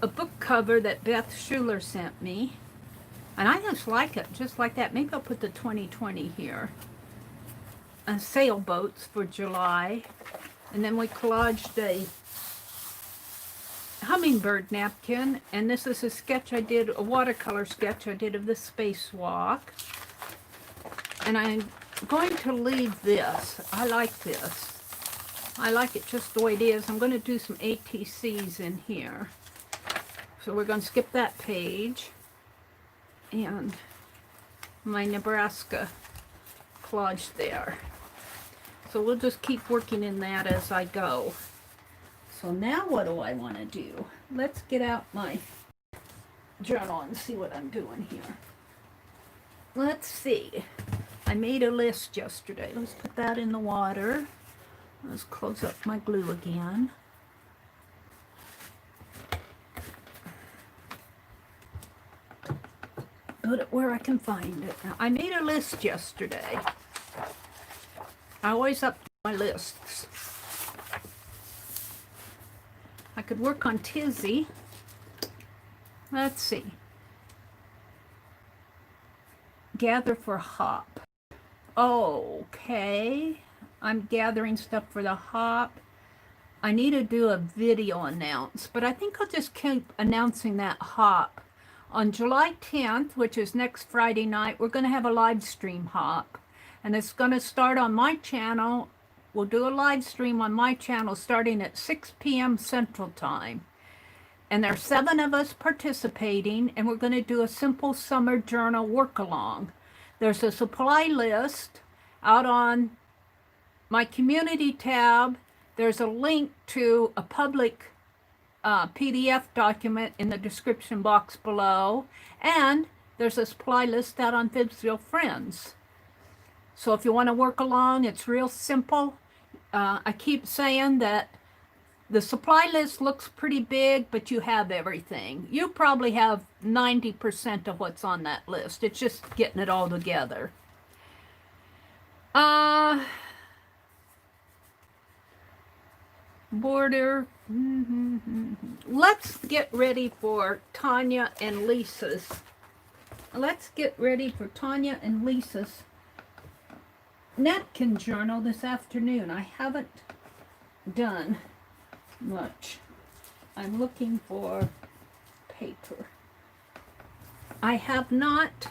book cover that Beth Schuler sent me, and I just like it, just like that. Maybe I'll put the 2020 here. Sailboats for July, and then we collaged a hummingbird napkin, and this is a sketch I did, a watercolor sketch I did of the spacewalk. And I'm going to leave this. I like this. I like it just the way it is. I'm going to do some ATCs in here. So we're going to skip that page. And my Nebraska collage there. So we'll just keep working in that as I go. So now what do I want to do? Let's get out my journal and see what I'm doing here. Let's see. I made a list yesterday. Let's put that in the water. Let's close up my glue again. Put it where I can find it. Now, I made a list yesterday. I always update my lists. I could work on Tizzy. Let's see. Gather for hop. Okay, I'm gathering stuff for the hop. I need to do a video announce, but I think I'll just keep announcing that hop. On July 10th, which is next Friday night, we're going to have a live stream hop, and it's going to start on my channel. We'll do a live stream on my channel starting at 6 p.m. Central Time. And there's 7 of us participating, and we're going to do a simple summer journal work-along. There's a supply list out on my community tab. There's a link to a public PDF document in the description box below. And there's a supply list out on Fibsville Friends. So if you want to work along, it's real simple. I keep saying that the supply list looks pretty big, but you have everything. You probably have 90% of what's on that list. It's just getting it all together. Border. Let's get ready for Tanya and Lisa's. Let's get ready for Tanya and Lisa's napkin journal this afternoon. I haven't done much. I'm looking for paper. I have not.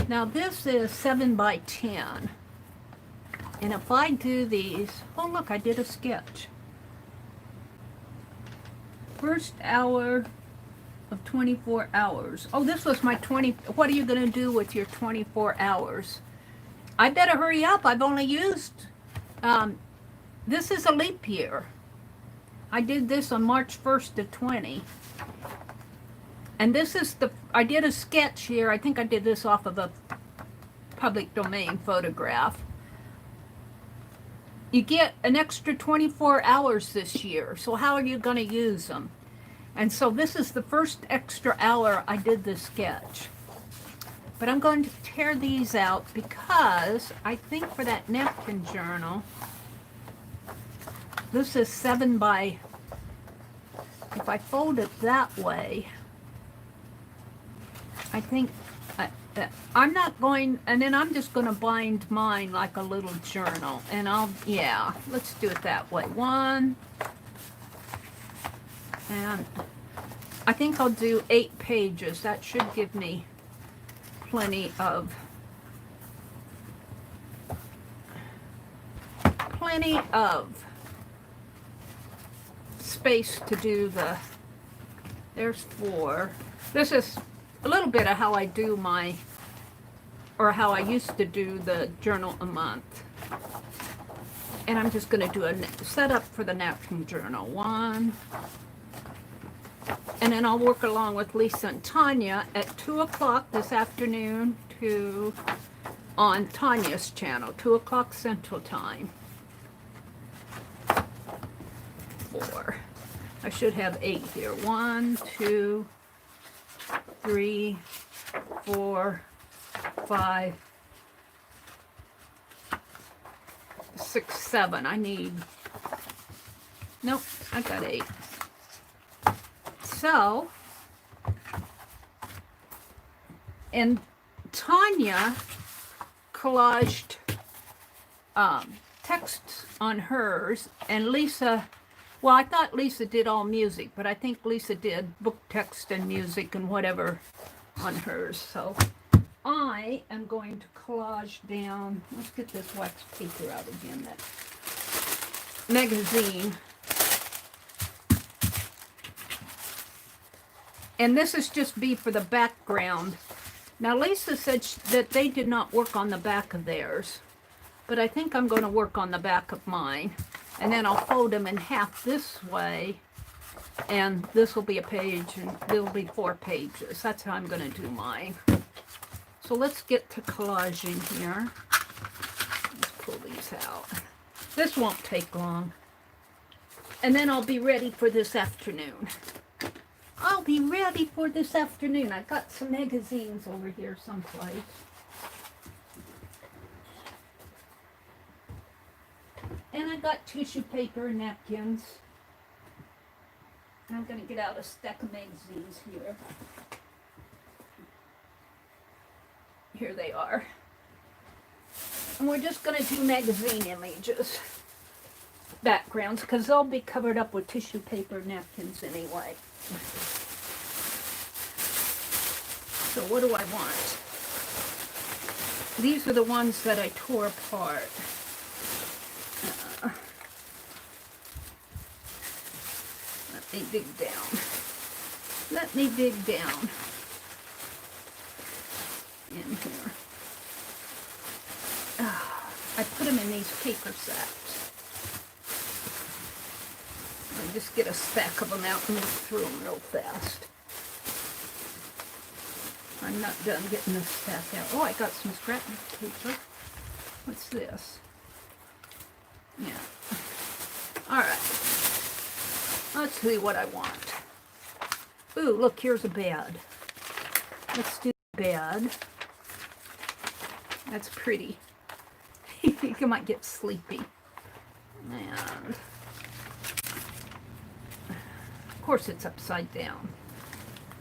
Now this is 7 by 10. And if I do these, oh look, I did a sketch. First hour of 24 hours. Oh, this was my 20. What are you going to do with your 24 hours? I better hurry up. I've only used, this is a leap year. I did this on March 1st of 20. And this is I did a sketch here. I think I did this off of a public domain photograph. You get an extra 24 hours this year. So how are you going to use them? And so this is the first extra hour I did this sketch. But I'm going to tear these out because I think for that napkin journal, this is 7 by, if I fold it that way, I think, I'm not going, and then I'm just going to bind mine like a little journal. And yeah, let's do it that way. One, and I think I'll do 8 pages. That should give me plenty of space to do there's 4. This is a little bit of how I do or how I used to do the journal a month. And I'm just going to do a setup for the napkin journal. 1. And then I'll work along with Lisa and Tanya at 2 o'clock this afternoon on Tanya's channel, 2 o'clock Central Time. 4. I should have 8 here. 1, 2, 3, 4, 5, 6, 7. I need, nope, I got 8. So, and Tanya collaged texts on hers, and Lisa, well, I thought Lisa did all music, but I think Lisa did book text and music and whatever on hers. So I am going to collage down, let's get this wax paper out again, that magazine. And this is just be for the background. Now Lisa said that they did not work on the back of theirs, but I think I'm going to work on the back of mine. And then I'll fold them in half this way, and this will be a page, and there'll be 4 pages. That's how I'm going to do mine. So let's get to collaging here. Let's pull these out. This won't take long. And then I'll be ready for this afternoon. I'll be ready for this afternoon. I've got some magazines over here someplace. And I got tissue paper and napkins. I'm going to get out a stack of magazines here. Here they are. And we're just going to do magazine images, backgrounds, because they'll be covered up with tissue paper napkins anyway. So what do I want? These are the ones that I tore apart. Let me dig down. Let me dig down in here. I put them in these paper sacks. just get a stack of them out and move through them real fast. I'm not done getting this stack out. Oh, I got some scrapbook paper. What's this? Yeah. All right. Let's see what I want. Ooh, look, here's a bed. Let's do the bed. That's pretty. You might get sleepy. And of course it's upside down.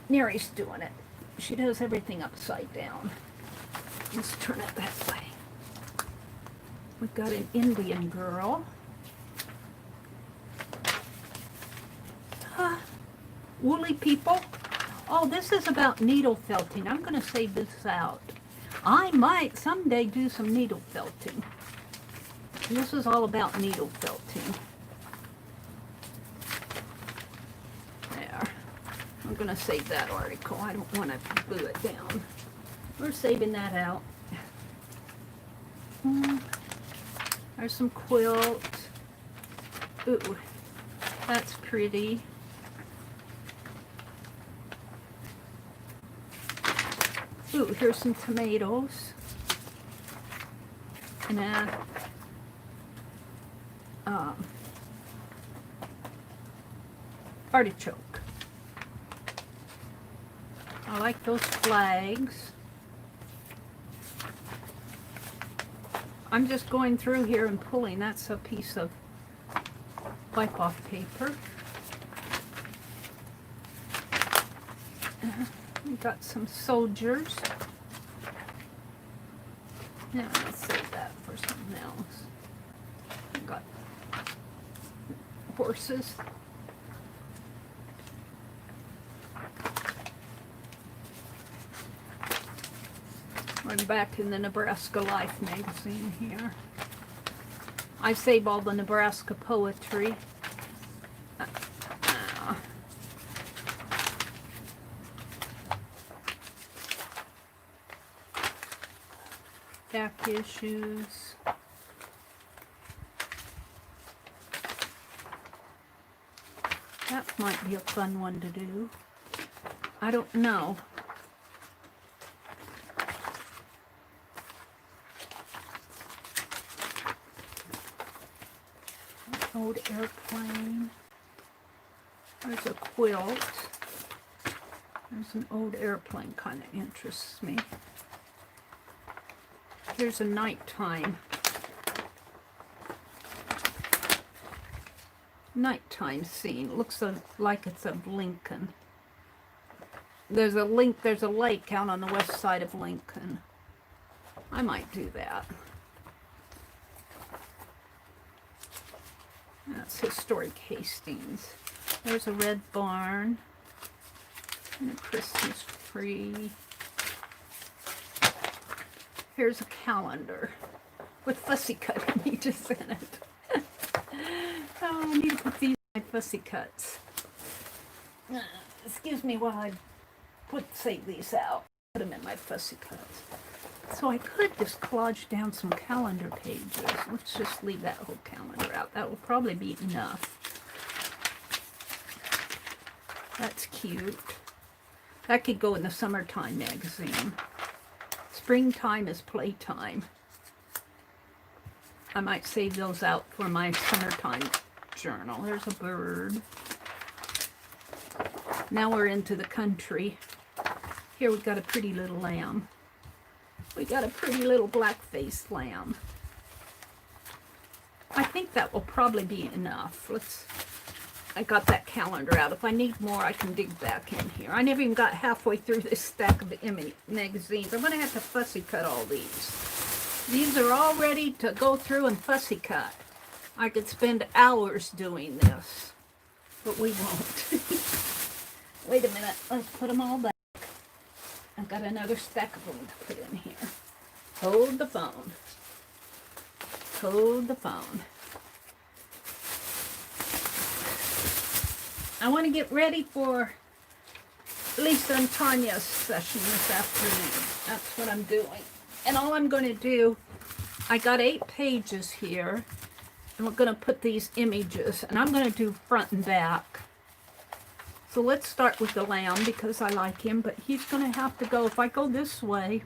Meri's doing it. She does everything upside down. Let's turn it that way. We've got an Indian girl. Woolly people. Oh, this is about needle felting. I'm going to save this out. I might someday do some needle felting. This is all about needle felting. There. I'm going to save that article. I don't want to glue it down. We're saving that out. There's some quilt. Ooh, that's pretty. Ooh, here's some tomatoes. And a artichoke. I like those flags. I'm just going through here and pulling. That's a piece of wipe off paper. We got some soldiers. Now let's save that for something else. We got horses. We're back in the Nebraska Life magazine here. I save all the Nebraska poetry. Back issues. That might be a fun one to do. I don't know. Old airplane. There's a quilt. There's an old airplane, kind of interests me. Here's a nighttime scene. Looks like it's of Lincoln. There's a lake out on the west side of Lincoln. I might do that. That's historic Hastings. There's a red barn and a Christmas tree. Here's a calendar with fussy cut images in it. Oh, I need to put these in my fussy cuts. Excuse me while I save these out. Put them in my fussy cuts. So I could just collage down some calendar pages. Let's just leave that whole calendar out. That will probably be enough. That's cute. That could go in the summertime magazine. Springtime is playtime. I might save those out for my summertime journal. There's a bird. Now we're into the country. Here we got a pretty little lamb. We got a pretty little black-faced lamb. I think that will probably be enough. I got that calendar out. If I need more, I can dig back in here. I never even got halfway through this stack of magazines. I'm going to have to fussy cut all these. These are all ready to go through and fussy cut. I could spend hours doing this, but we won't. Wait a minute. Let's put them all back. I've got another stack of them to put in here. Hold the phone. Hold the phone. I want to get ready for Lisa and Tanya's session this afternoon. That's what I'm doing. And all I'm going to do, I got 8 pages here. And we're going to put these images, and I'm going to do front and back. So let's start with the lamb because I like him, but he's going to have to go, if I go this way,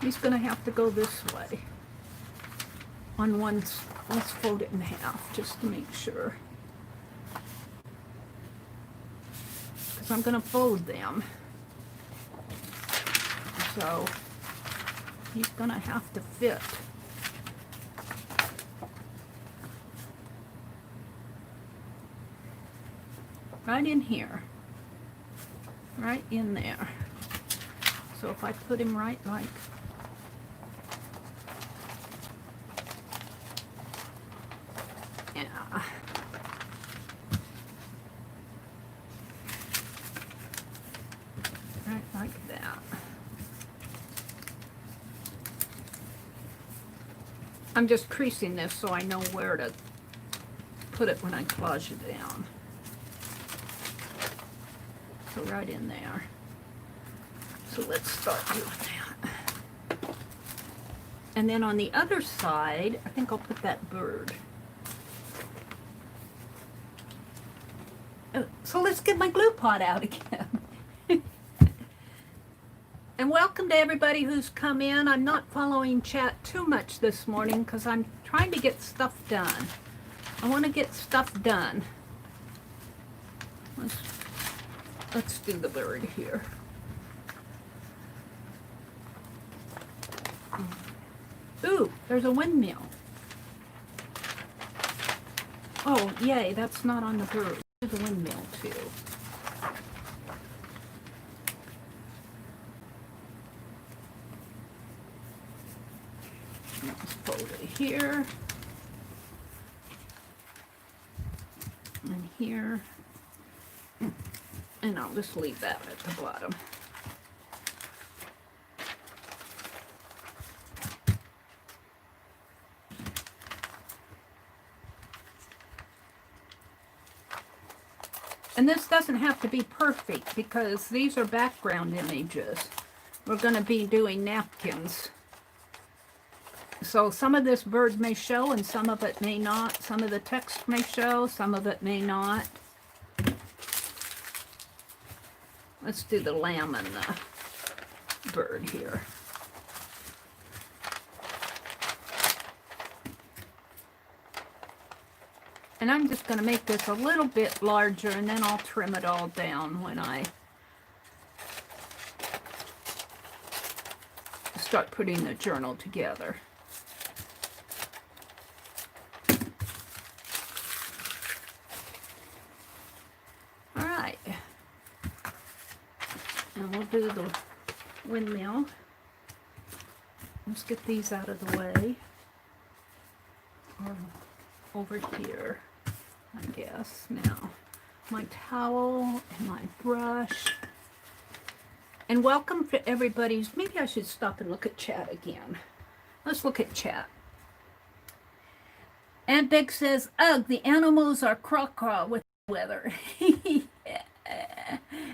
he's going to have to go this way. On one, let's fold it in half just to make sure. Because I'm going to fold them. So he's going to have to fit. Right in here, right in there. So if I put him right like, yeah. Right like that. I'm just creasing this so I know where to put it when I collage it down. So right in there. So let's start doing that. And then on the other side, I think I'll put that bird. So let's get my glue pot out again. And welcome to everybody who's come in. I'm not following chat too much this morning because I'm trying to get stuff done. I want to get stuff done. Let's do the bird here. Ooh, there's a windmill. Oh, yay, that's not on the bird. There's a windmill, too. Let's fold it here. And here. And I'll just leave that at the bottom. And this doesn't have to be perfect because these are background images. We're going to be doing napkins. So some of this bird may show and some of it may not. Some of the text may show, some of it may not. Let's do the lamb and the bird here. And I'm just going to make this a little bit larger and then I'll trim it all down when I start putting the journal together. All right. And we'll do the windmill. Let's get these out of the way. Or over here, I guess. Now, my towel and my brush. And welcome to everybody's. Maybe I should stop and look at chat again. Let's look at chat. Aunt Beck says, ugh, the animals are craw-craw with the weather.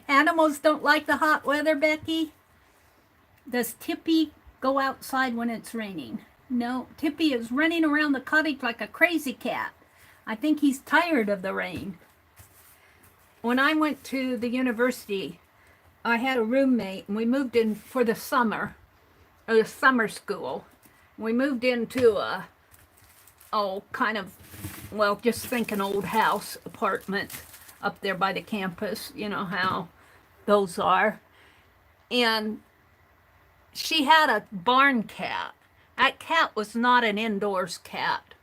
Animals don't like the hot weather, Becky? Does Tippy go outside when it's raining? No, Tippy is running around the cottage like a crazy cat. I think he's tired of the rain. When I went to the university, I had a roommate, and we moved in for the summer, or the summer school. We moved into a, kind of, well, just think an old house apartment up there by the campus. You know how those are. And she had a barn cat. That cat was not an indoors cat.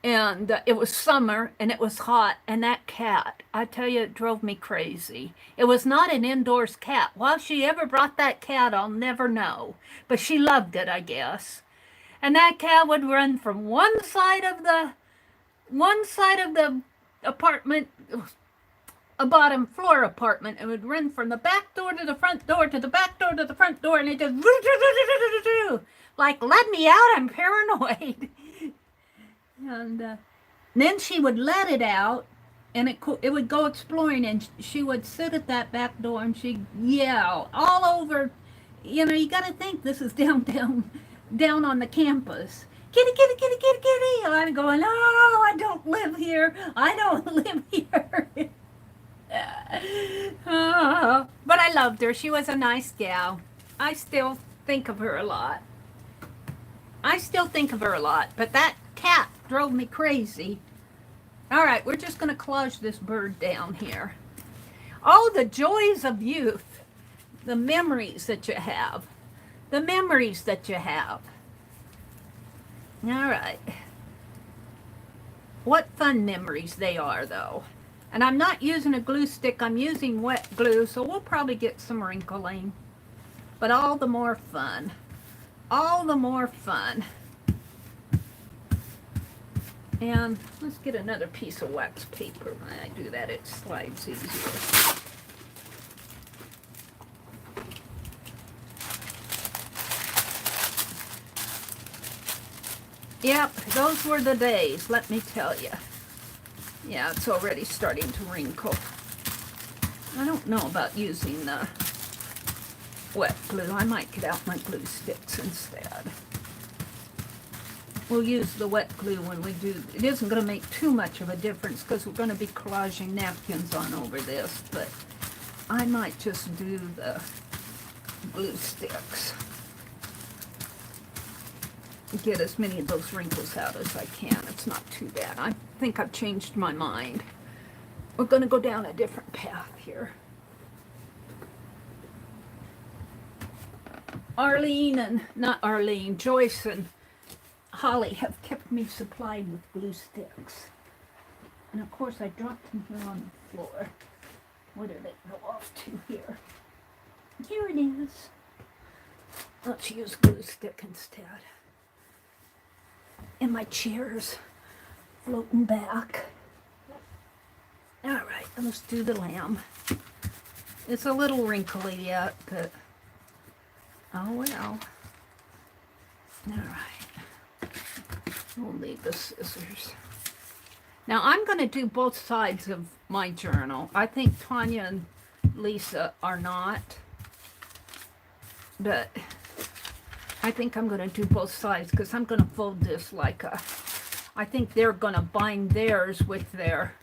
And it was summer and it was hot. And that cat, I tell you, it drove me crazy. It was not an indoors cat. Why she ever brought that cat, I'll never know. But she loved it, I guess. And that cat would run from one side of the apartment, a bottom floor apartment, and would run from the back door to the front door to the back door to the front door, and it just like, let me out, I'm paranoid. And then she would let it out, and it would go exploring, and she would sit at that back door, and she'd yell all over. You know, you got to think this is down on the campus. kitty, kitty, kitty, kitty, kitty. And I'm going, oh, I don't live here. I don't live here. But I loved her. She was a nice gal. I still think of her a lot. But that cat drove me crazy. All right, we're just going to collage this bird down here. Oh, the joys of youth. The memories that you have. The memories that you have. All right. What fun memories they are, though. And I'm not using a glue stick. I'm using wet glue, so we'll probably get some wrinkling. But all the more fun. All the more fun. And let's get another piece of wax paper. When I do that, it slides easier. Yep, those were the days, let me tell you. Yeah, it's already starting to wrinkle. I don't know about using the wet glue. I might get out my glue sticks instead. We'll use the wet glue when we do. It isn't going to make too much of a difference because we're going to be collaging napkins on over this, but I might just do the glue sticks. Get as many of those wrinkles out as I can. It's not too bad. I think I've changed my mind. We're going to go down a different path here. Joyce and Holly have kept me supplied with glue sticks. And of course I dropped them here on the floor. Where did they go off to here? Here it is. Let's use glue stick instead. And my chair's floating back. All right, let's do the lamb. It's a little wrinkly yet, but oh well. All right, we'll leave the scissors. Now I'm going to do both sides of my journal. I think Tanya and Lisa are not, but I think I'm going to do both sides because I'm going to fold this like a, I think they're going to bind theirs with their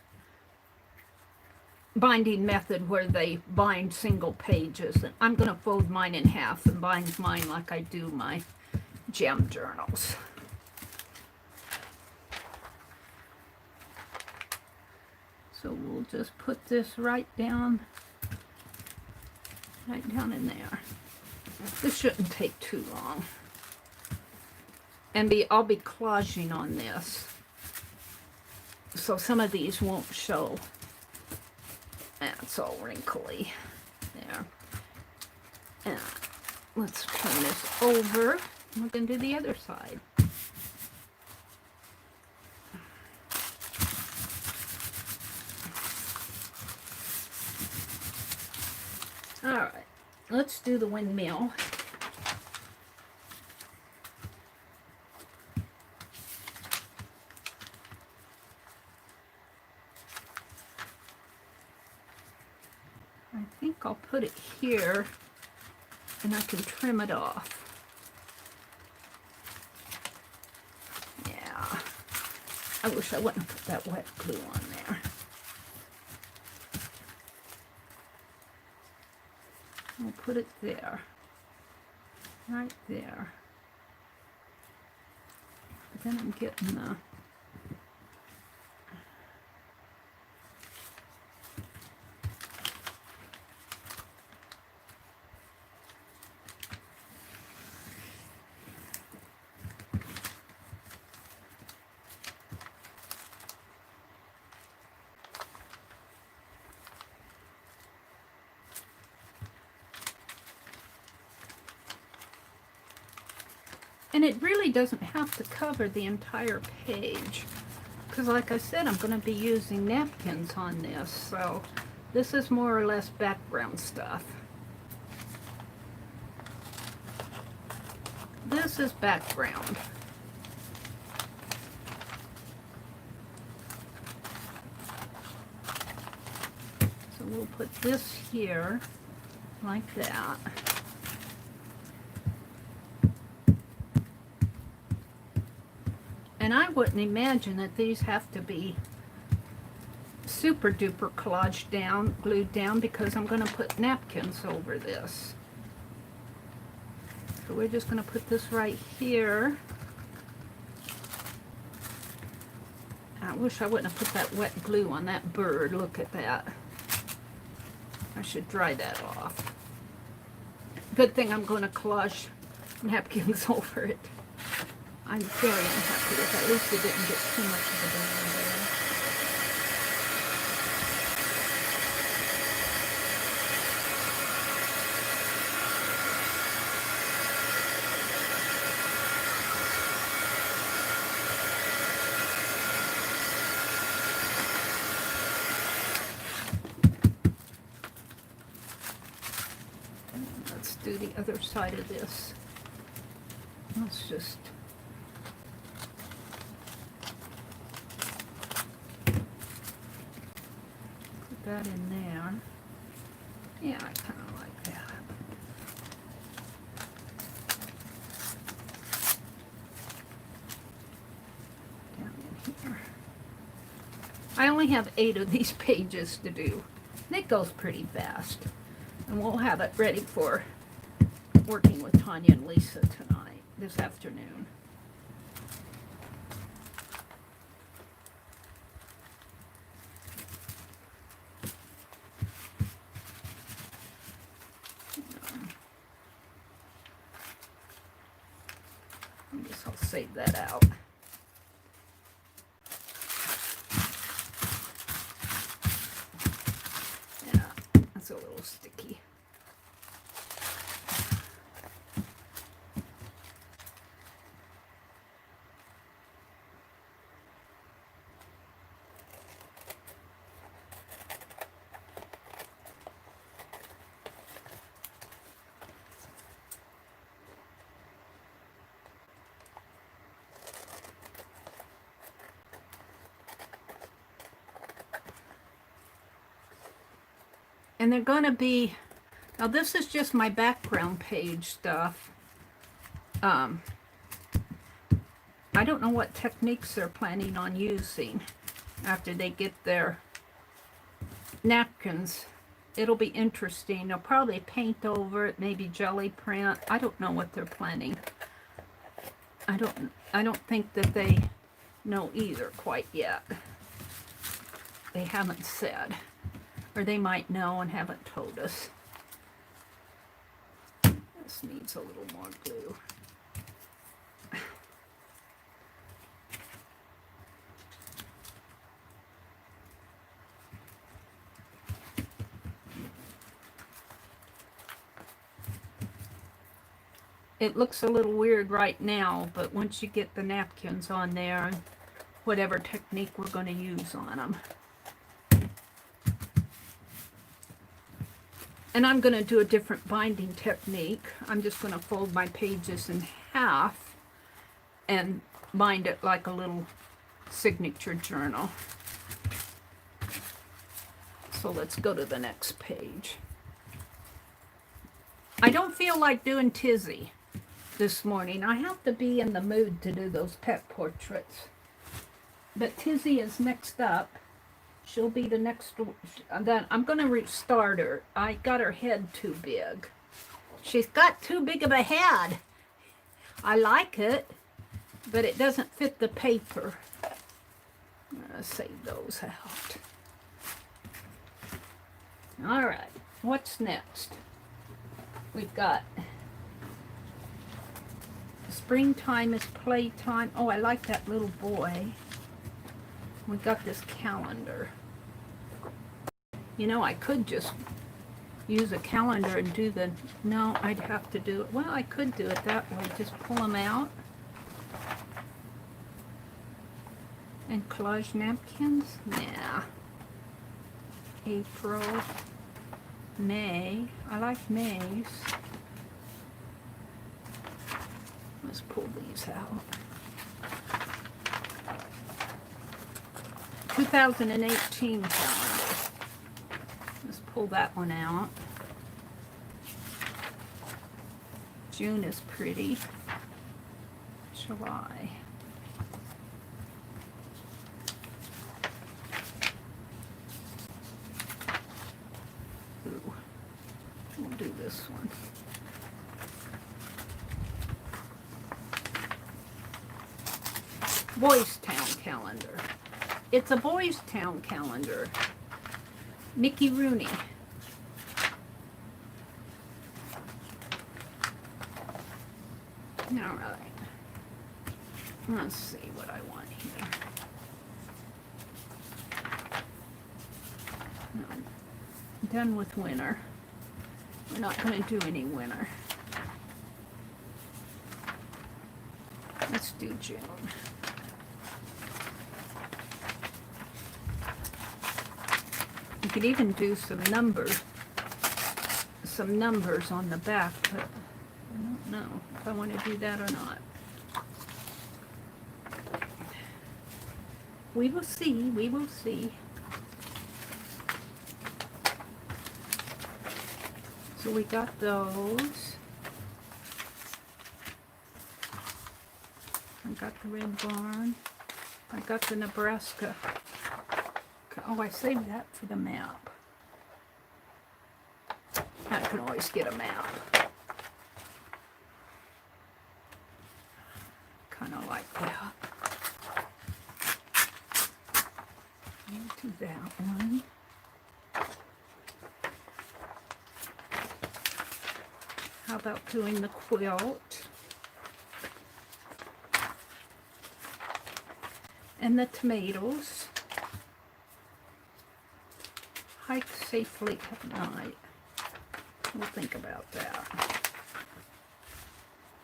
binding method where they bind single pages. And I'm going to fold mine in half and bind mine like I do my gem journals. So we'll just put this right down in there. This shouldn't take too long. And I'll be collaging on this. So some of these won't show. That's all wrinkly. There. And let's turn this over. We're going to do the other side. All right. Let's do the windmill. I think I'll put it here and I can trim it off. Yeah. I wish I wouldn't put that wet glue on there. We'll put it there, right there. But then I'm getting the and it really doesn't have to cover the entire page because like I said, I'm going to be using napkins on this, so this is more or less background stuff. This is background. So we'll put this here like that. And I wouldn't imagine that these have to be super duper collaged down, glued down, because I'm going to put napkins over this. So we're just going to put this right here. I wish I wouldn't have put that wet glue on that bird. Look at that. I should dry that off. Good thing I'm going to collage napkins over it. I'm very unhappy with that. At least it didn't get too much of a burn there. Let's do the other side of this. Let's just put that in there. Yeah, I kind of like that. Down in here. I only have 8 of these pages to do. And it goes pretty fast. And we'll have it ready for working with Tanya and Lisa tonight, this afternoon. I guess I'll save that out. Yeah, that's a little sticky. And they're going to be, now this is just my background page stuff. I don't know what techniques they're planning on using after they get their napkins. It'll be interesting. They'll probably paint over it, maybe jelly print. I don't know what they're planning. I don't think that they know either quite yet. They haven't said. Or they might know and haven't told us. This needs a little more glue. It looks a little weird right now, but once you get the napkins on there, and whatever technique we're going to use on them. And I'm going to do a different binding technique. I'm just going to fold my pages in half and bind it like a little signature journal. So let's go to the next page. I don't feel like doing Tizzy this morning. I have to be in the mood to do those pet portraits. But Tizzy is next up. She'll be the next, then I'm going to restart her. I got her head too big. She's got too big of a head. I like it, but it doesn't fit the paper. I'm going to save those out. All right, what's next? We've got springtime is playtime. Oh, I like that little boy. We got this calendar. You know, I could just use a calendar and do the, no, I'd have to do it. Well, I could do it that way. Just pull them out. And collage napkins? Nah. April. May. I like May's. Let's pull these out. 2018 calendar. Let's pull that one out. June is pretty. July. this one. Boys Town calendar. It's a Boys Town calendar. Mickey Rooney. All right. Let's see what I want here. No, I'm done with winter. We're not going to do any winter. Let's do June. You could even do some numbers on the back, but I don't know if I want to do that or not. We will see, we will see. So we got those. I got the Red Barn. I got the Nebraska. Oh, I saved that for the map. I can always get a map. Kind of like that. I'll do that one. How about doing the quilt? And the tomatoes. Hike safely at night. We'll think about that.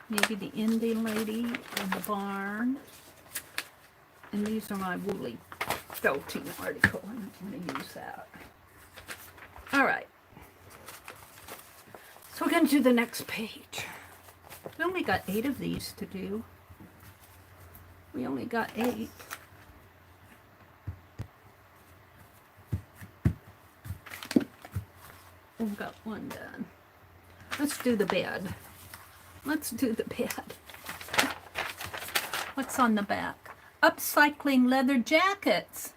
Maybe the Indian lady in the barn. And these are my woolly felting article. I'm going to use that. All right. So we're going to do the next page. We only got 8 of these to do. We only got 8. We've got 1 done. Let's do the bed. Let's do the bed. What's on the back? Upcycling leather jackets.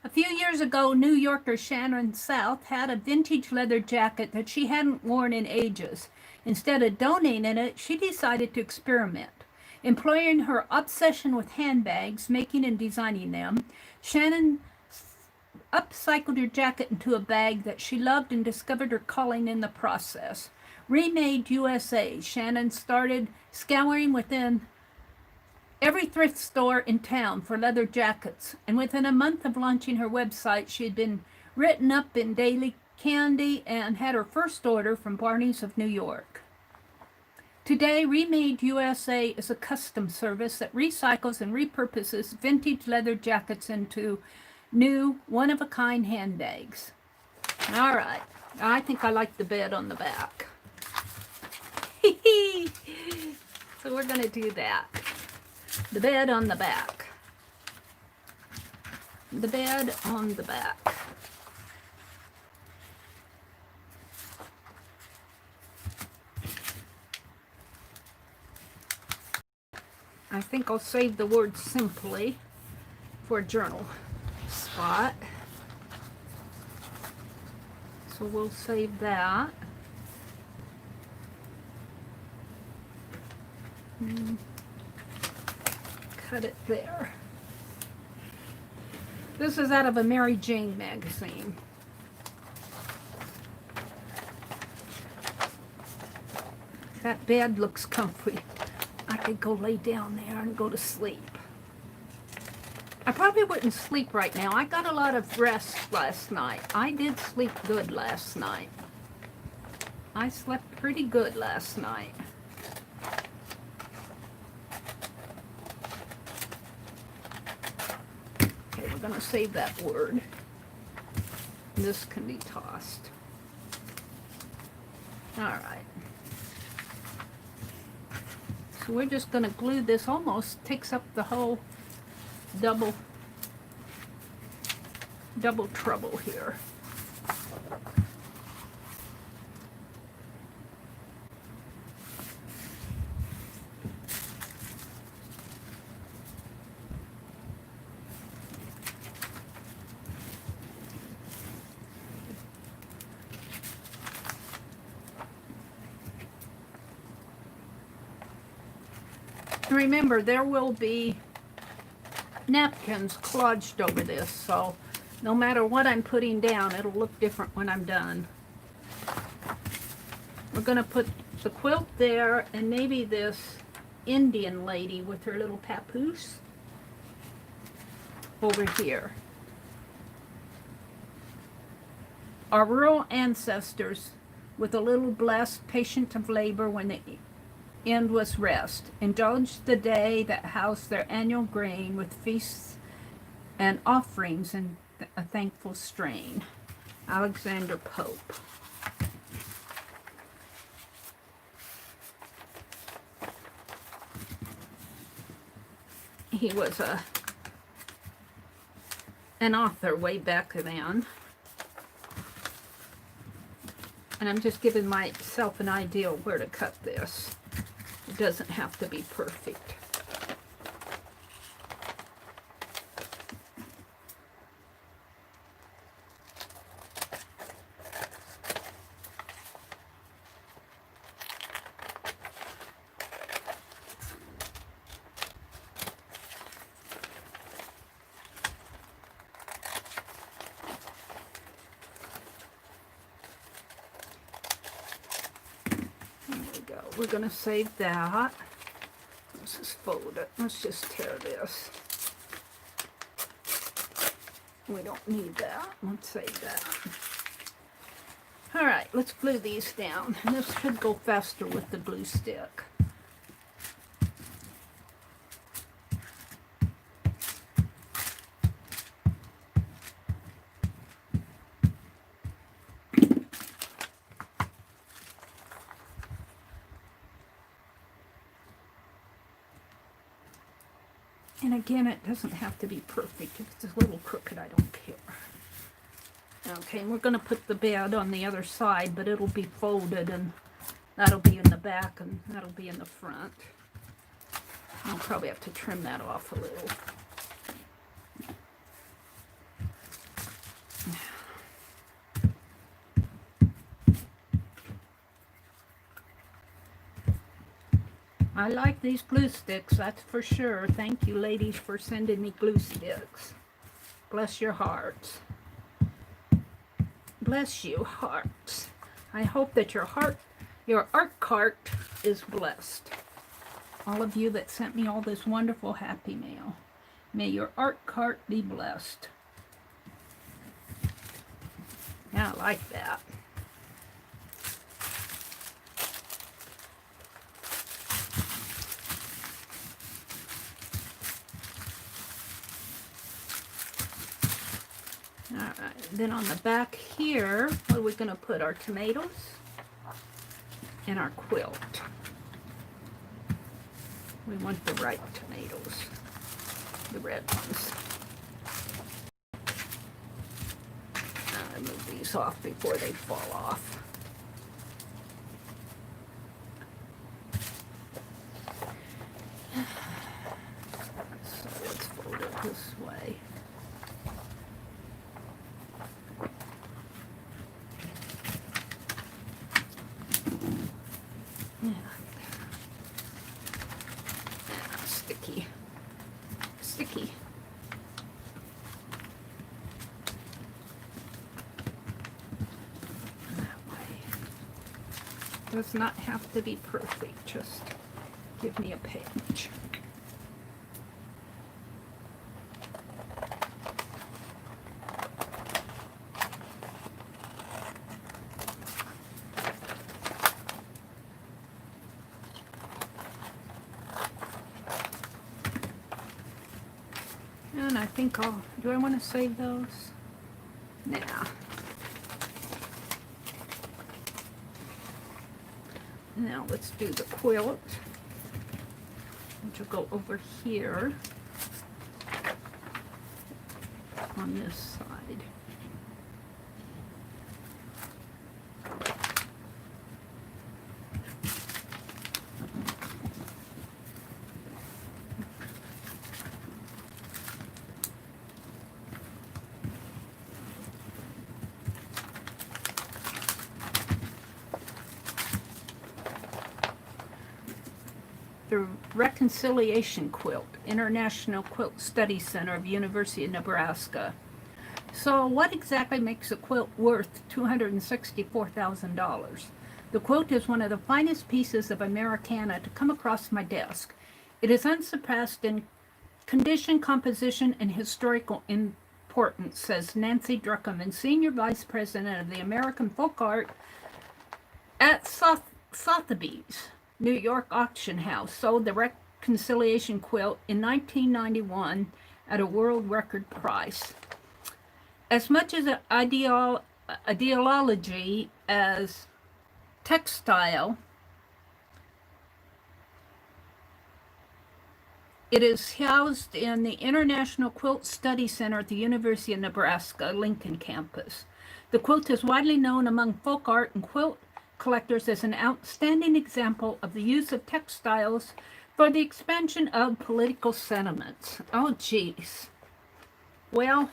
A few years ago, New Yorker Shannon South had a vintage leather jacket that she hadn't worn in ages. Instead of donating it, she decided to experiment. Employing her obsession with handbags, making and designing them, Shannon upcycled her jacket into a bag that she loved and discovered her calling in the process. Remade USA, Shannon started scouring within every thrift store in town for leather jackets, and within a month of launching her website, she had been written up in Daily Candy and had her first order from Barney's of New York. Today, Remade USA is a custom service that recycles and repurposes vintage leather jackets into new, one-of-a-kind handbags. All right. I think I like the bed on the back. So we're going to do that. The bed on the back. The bed on the back. I think I'll save the word simply for a journal spot. So we'll save that. Cut it there. This is out of a Mary Jane magazine. That bed looks comfy. I could go lay down there and go to sleep. I probably wouldn't sleep right now. I got a lot of rest last night. I did sleep good last night. I slept pretty good last night. Okay, we're gonna save that word. This can be tossed. All right. So we're just going to glue this. Almost takes up the whole double trouble here. remember, there will be napkins collaged over this, so no matter what I'm putting down, it'll look different when I'm done. We're going to put the quilt there, and maybe this Indian lady with her little papoose over here. Our rural ancestors, with a little blessed, patient of labor when the end was rest, indulged the day that housed their annual grain with feasts and offerings in a thankful strain. Alexander Pope. He was an author way back then. And I'm just giving myself an idea of where to cut this. It doesn't have to be perfect. We're going to save that. Let's just fold it. Let's just tear this. We don't need that. Let's save that. All right, let's glue these down. And this should go faster with the glue stick. And again, it doesn't have to be perfect. If it's a little crooked, I don't care. Okay, and we're going to put the bed on the other side, but it'll be folded, and that'll be in the back, and that'll be in the front. I'll probably have to trim that off a little. I like these glue sticks, that's for sure. Thank you, ladies, for sending me glue sticks. Bless your hearts. Bless you, hearts. I hope that your art cart is blessed. All of you that sent me all this wonderful happy mail. May your art cart be blessed. Yeah, I like that. Alright, then on the back here, what are we going to put? Our tomatoes and our quilt. We want the right tomatoes, the red ones. I'll move these off before they fall off. So let's fold it this way. Sticky. That way. Does not have to be perfect, just give me a page. And I think do I want to save those? Nah. Now let's do the quilt, which will go over here on this side. the Reconciliation Quilt, International Quilt Study Center of University of Nebraska. So what exactly makes a quilt worth $264,000? The quilt is one of the finest pieces of Americana to come across my desk. It is unsurpassed in condition, composition, and historical importance, says Nancy Druckerman, Senior Vice President of the American Folk Art at Sotheby's, New York auction house, sold the Reconciliation quilt in 1991 at a world record price. As much as an ideology as textile, it is housed in the International Quilt Study Center at the University of Nebraska, Lincoln campus. The quilt is widely known among folk art and quilt collectors as an outstanding example of the use of textiles for the expansion of political sentiments. Oh, geez. Well,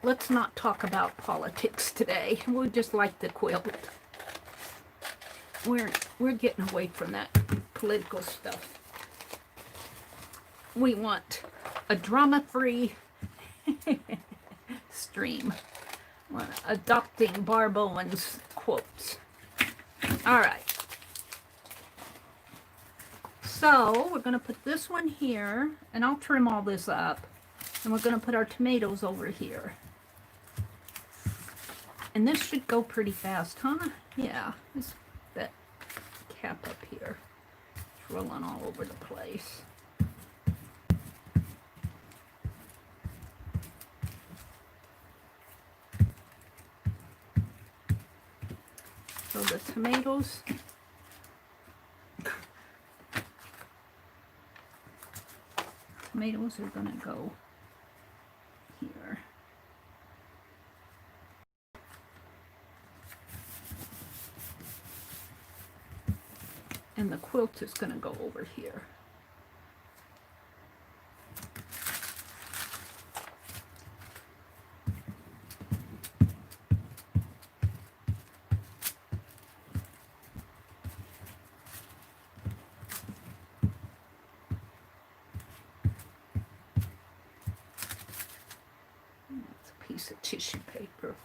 let's not talk about politics today. We just like the quilt. We're getting away from that political stuff. We want a drama-free stream. We're adopting Barb Owen's quotes. All right. So we're going to put this one here, and I'll trim all this up. And we're going to put our tomatoes over here. And this should go pretty fast, huh? Yeah. That cap up here. It's rolling all over the place. So the tomatoes, are going to go here. And the quilt is going to go over here. Piece of tissue paper.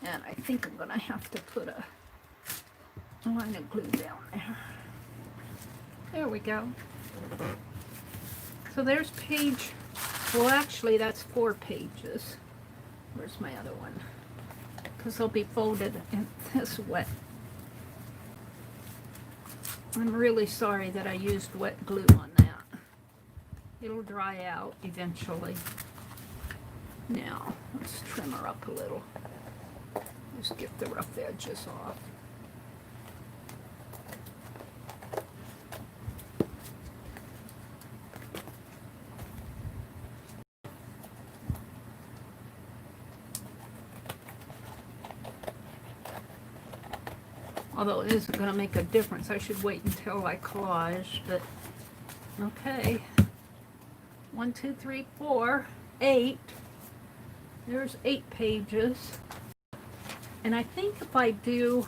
And I think I'm gonna have to put a line of glue down there. There we go. So there's page, well actually that's 4 pages. Where's my other one? Because they'll be folded in this way. I'm really sorry that I used wet glue on that. It'll dry out eventually. Now, let's trim her up a little. Just get the rough edges off. Although it isn't going to make a difference. I should wait until I collage, but okay. 1, 2, 3, 4, 8. There's 8 pages. And I think if I do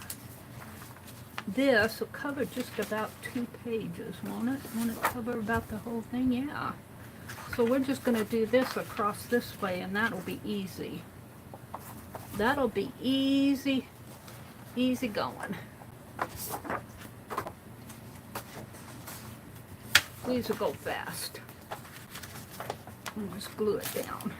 this, it'll cover just about 2 pages, won't it? Won't it cover about the whole thing? Yeah. So we're just going to do this across this way, and that'll be easy. That'll be easy, easy going. These will go fast. I'll just glue it down.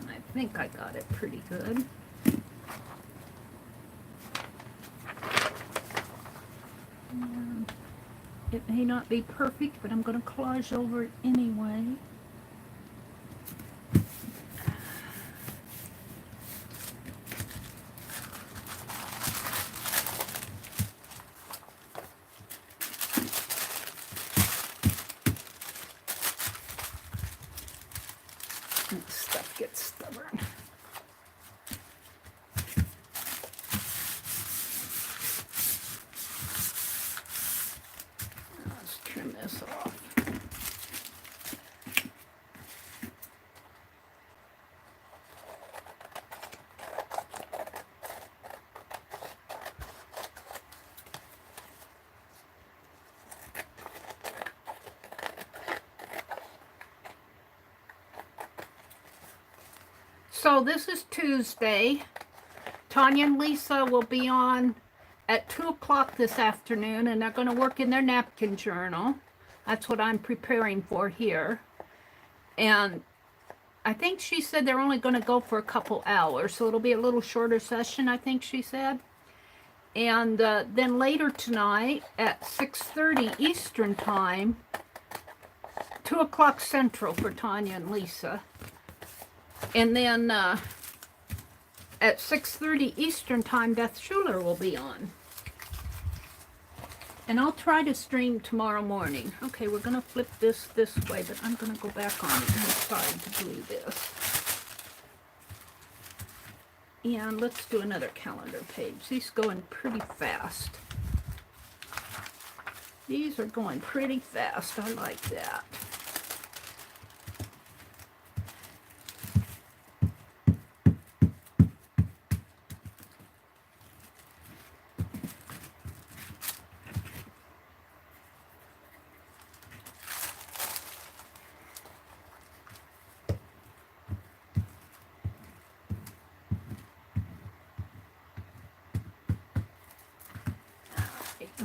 I think I got it pretty good. And it may not be perfect, but I'm going to collage over it anyway. So this is Tuesday. Tanya and Lisa will be on at 2 o'clock this afternoon, and they're going to work in their napkin journal. That's what I'm preparing for here. And I think she said they're only going to go for a couple hours, so it'll be a little shorter session, I think she said. And then later tonight at 6:30 Eastern Time, 2 o'clock Central for Tanya and Lisa. And then at 6:30 Eastern Time, Beth Schuler will be on. And I'll try to stream tomorrow morning. Okay, we're going to flip this way, but I'm going to go back on the inside to glue this. And let's do another calendar page. These going pretty fast. These are going pretty fast. I like that.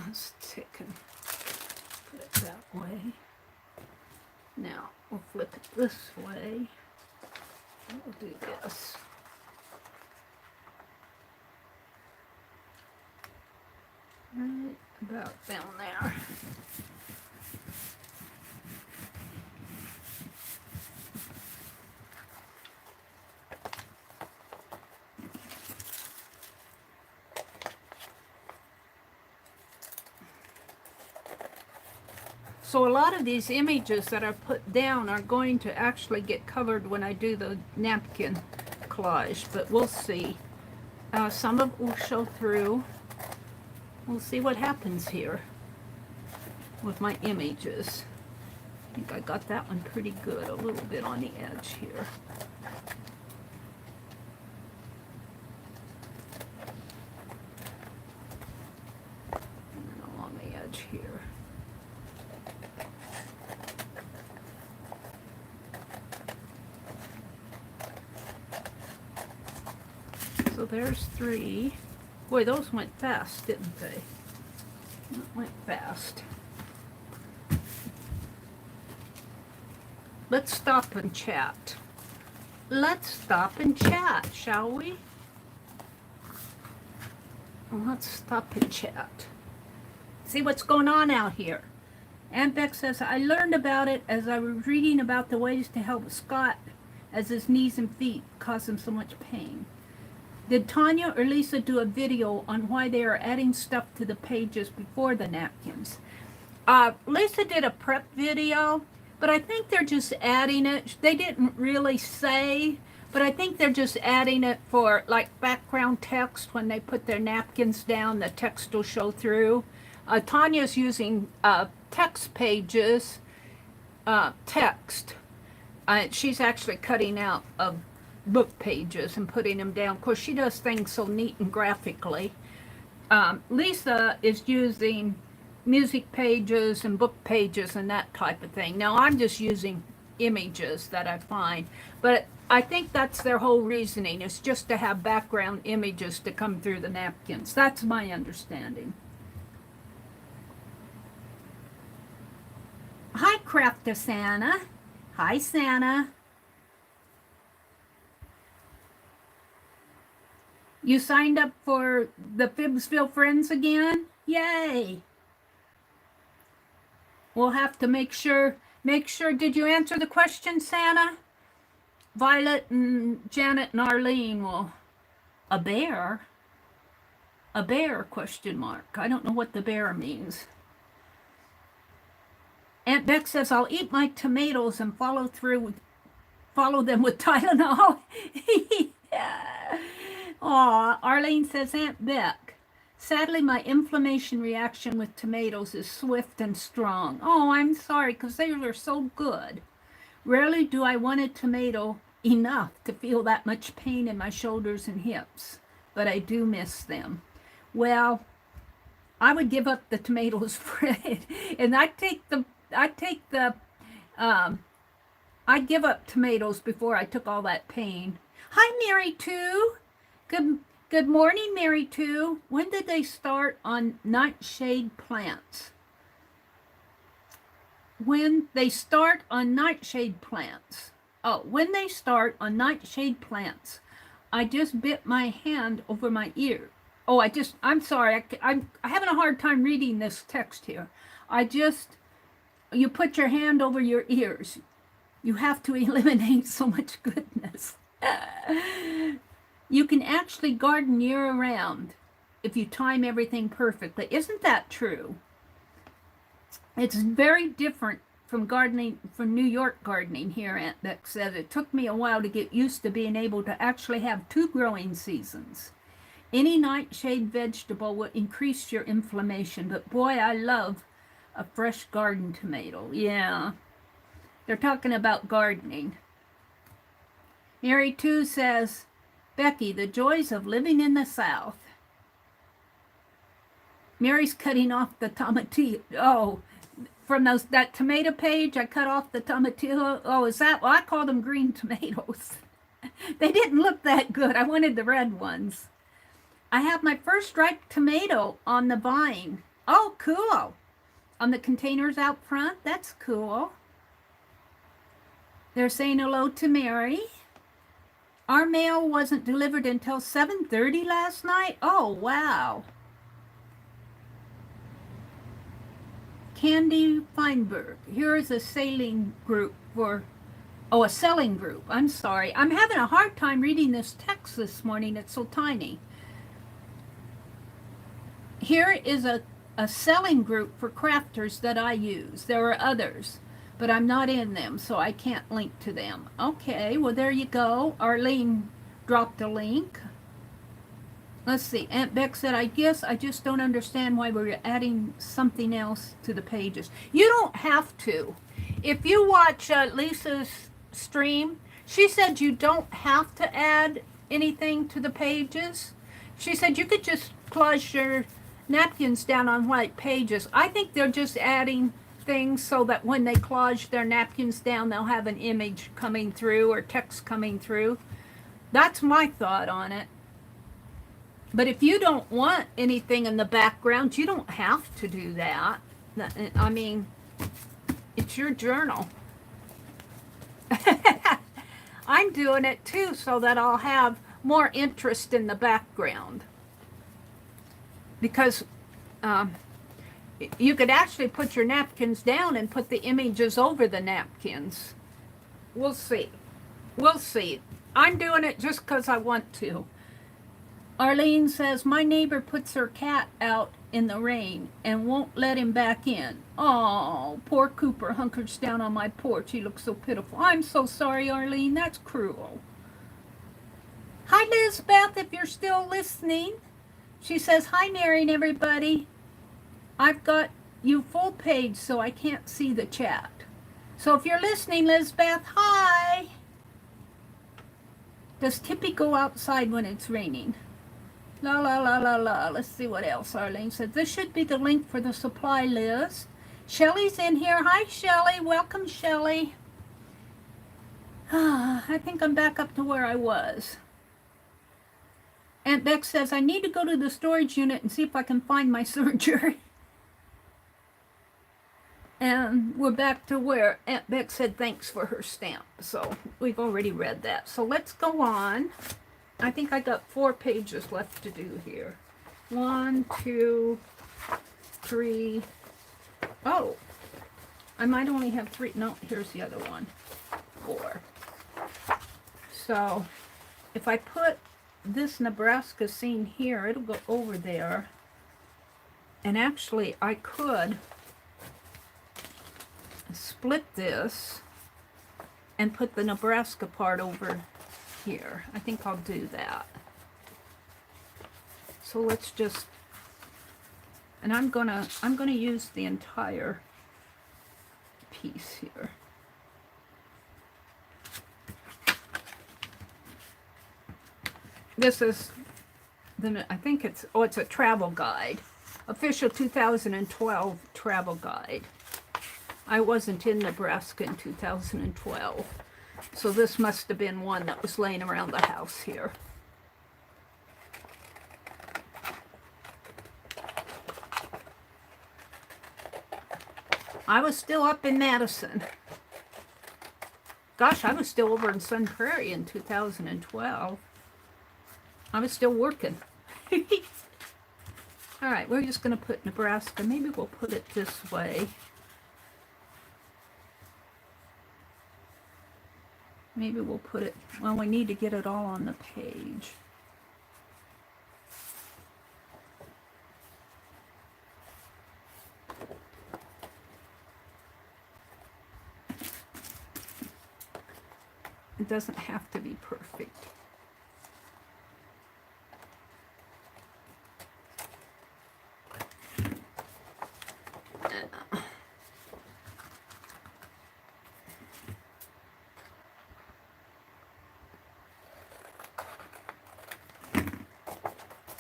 Let's take and put it that way. Now we'll flip it this way. And we'll do this. Right about down there. So a lot of these images that I put down are going to actually get covered when I do the napkin collage, but we'll see. Some of it will show through. We'll see what happens here with my images. I think I got that one pretty good, a little bit on the edge here. And then along the edge here. So there's 3. Boy, those went fast, didn't they? That went fast. Let's stop and chat. Let's stop and chat, shall we? Let's stop and chat. See what's going on out here. Aunt Beck says, I learned about it as I was reading about the ways to help Scott as his knees and feet cause him so much pain. Did Tanya or Lisa do a video on why they are adding stuff to the pages before the napkins? Lisa did a prep video, but I think they're just adding it. They didn't really say, but I think they're just adding it for like background text. When they put their napkins down, the text will show through. Tanya's using text pages, text. She's actually cutting out of book pages and putting them down. Of course, she does things so neat and graphically. Lisa is using music pages and book pages and that type of thing. Now, I'm just using images that I find, but I think that's their whole reasoning, is just to have background images to come through the napkins. That's my understanding. Hi, Crafter Santa. Hi, Santa. You signed up for the Fibsville Friends again? Yay! We'll have to make sure, did you answer the question, Santa? Violet and Janet and Arlene will, a bear? A bear, question mark. I don't know what the bear means. Aunt Beck says, I'll eat my tomatoes and follow them with Tylenol. Yeah. Aw, Arlene says, Aunt Beck, sadly my inflammation reaction with tomatoes is swift and strong. Oh, I'm sorry, because they are so good. Rarely do I want a tomato enough to feel that much pain in my shoulders and hips, but I do miss them. Well, I would give up the tomatoes for it, and I'd give up tomatoes before I took all that pain. Hi, Meri Two. Good morning, Meri Two. When did they start on nightshade plants? When they start on nightshade plants. Oh, when they start on nightshade plants. I just bit my hand over my ear. Oh, I'm sorry. I'm having a hard time reading this text here. You put your hand over your ears. You have to eliminate so much goodness. You can actually garden year-round if you time everything perfectly. Isn't that true? It's very different from gardening, from New York gardening here, Aunt Beck said. It took me a while to get used to being able to actually have 2 growing seasons. Any nightshade vegetable will increase your inflammation, but boy, I love a fresh garden tomato. Yeah, they're talking about gardening. Meri 2 says, Becky, the joys of living in the South. Mary's cutting off the tomatillo. Oh, from that tomato page, I cut off the tomatillo. Oh, is that? Well, I call them green tomatoes. They didn't look that good. I wanted the red ones. I have my first ripe tomato on the vine. Oh, cool. On the containers out front. That's cool. They're saying hello to Mary. Our mail wasn't delivered until 7:30 last night. Oh, wow. Candy Feinberg. Here is a selling group a selling group. I'm sorry. I'm having a hard time reading this text this morning. It's so tiny. Here is a selling group for crafters that I use. There are others, but I'm not in them, so I can't link to them. Okay, well, there you go. Arlene dropped a link. Let's see. Aunt Beck said, I guess I just don't understand why we're adding something else to the pages. You don't have to. If you watch Lisa's stream, she said you don't have to add anything to the pages. She said you could just collage your napkins down on white pages. I think they're just adding things so that when they collage their napkins down, they'll have an image coming through or text coming through. That's my thought on it. But if you don't want anything in the background, you don't have to do that. I mean, it's your journal. I'm doing it too so that I'll have more interest in the background. Because you could actually put your napkins down and put the images over the napkins. We'll see. We'll see. I'm doing it just because I want to. Arlene says, my neighbor puts her cat out in the rain and won't let him back in. Oh, poor Cooper hunkers down on my porch. He looks so pitiful. I'm so sorry, Arlene. That's cruel. Hi, Lizbeth, if you're still listening. She says, hi, Meri and everybody. I've got you full page, so I can't see the chat. So if you're listening, Lizbeth, hi. Does Tippy go outside when it's raining? La, la, la, la, la. Let's see what else Arlene said. This should be the link for the supply list. Shelley's in here. Hi, Shelley. Welcome, Shelley. I think I'm back up to where I was. Aunt Beck says, I need to go to the storage unit and see if I can find my serger. And we're back to where Aunt Beck said thanks for her stamp. So we've already read that. So let's go on. I think I got 4 pages left to do here. 1, 2, 3. Oh, I might only have 3. No, here's the other one. 4. So if I put this Nebraska scene here, it'll go over there. And actually, I could split this and put the Nebraska part over here. I think I'll do that. So let's just, and I'm gonna use the entire piece here. This is I think it's a travel guide, official 2012 travel guide. I wasn't in Nebraska in 2012. So this must have been one that was laying around the house here. I was still up in Madison. Gosh, I was still over in Sun Prairie in 2012. I was still working. All right, we're just going to put Nebraska. Maybe we'll put it this way. Maybe we'll put it, well, we need to get it all on the page. It doesn't have to be perfect.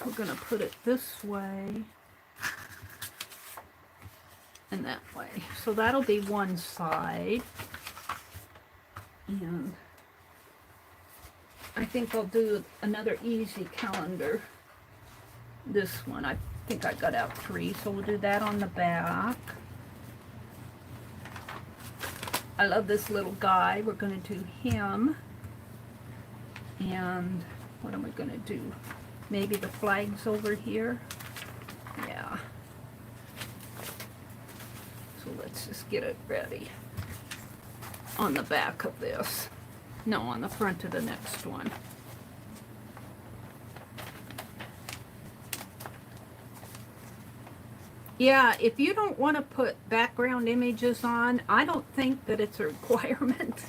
We're going to put it this way and that way. So that'll be one side. And I think I'll do another easy calendar. This one, I think I got out 3, so we'll do that on the back. I love this little guy. We're going to do him. And what am I going to do? Maybe the flags over here. Yeah. So let's just get it ready on the back of this. No, on the front of the next one. Yeah, if you don't want to put background images on, I don't think that it's a requirement.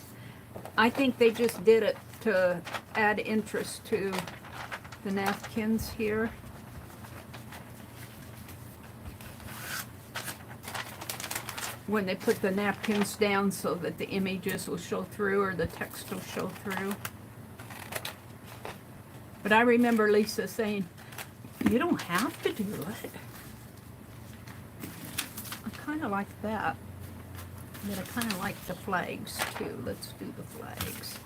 I think they just did it to add interest to the napkins here. When they put the napkins down so that the images will show through or the text will show through. But I remember Lisa saying, you don't have to do it. I kind of like that. But I kind of like the flags too. Let's do the flags.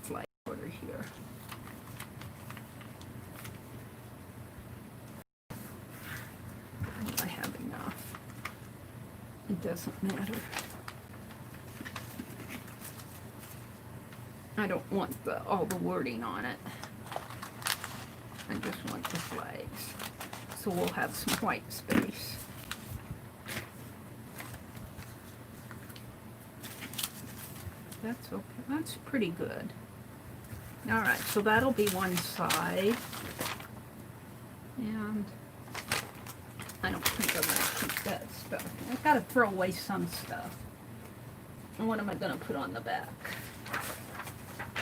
Flag order here. I have enough. It doesn't matter. I don't want all the wording on it. I just want the flags. So we'll have some white space. That's okay. That's pretty good. All right, so that'll be one side. And I don't think I'm going to keep that stuff. I've got to throw away some stuff. And what am I going to put on the back?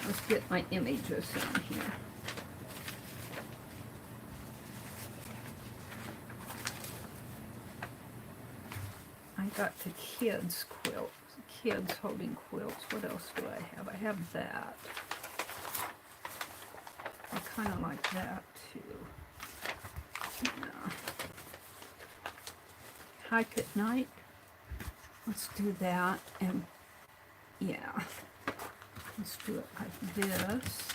Let's get my images in here. I got the kids' quilts. Kids holding quilts. What else do I have? I have that. I kind of like that too. Yeah. Hike at night. Let's do that. And yeah, let's do it like this.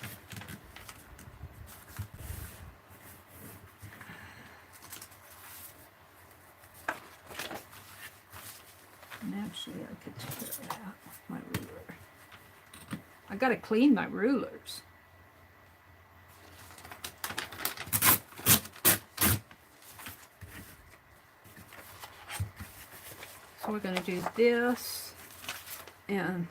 And actually, I could tear that with my ruler. I gotta clean my rulers. So we're gonna do this, and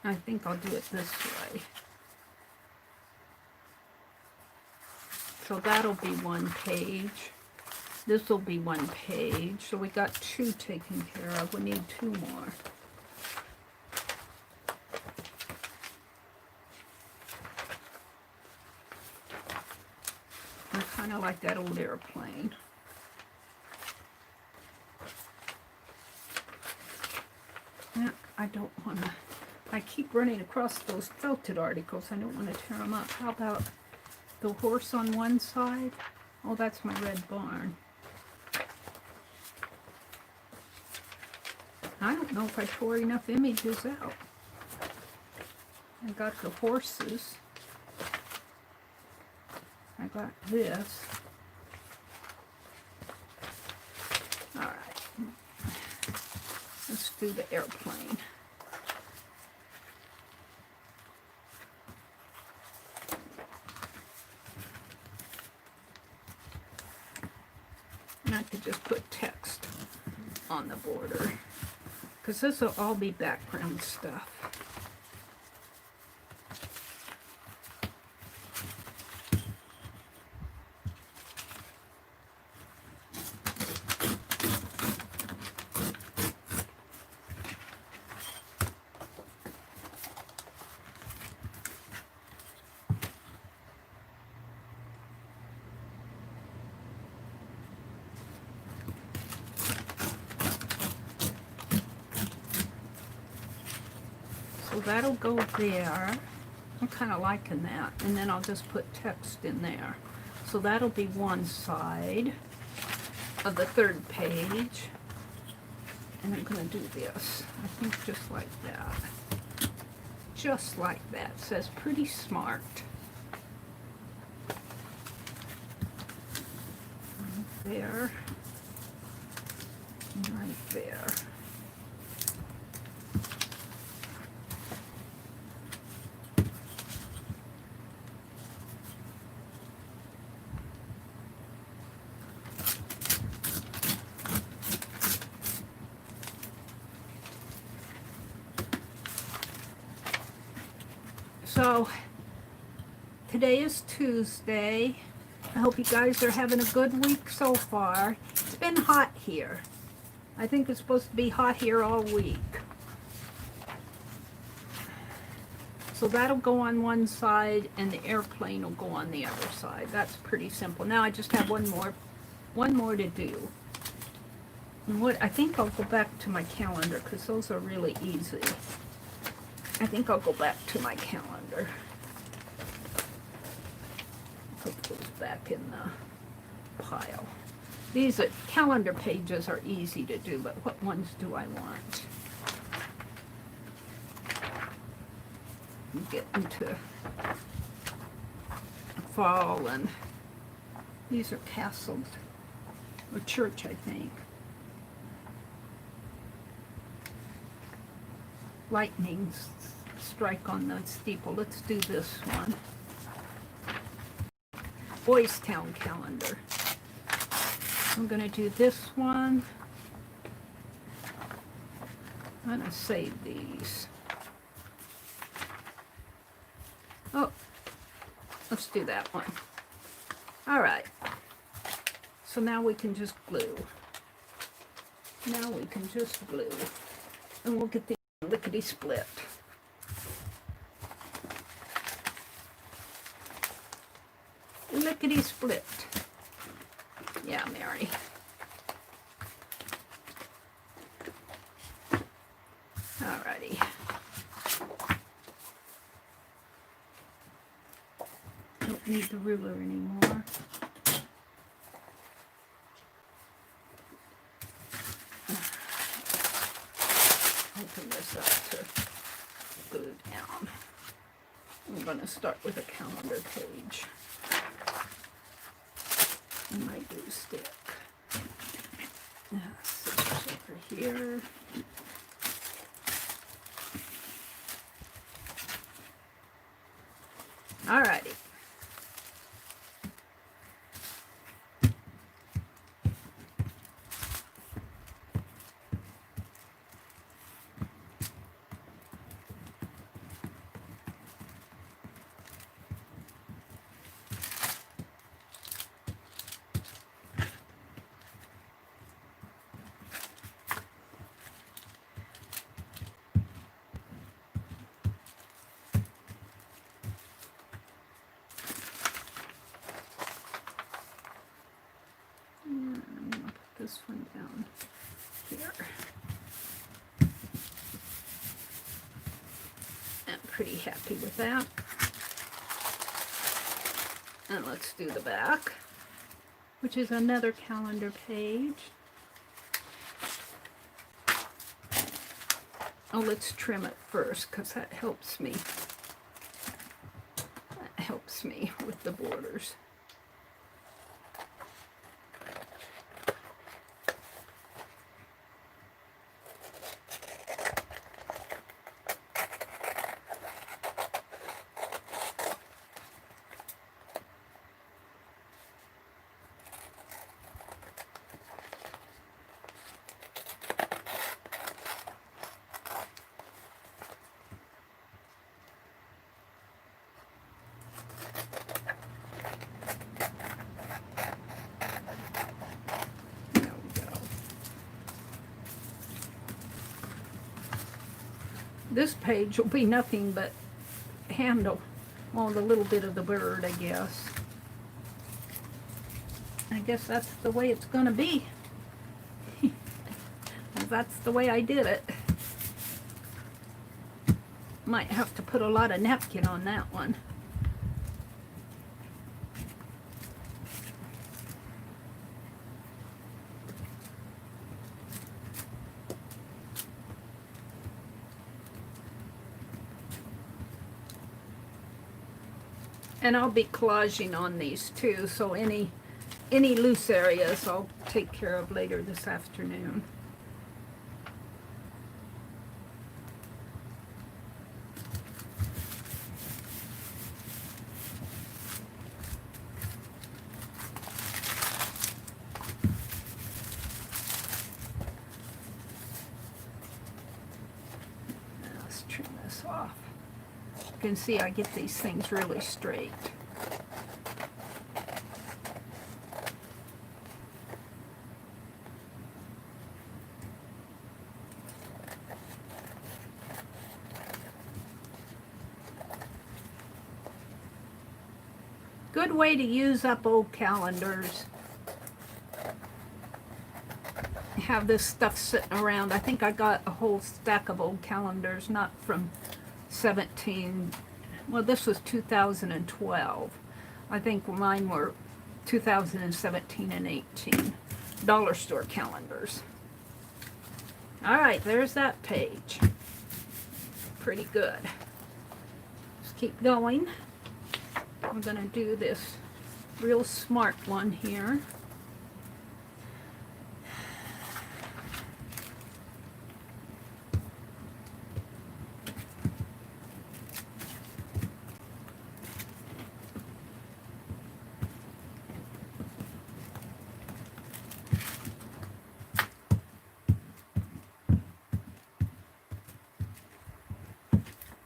I think I'll do it this way. So that'll be one page. This will be one page. So we got 2 taken care of. We need 2 more. I kind of like that old airplane. Yeah, I don't want to. I keep running across those felted articles. I don't want to tear them up. How about the horse on one side? Oh, that's my red barn. I don't know if I tore enough images out. I got the horses. I got this. All right. Let's do the airplane. And I could just put text on the border, because this will all be background stuff. So that'll go there. I'm kind of liking that. And then I'll just put text in there. So that'll be one side of the third page. And I'm going to do this. I think just like that. Just like that. It says pretty smart. Right there. Right there. So, today is Tuesday. I hope you guys are having a good week so far. It's been hot here. I think it's supposed to be hot here all week. So that'll go on one side and the airplane will go on the other side. That's pretty simple. Now I just have one more to do. And what I think I'll go back to my calendar because those are really easy. I think I'll go back to my calendar. Put those back in the pile. These calendar pages are easy to do, but what ones do I want? Get into fall, and these are castles or church, I think. Lightning strike on the steeple. Let's do this one. Boys Town calendar. I'm going to do this one. I'm going to save these. Oh, let's do that one. All right. So now we can just glue. Now we can just glue. And we'll get the lickety split. Lickety split. Yeah, Mary. Alrighty. Don't need the ruler anymore. Open this up to glue down. I'm going to start with a calendar page. And my glue stick. Scissors over here. Alrighty. This one down here. I'm pretty happy with that. And let's do the back, which is another calendar page. Oh, let's trim it first because that helps me. That helps me with the borders. This page will be nothing but handle, well, the little bit of the bird, I guess. I guess that's the way it's gonna be. That's the way I did it. Might have to put a lot of napkin on that one. And I'll be collaging on these too, so any loose areas I'll take care of later this afternoon. Let's trim this off. You can see I get these things really straight. Good way to use up old calendars. Have this stuff sitting around. I think I got a whole stack of old calendars, not from 17, well, this was 2012. I think mine were 2017 and 18 dollar store calendars. All right, there's that page. Pretty good. Let's keep going. I'm gonna do this real smart one here.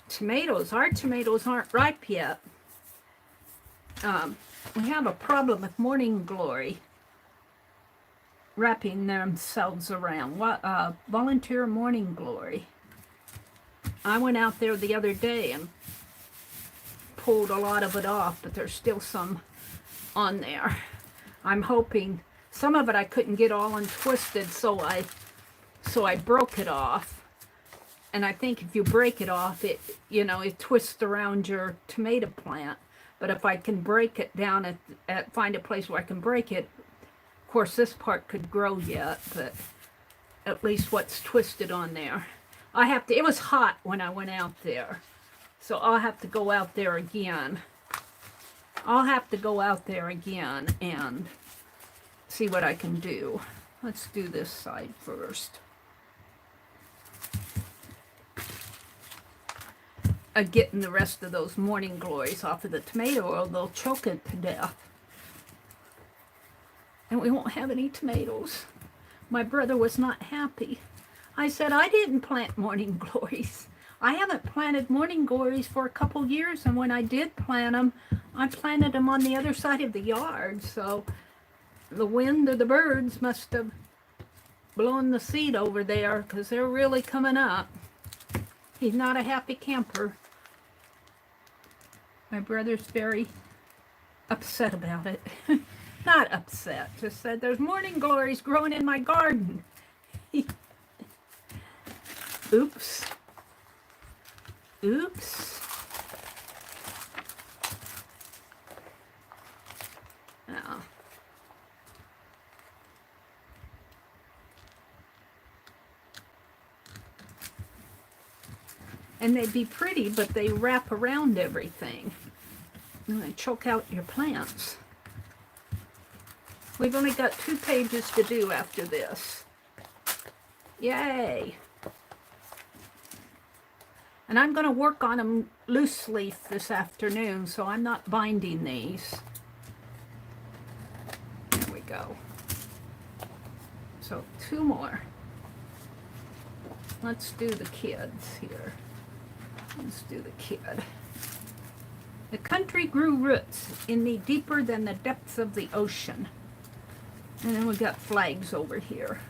Tomatoes. Our tomatoes aren't ripe yet. We have a problem with Morning Glory wrapping themselves around. Volunteer Morning Glory. I went out there the other day and pulled a lot of it off, but there's still some on there. I'm hoping some of it I couldn't get all untwisted, so I broke it off. And I think if you break it off, it twists around your tomato plant. But if I can break it down find a place where I can break it, of course this part could grow yet, but at least what's twisted on there. It was hot when I went out there, so I'll have to go out there again. I'll have to go out there again and see what I can do. Let's do this side first. Getting the rest of those morning glories off of the tomato or they'll choke it to death. And we won't have any tomatoes. My brother was not happy. I said, I didn't plant morning glories. I haven't planted morning glories for a couple years, and when I did plant them, I planted them on the other side of the yard, so the wind or the birds must have blown the seed over there, because they're really coming up. He's not a happy camper. My brother's very upset about it. Not upset, just said, there's morning glories growing in my garden. Oops. Oops. Oh. and they'd be pretty, but they wrap around everything. And they choke out your plants. We've only got 2 pages to do after this. Yay! And I'm going to work on them loose leaf this afternoon, so I'm not binding these. There we go. So 2 more. Let's do the kids here. Let's do the kid. The country grew roots in me deeper than the depths of the ocean. And then we got flags over here.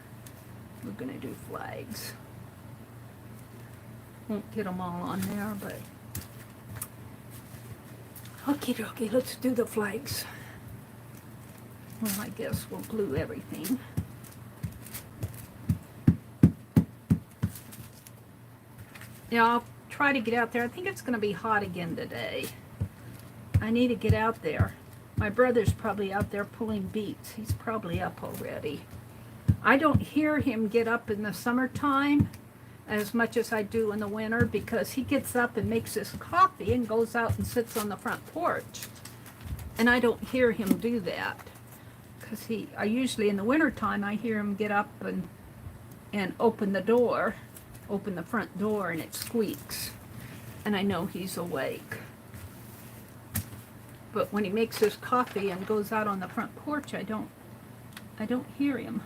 We're going to do flags. Won't get them all on there, but... Okie dokie, let's do the flags. Well, I guess we'll glue everything. Yeah, I'll try to get out there. I think it's going to be hot again today. I need to get out there. My brother's probably out there pulling beets. He's probably up already. I don't hear him get up in the summertime as much as I do in the winter, because he gets up and makes his coffee and goes out and sits on the front porch. And I don't hear him do that. Because I usually in the wintertime I hear him get up and open the door, open the front door, and it squeaks. And I know he's awake. But when he makes his coffee and goes out on the front porch, I don't hear him.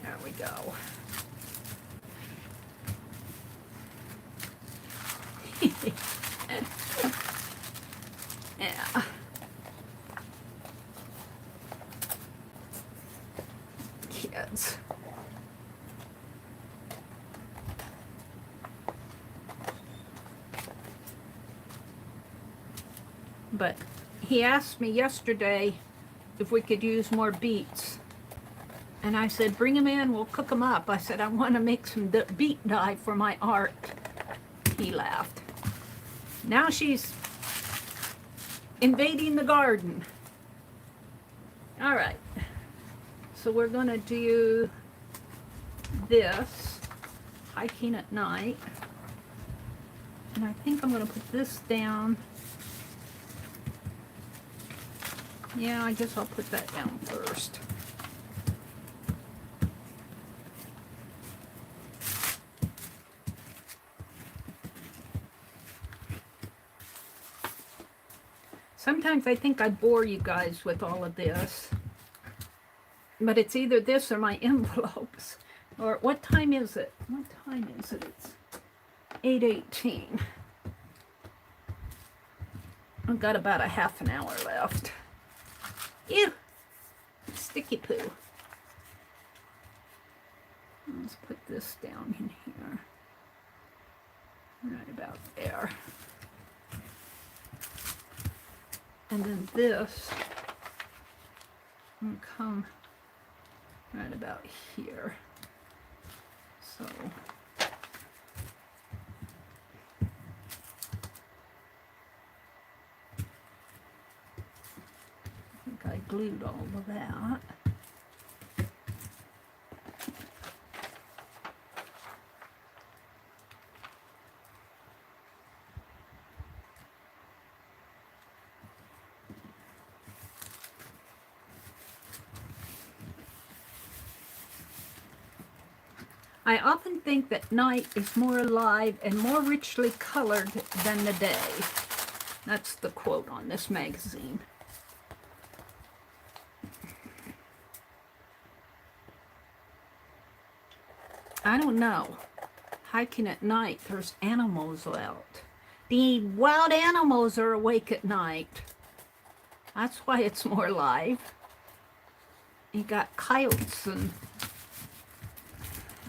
There we go. Yeah. Kids. But he asked me yesterday if we could use more beets. And I said, bring them in, we'll cook them up. I said, I want to make some beet dye for my art. He laughed. Now she's invading the garden. All right. So we're going to do this, hiking at night. And I think I'm going to put this down. Yeah, I guess I'll put that down first. Sometimes I think I bore you guys with all of this. But it's either this or my envelopes. Or what time is it? What time is it? It's 8:18. I've got about a half an hour left. Ew! Sticky poo. Let's put this down in here. Right about there. And then this will come right about here. So I think I glued all of that. I often think that night is more alive and more richly colored than the day. That's the quote on this magazine. I don't know. Hiking at night, there's animals out. The wild animals are awake at night. That's why it's more alive. You got coyotes, and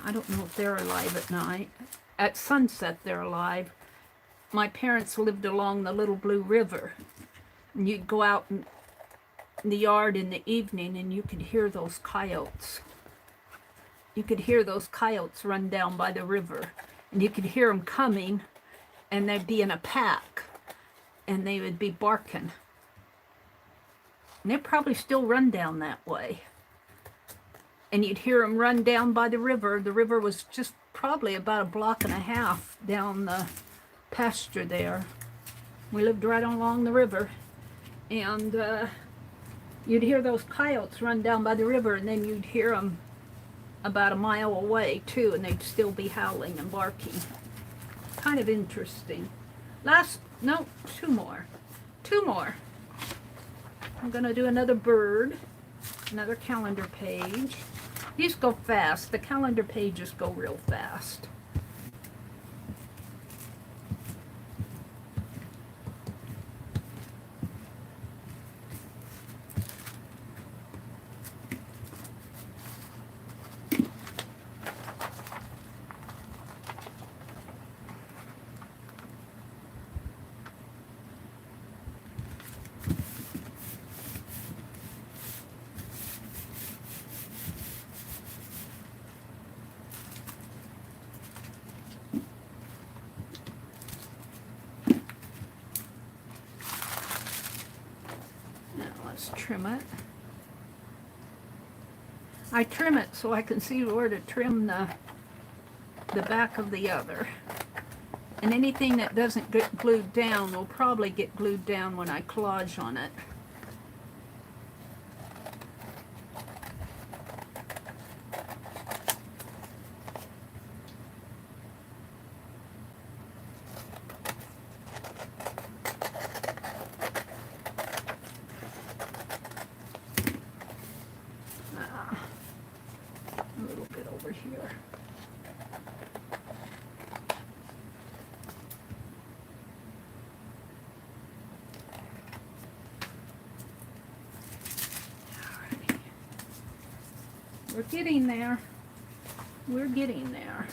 I don't know if they're alive at night. At sunset, they're alive. My parents lived along the Little Blue River. And you'd go out in the yard in the evening and you could hear those coyotes. You could hear those coyotes run down by the river. And you could hear them coming, and they'd be in a pack. And they would be barking. And they probably still run down that way. and you'd hear them run down by the river. The river was just probably about 1.5 blocks down the pasture there. We lived right along the river, and you'd hear those coyotes run down by the river, and then you'd hear them about 1 mile away too, and they'd still be howling and barking. Kind of interesting. No, two more. I'm gonna do another bird, another calendar page. These go fast. The calendar pages go real fast. Trim it. I trim it so I can see where to trim the back of the other. And anything that doesn't get glued down will probably get glued down when I collage on it. We're getting there. We're getting there.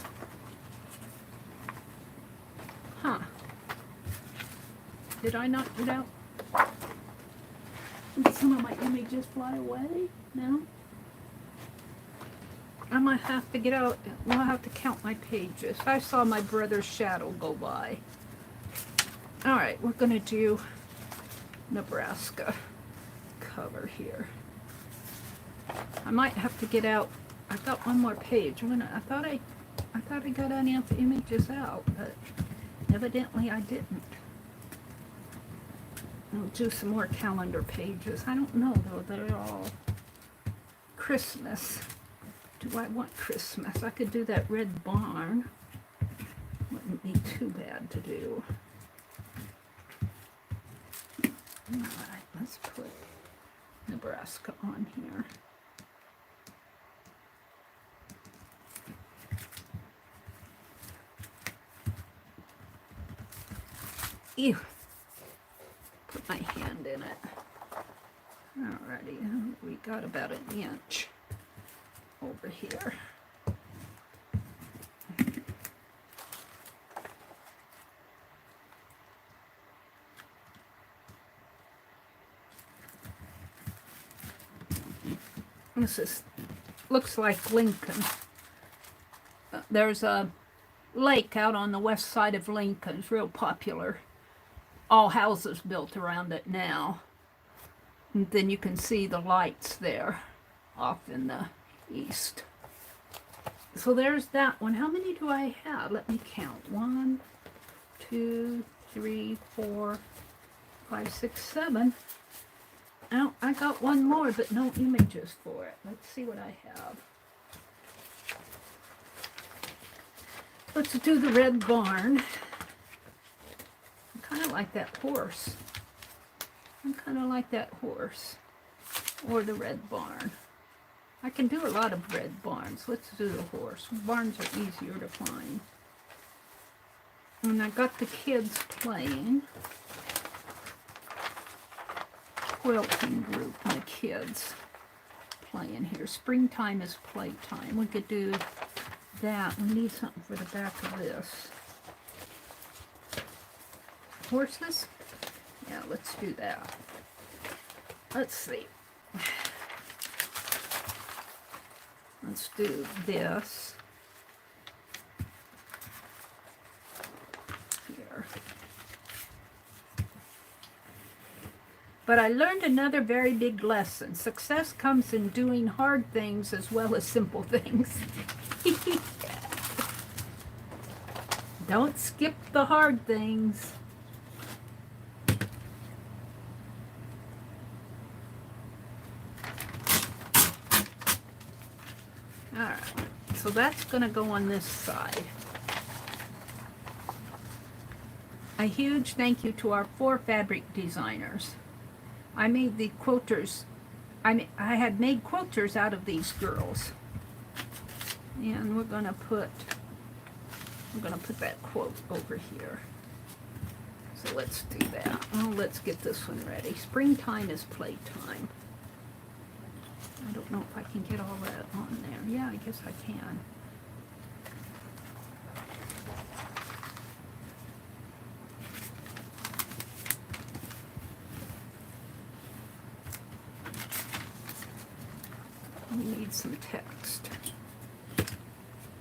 Huh. Did I not get out? Did some of my images fly away? No? I might have to get out. I'll have to count my pages. I saw my brother's shadow go by. Alright, we're going to do Nebraska cover here. I might have to get out. I've got one more page. I thought I got enough images out, but evidently I didn't. I'll do some more calendar pages. I don't know though. They're all Christmas. Do I want Christmas? I could do that red barn. Wouldn't be too bad to do. Alright, let's put Nebraska on here. Ew. Put my hand in it. Alrighty, we got about 1 inch over here. This looks like Lincoln. There's a lake out on the west side of Lincoln. It's real popular. All houses built around it now. And then you can see the lights there off in the east. So there's that one. How many do I have? Let me count. 1, 2, 3, 4, 5, 6, 7. Oh, I got one more, but no images for it. Let's see what I have. Let's do the red barn. I kind of like that horse. Or the red barn. I can do a lot of red barns. Let's do the horse. Barns are easier to find. And I got the kids playing. Quilting group and the kids playing here. Springtime is playtime. We could do that. We need something for the back of this. Horses? Yeah, let's do that. Let's see. Let's do this. Here. But I learned another very big lesson. Success comes in doing hard things as well as simple things. Don't skip the hard things. Alright, so that's going to go on this side. A huge thank you to our 4 fabric designers. I made the quilters, I had made quilters out of these girls. And we're going to put that quote over here. So let's do that. Oh, let's get this one ready. Springtime is playtime. I don't know if I can get all that on there. Yeah, I guess I can. We need some text. I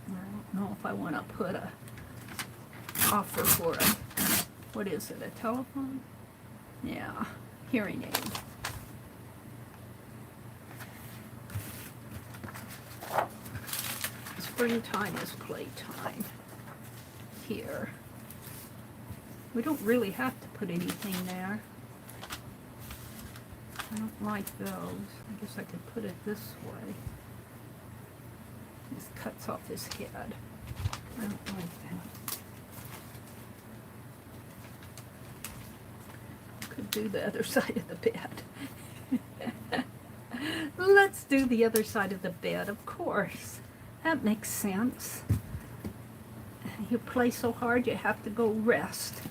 don't know if I want to put a offer for a, what is it, a telephone? Yeah, hearing aid. Springtime is playtime here. We don't really have to put anything there. I don't like those. I guess I could put it this way. This cuts off his head. I don't like that. Could do the other side of the bed. Let's do the other side of the bed, of course. That makes sense. You play so hard, you have to go rest.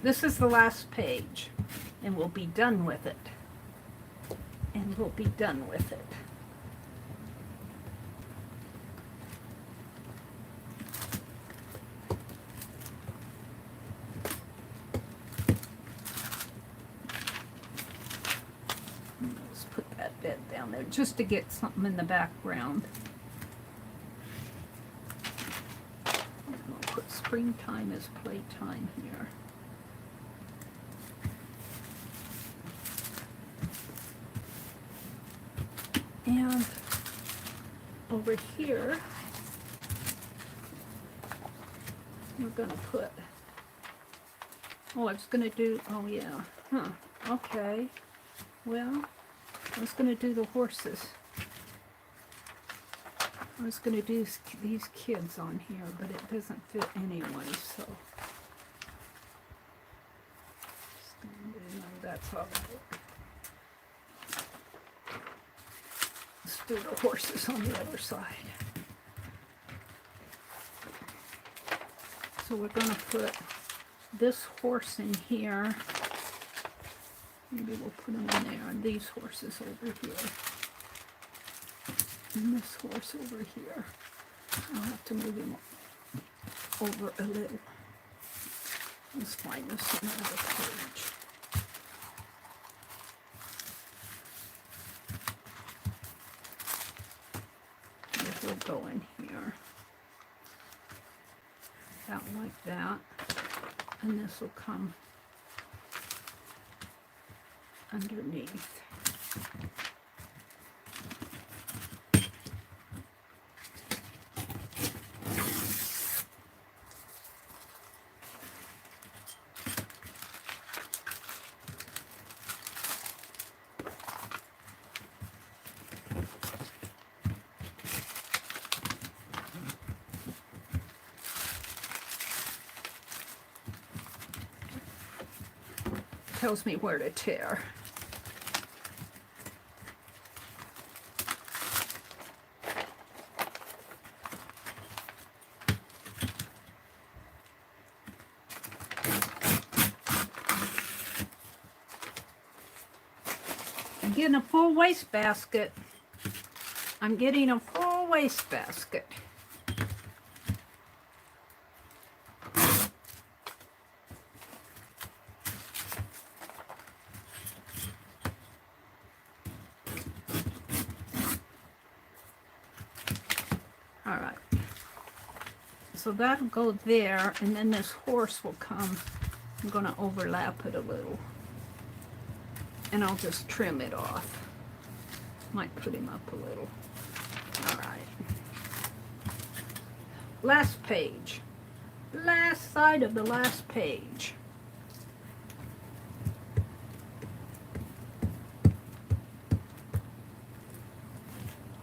This is the last page, and we'll be done with it. And we'll be done with it. Let's put that bed down there just to get something in the background. We'll put springtime as playtime here. And over here, we're going to put, oh, I was going to do, oh yeah, okay. Well, I was going to do the horses. I was going to do these kids on here, but it doesn't fit anyway, so. No, that's all right. Let's do the horses on the other side. So we're going to put this horse in here. Maybe we'll put them in there, and these horses over here. And this horse over here. I'll have to move him over a little. Let's find this on another page. This will go in here. Out like that. And this will come underneath. Tells me where to tear. I'm getting a full wastebasket. I'm getting a full wastebasket. So that'll go there, and then this horse will come. I'm going to overlap it a little. And I'll just trim it off. Might put him up a little. All right. Last page. Last side of the last page.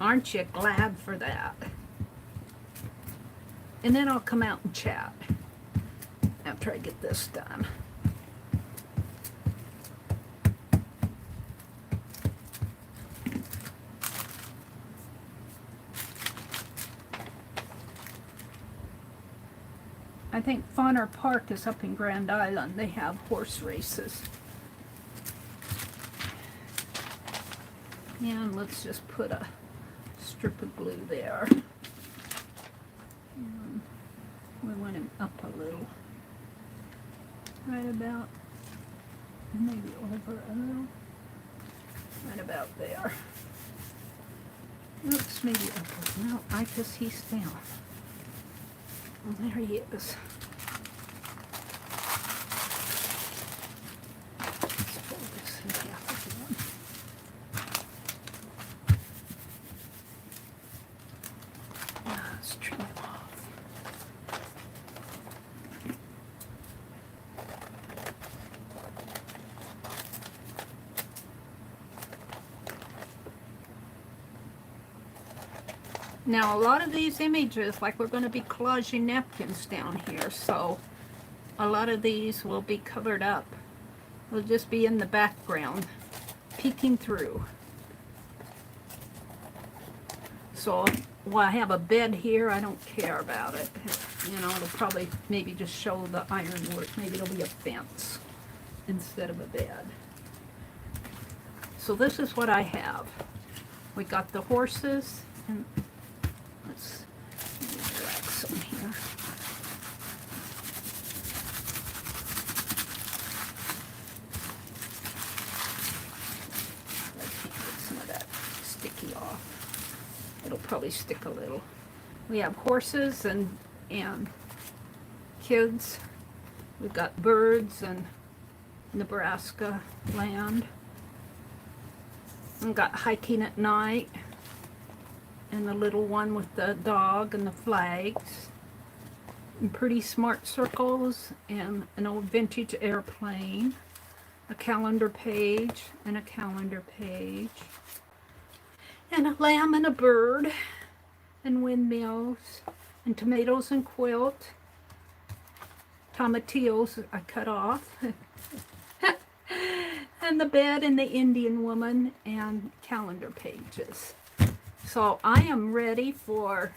Aren't you glad for that? And then I'll come out and chat after I get this done. I think Fauner Park is up in Grand Island. They have horse races. And let's just put a strip of glue there. And we want him up a little. Right about, maybe over a little. Right about there. Oops, maybe up a little. No, I guess he's down. Well, there he is. Let's fold this in half again. Let's trim it off. Now, a lot of these images, like we're going to be collaging napkins down here, so a lot of these will be covered up. They'll just be in the background, peeking through. So while I have a bed here, I don't care about it. You know, it'll probably maybe just show the ironwork. Maybe it'll be a fence instead of a bed. So this is what I have. We got the horses, and let's drag some here. I can't get some of that sticky off. It'll probably stick a little. We have horses and kids. We've got birds and Nebraska land. We've got hiking at night. And the little one with the dog and the flags. And pretty smart circles and an old vintage airplane. A calendar page and a calendar page. And a lamb and a bird. And windmills. And tomatoes and quilt. Tomatillos I cut off. And the bed and the Indian woman and calendar pages. So I am ready for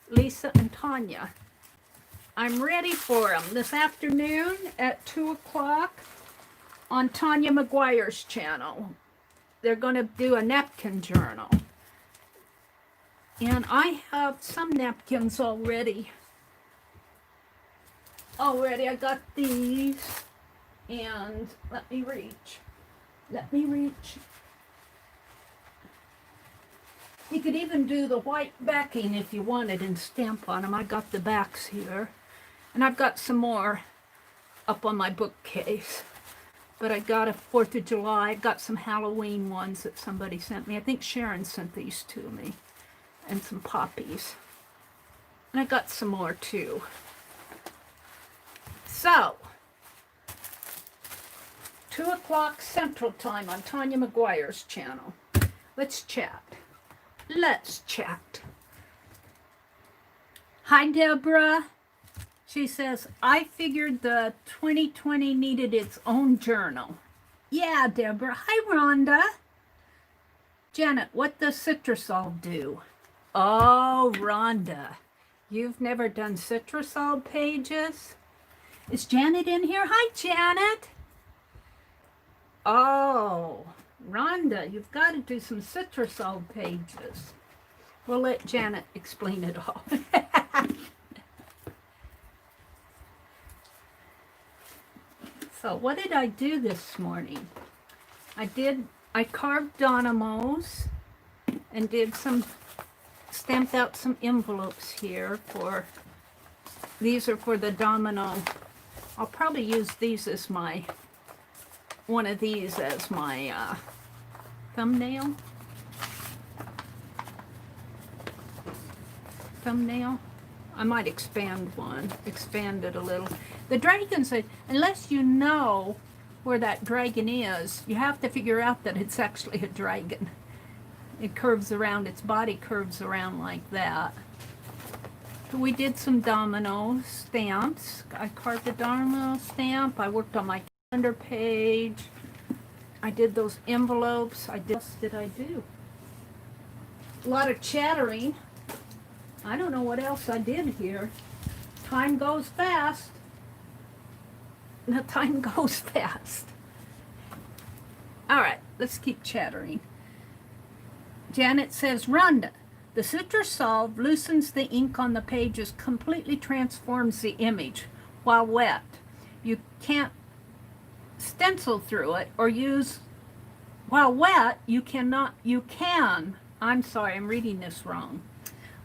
Lisa and Tanya. I'm ready for them this afternoon at 2 o'clock on Tanya McGuire's channel. They're going to do a napkin journal. And I have some napkins already. I got these. And let me reach. You could even do the white backing if you wanted and stamp on them. I got the backs here. And I've got some more up on my bookcase. But I got a 4th of July. I got some Halloween ones that somebody sent me. I think Sharon sent these to me. And some poppies. And I got some more too. So, 2 o'clock Central Time on Tanya McGuire's channel. Let's chat. Let's chat. Hi, Deborah. She says, I figured the 2020 needed its own journal. Yeah, Deborah. Hi, Rhonda. Janet, what does Citrusol do? Oh, Rhonda. You've never done Citrusol pages? Is Janet in here? Hi, Janet. Oh, Rhonda, you've got to do some Citrusol pages. We'll let Janet explain it all. So what did I do this morning? I carved Dominoes and stamped out some envelopes here for These are for the Domino. I'll probably use these as my, one of these as my thumbnail. I might expand it a little. The dragons, unless you know where that dragon is, you have to figure out that it's actually a dragon. It curves around, its body curves around like that. We did some domino stamps. I carved a domino stamp. I worked on my calendar page. I did those envelopes. What else did I do? A lot of chattering. I don't know what else I did here. Time goes fast. The time goes fast. All right, let's keep chattering. Janet says, Rhonda, the citrus solve loosens the ink on the pages, completely transforms the image while wet. You can't stencil through it or use, while wet, you can. I'm sorry, I'm reading this wrong.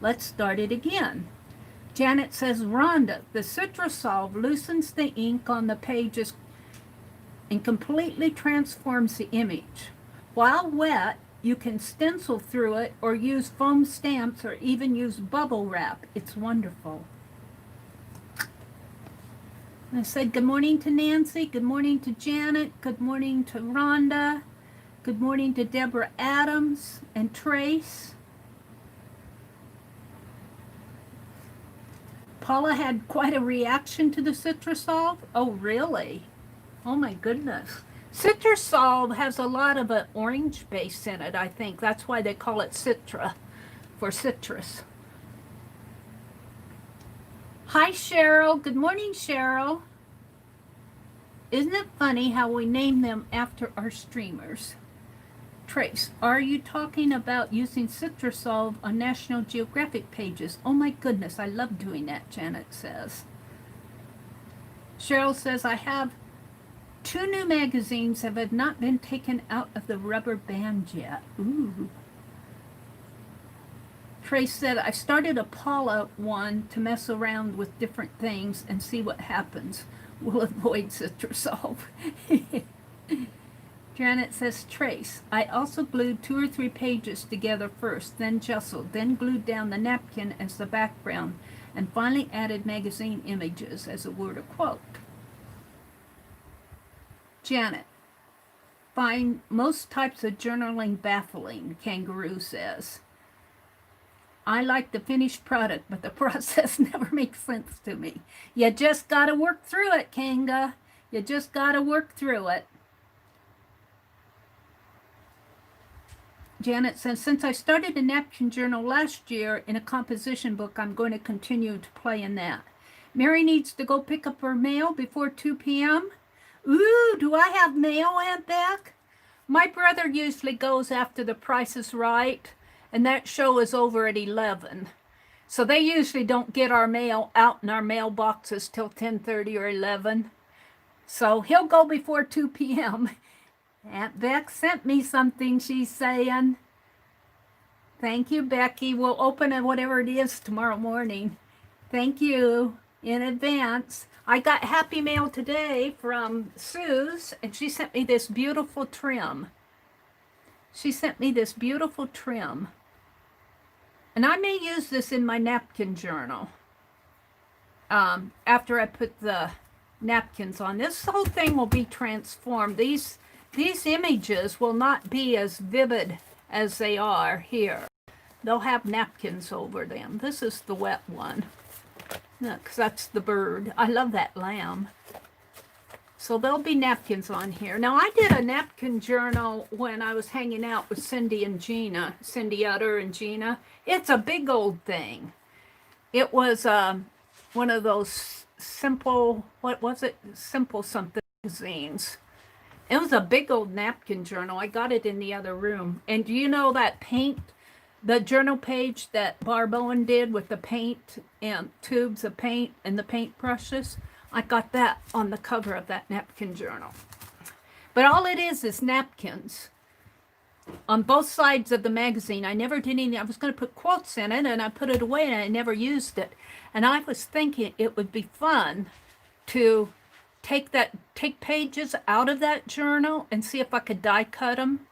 Let's start it again. Janet says, Rhonda, the citrus solve loosens the ink on the pages and completely transforms the image. While wet, you can stencil through it or use foam stamps or even use bubble wrap. It's wonderful. I said good morning to Nancy, good morning to Janet, good morning to Rhonda, good morning to Deborah Adams and Trace. Paula had quite a reaction to the citrus solve. Oh, really? Oh, my goodness. Citrus solve has a lot of an orange base in it, I think. That's why they call it citra, for citrus. Hi, Cheryl. Good morning, Cheryl. Isn't it funny how we name them after our streamers? Trace, are you talking about using citrus solve on National Geographic pages? Oh my goodness, I love doing that, Janet says. Cheryl says, I have 2 new magazines that have not been taken out of the rubber band yet. Ooh. Trace said, I started a Paula one to mess around with different things and see what happens. We'll avoid citrus solve. Janet says, Trace, I also glued 2 or 3 pages together first, then jostled, then glued down the napkin as the background, and finally added magazine images as a word or quote. Janet, find most types of journaling baffling, Kangaroo says. I like the finished product, but the process never makes sense to me. You just got to work through it, Kanga. You just got to work through it. Janet says, since I started a Napkin Journal last year in a composition book, I'm going to continue to play in that. Meri needs to go pick up her mail before 2 p.m. Ooh, do I have mail, Aunt Beck? My brother usually goes after The Price is Right, and that show is over at 11. So they usually don't get our mail out in our mailboxes till 10:30 or 11. So he'll go before 2 p.m. Aunt Beck sent me something, she's saying. Thank you, Becky. We'll open it, whatever it is, tomorrow morning. Thank you in advance. I got happy mail today from Suze, and she sent me this beautiful trim. And I may use this in my napkin journal after I put the napkins on. This whole thing will be transformed. These images will not be as vivid as they are here. They'll have napkins over them. This is the wet one. Look, that's the bird. I love that lamb. So there'll be napkins on here. Now, I did a napkin journal when I was hanging out with Cindy and Gina, Cindy Utter and Gina. It's a big old thing. It was one of those simple, what was it? Simple something magazines. It was a big old napkin journal. I got it in the other room. And do you know that paint, the journal page that Barb Owen did with the paint and tubes of paint and the paint brushes? I got that on the cover of that napkin journal. But all it is napkins. on both sides of the magazine. I never did anything. I was going to put quotes in it, and I put it away, and I never used it. And I was thinking it would be fun to take pages out of that journal and see if I could die cut them.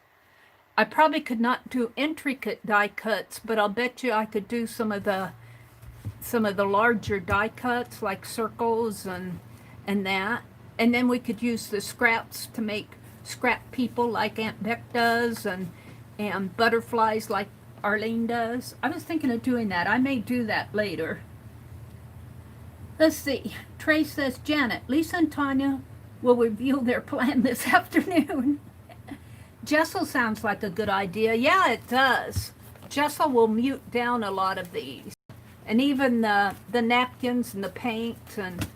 I probably could not do intricate die cuts, but I'll bet you I could do some of the larger die cuts, like circles and that. And then we could use the scraps to make scrap people like Aunt Beck does, and butterflies like Arlene does. I was thinking of doing that. I may do that later. Let's see. Trey says, Janet, Lisa and Tanya will reveal their plan this afternoon. Jessel sounds like a good idea. Yeah, it does. Jessel will mute down a lot of these. And even the napkins and the paint, and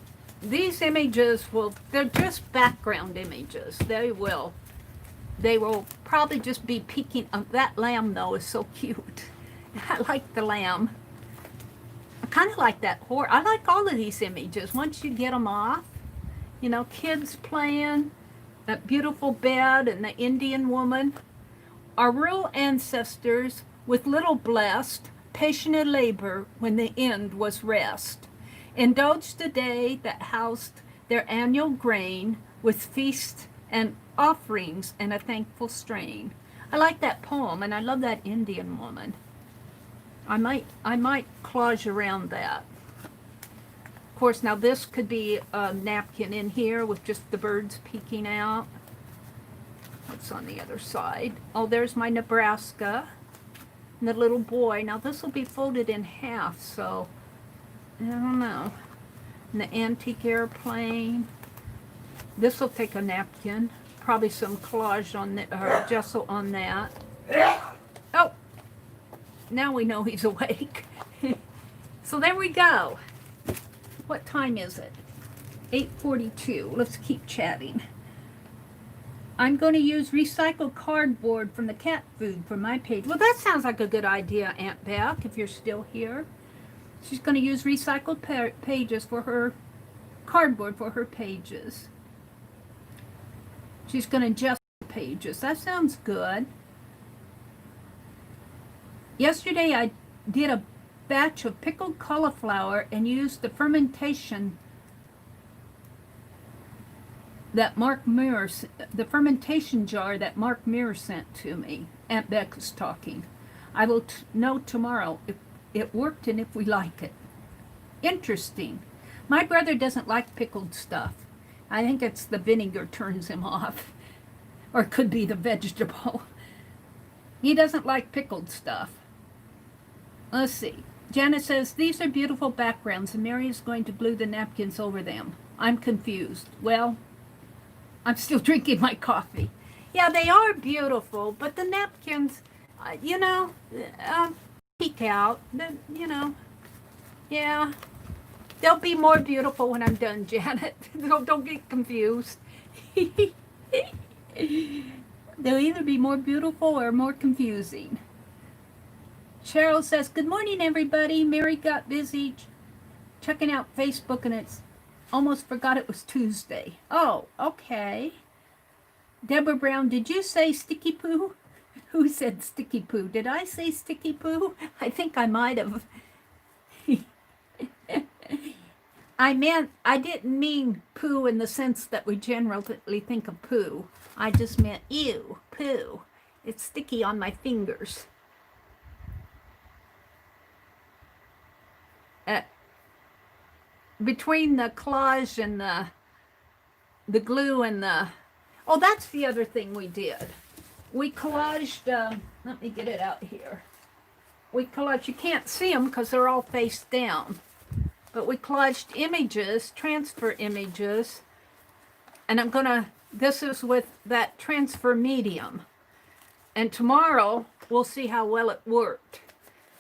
these images they're just background images. They will probably just be peeking. That lamb though is so cute. I like the lamb. I kind of like that horse. I like all of these images. Once you get them off, you know, kids playing, that beautiful bed, and the Indian woman. Our rural ancestors with little blessed, patient labor when the end was rest, indulged the day that housed their annual grain with feasts and offerings and a thankful strain. I like that poem, and I love that Indian woman. I might collage around that. Of course, now this could be a napkin in here with just the birds peeking out. What's on the other side? Oh, there's my Nebraska and the little boy. Now this will be folded in half, so I don't know. And the antique airplane. This will take a napkin. Probably some collage on the gesso on that. Oh, now we know he's awake. So there we go. What time is it? 8:42. Let's keep chatting. I'm going to use recycled cardboard from the cat food for my page. Well, that sounds like a good idea, Aunt Beck, if you're still here. She's going to use recycled pages for her cardboard for her pages. She's going to adjust the pages. That sounds good. Yesterday I did a batch of pickled cauliflower and used the fermentation the fermentation jar that Mark Muir sent to me. Aunt Beck is talking. I will know tomorrow if it worked and if we like it. Interesting. My brother doesn't like pickled stuff. I think it's the vinegar turns him off. Or it could be the vegetable. He doesn't like pickled stuff. Let's see. Janet says, these are beautiful backgrounds and Meri is going to glue the napkins over them. I'm confused. Well, I'm still drinking my coffee. Yeah, they are beautiful, but the napkins, you know, peek out. You know, yeah. They'll be more beautiful when I'm done, Janet. Don't get confused. They'll either be more beautiful or more confusing. Cheryl says, good morning, everybody. Meri got busy checking out Facebook, and it's almost forgot it was Tuesday. Oh, okay. Deborah Brown, did you say sticky poo? Who said sticky poo? Did I say sticky poo? I think I might have. I didn't mean poo in the sense that we generally think of poo. I just meant ew, poo. It's sticky on my fingers. Between the collage and the glue and the... Oh, that's the other thing we did. We collaged... let me get it out here. We collaged... You can't see them because they're all face down. But we collaged images, transfer images. And I'm going to... This is with that transfer medium. And tomorrow, we'll see how well it worked.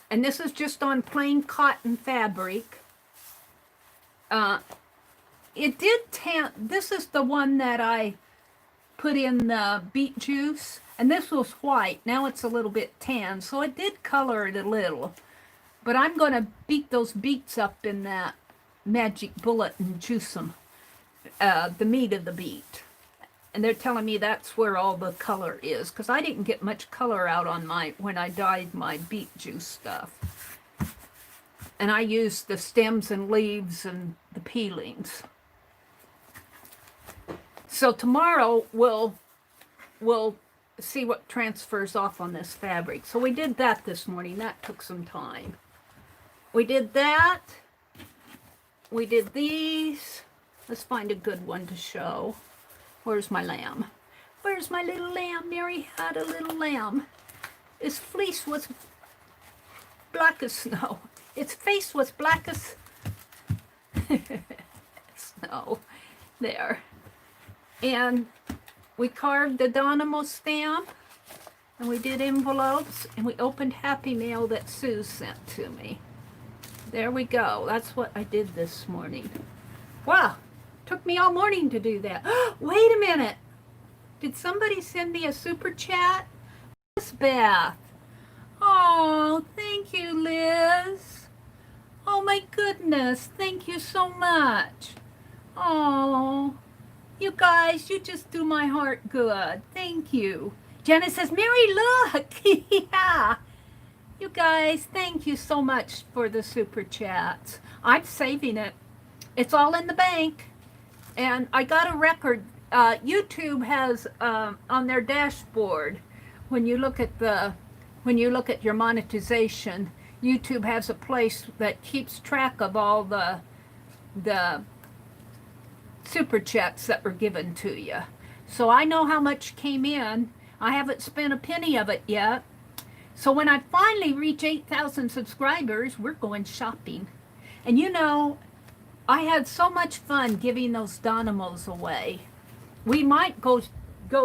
And this is just on plain cotton fabric. It did tan. This is the one that I put in the beet juice, and this was white. Now it's a little bit tan, so it did color it a little. But I'm going to beat those beets up in that magic bullet and juice them, the meat of the beet. And they're telling me that's where all the color is, because I didn't get much color out on when I dyed my beet juice stuff. And I used the stems and leaves and the peelings. So tomorrow we'll see what transfers off on this fabric. So we did that this morning. That took some time. We did that. We did these. Let's find a good one to show. Where's my lamb? Where's my little lamb? Meri had a little lamb. Its fleece was black as snow. Its face was black as snow. There. And we carved the Domino stamp, and we did envelopes, and we opened Happy Mail that Sue sent to me. There we go. That's what I did this morning. Wow. Took me all morning to do that. Wait a minute. Did somebody send me a super chat? Liz Beth. Oh, thank you, Liz. Oh my goodness. Thank you so much. Oh, you guys, you just do my heart good. Thank you. Jenna says, Meri, look. Yeah. You guys, thank you so much for the super chats. I'm saving it. It's all in the bank. And I got a record. YouTube has on their dashboard, when you look at your monetization, YouTube has a place that keeps track of all the super chats that were given to you. So I know how much came in. I haven't spent a penny of it yet. So when I finally reach 8,000 subscribers, we're going shopping. And you know, I had so much fun giving those Dominoes away. We might go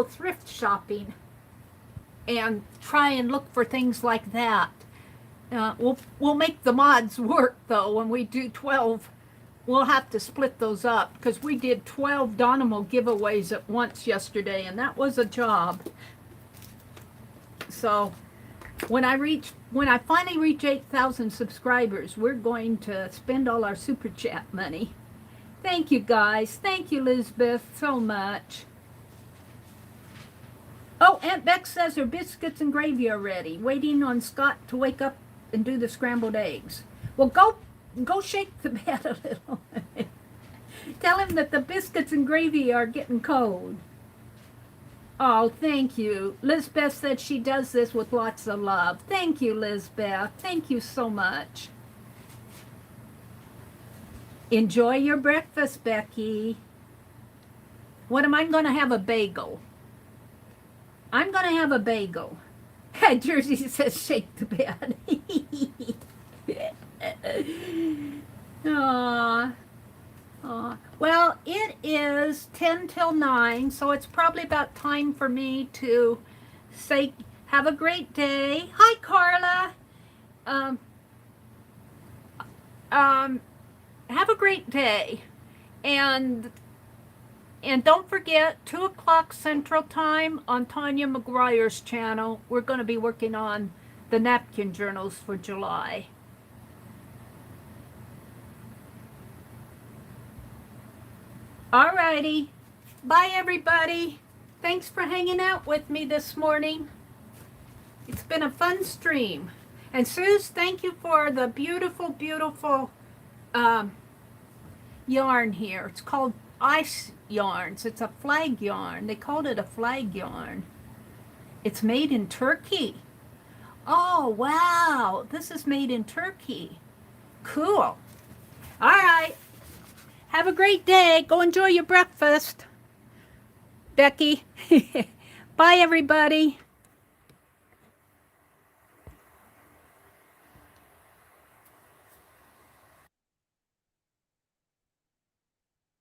thrift shopping and try and look for things like that. We'll make the mods work though. When we do 12, we'll have to split those up, because we did 12 Domino giveaways at once yesterday, and that was a job. So when I finally reach 8,000 subscribers, we're going to spend all our super chat money. Thank you guys. Thank you, Elizabeth, so much. Oh, Aunt Beck says her biscuits and gravy are ready, waiting on Scott to wake up and do the scrambled eggs. Well, go shake the bed a little. Tell him that the biscuits and gravy are getting cold. Oh, thank you. Lizbeth said she does this with lots of love. Thank you, Lizbeth. Thank you so much. Enjoy your breakfast, Becky. What am I going to have? A bagel. I'm going to have a bagel. Jersey says shake the bed. Aww. Well, it is 10 till 9, so it's probably about time for me to say have a great day. Hi, Carla. Have a great day. And don't forget, 2 o'clock Central Time on Tanya McGuire's channel, we're going to be working on the napkin journals for July. Alrighty. Bye, everybody. Thanks for hanging out with me this morning. It's been a fun stream. And Suze, thank you for the beautiful, beautiful yarn here. It's called Ice Yarns. It's a flag yarn. They called it a flag yarn. It's made in Turkey. Oh, wow. This is made in Turkey. Cool. All right. Have a great day. Go enjoy your breakfast, Becky. Bye, everybody.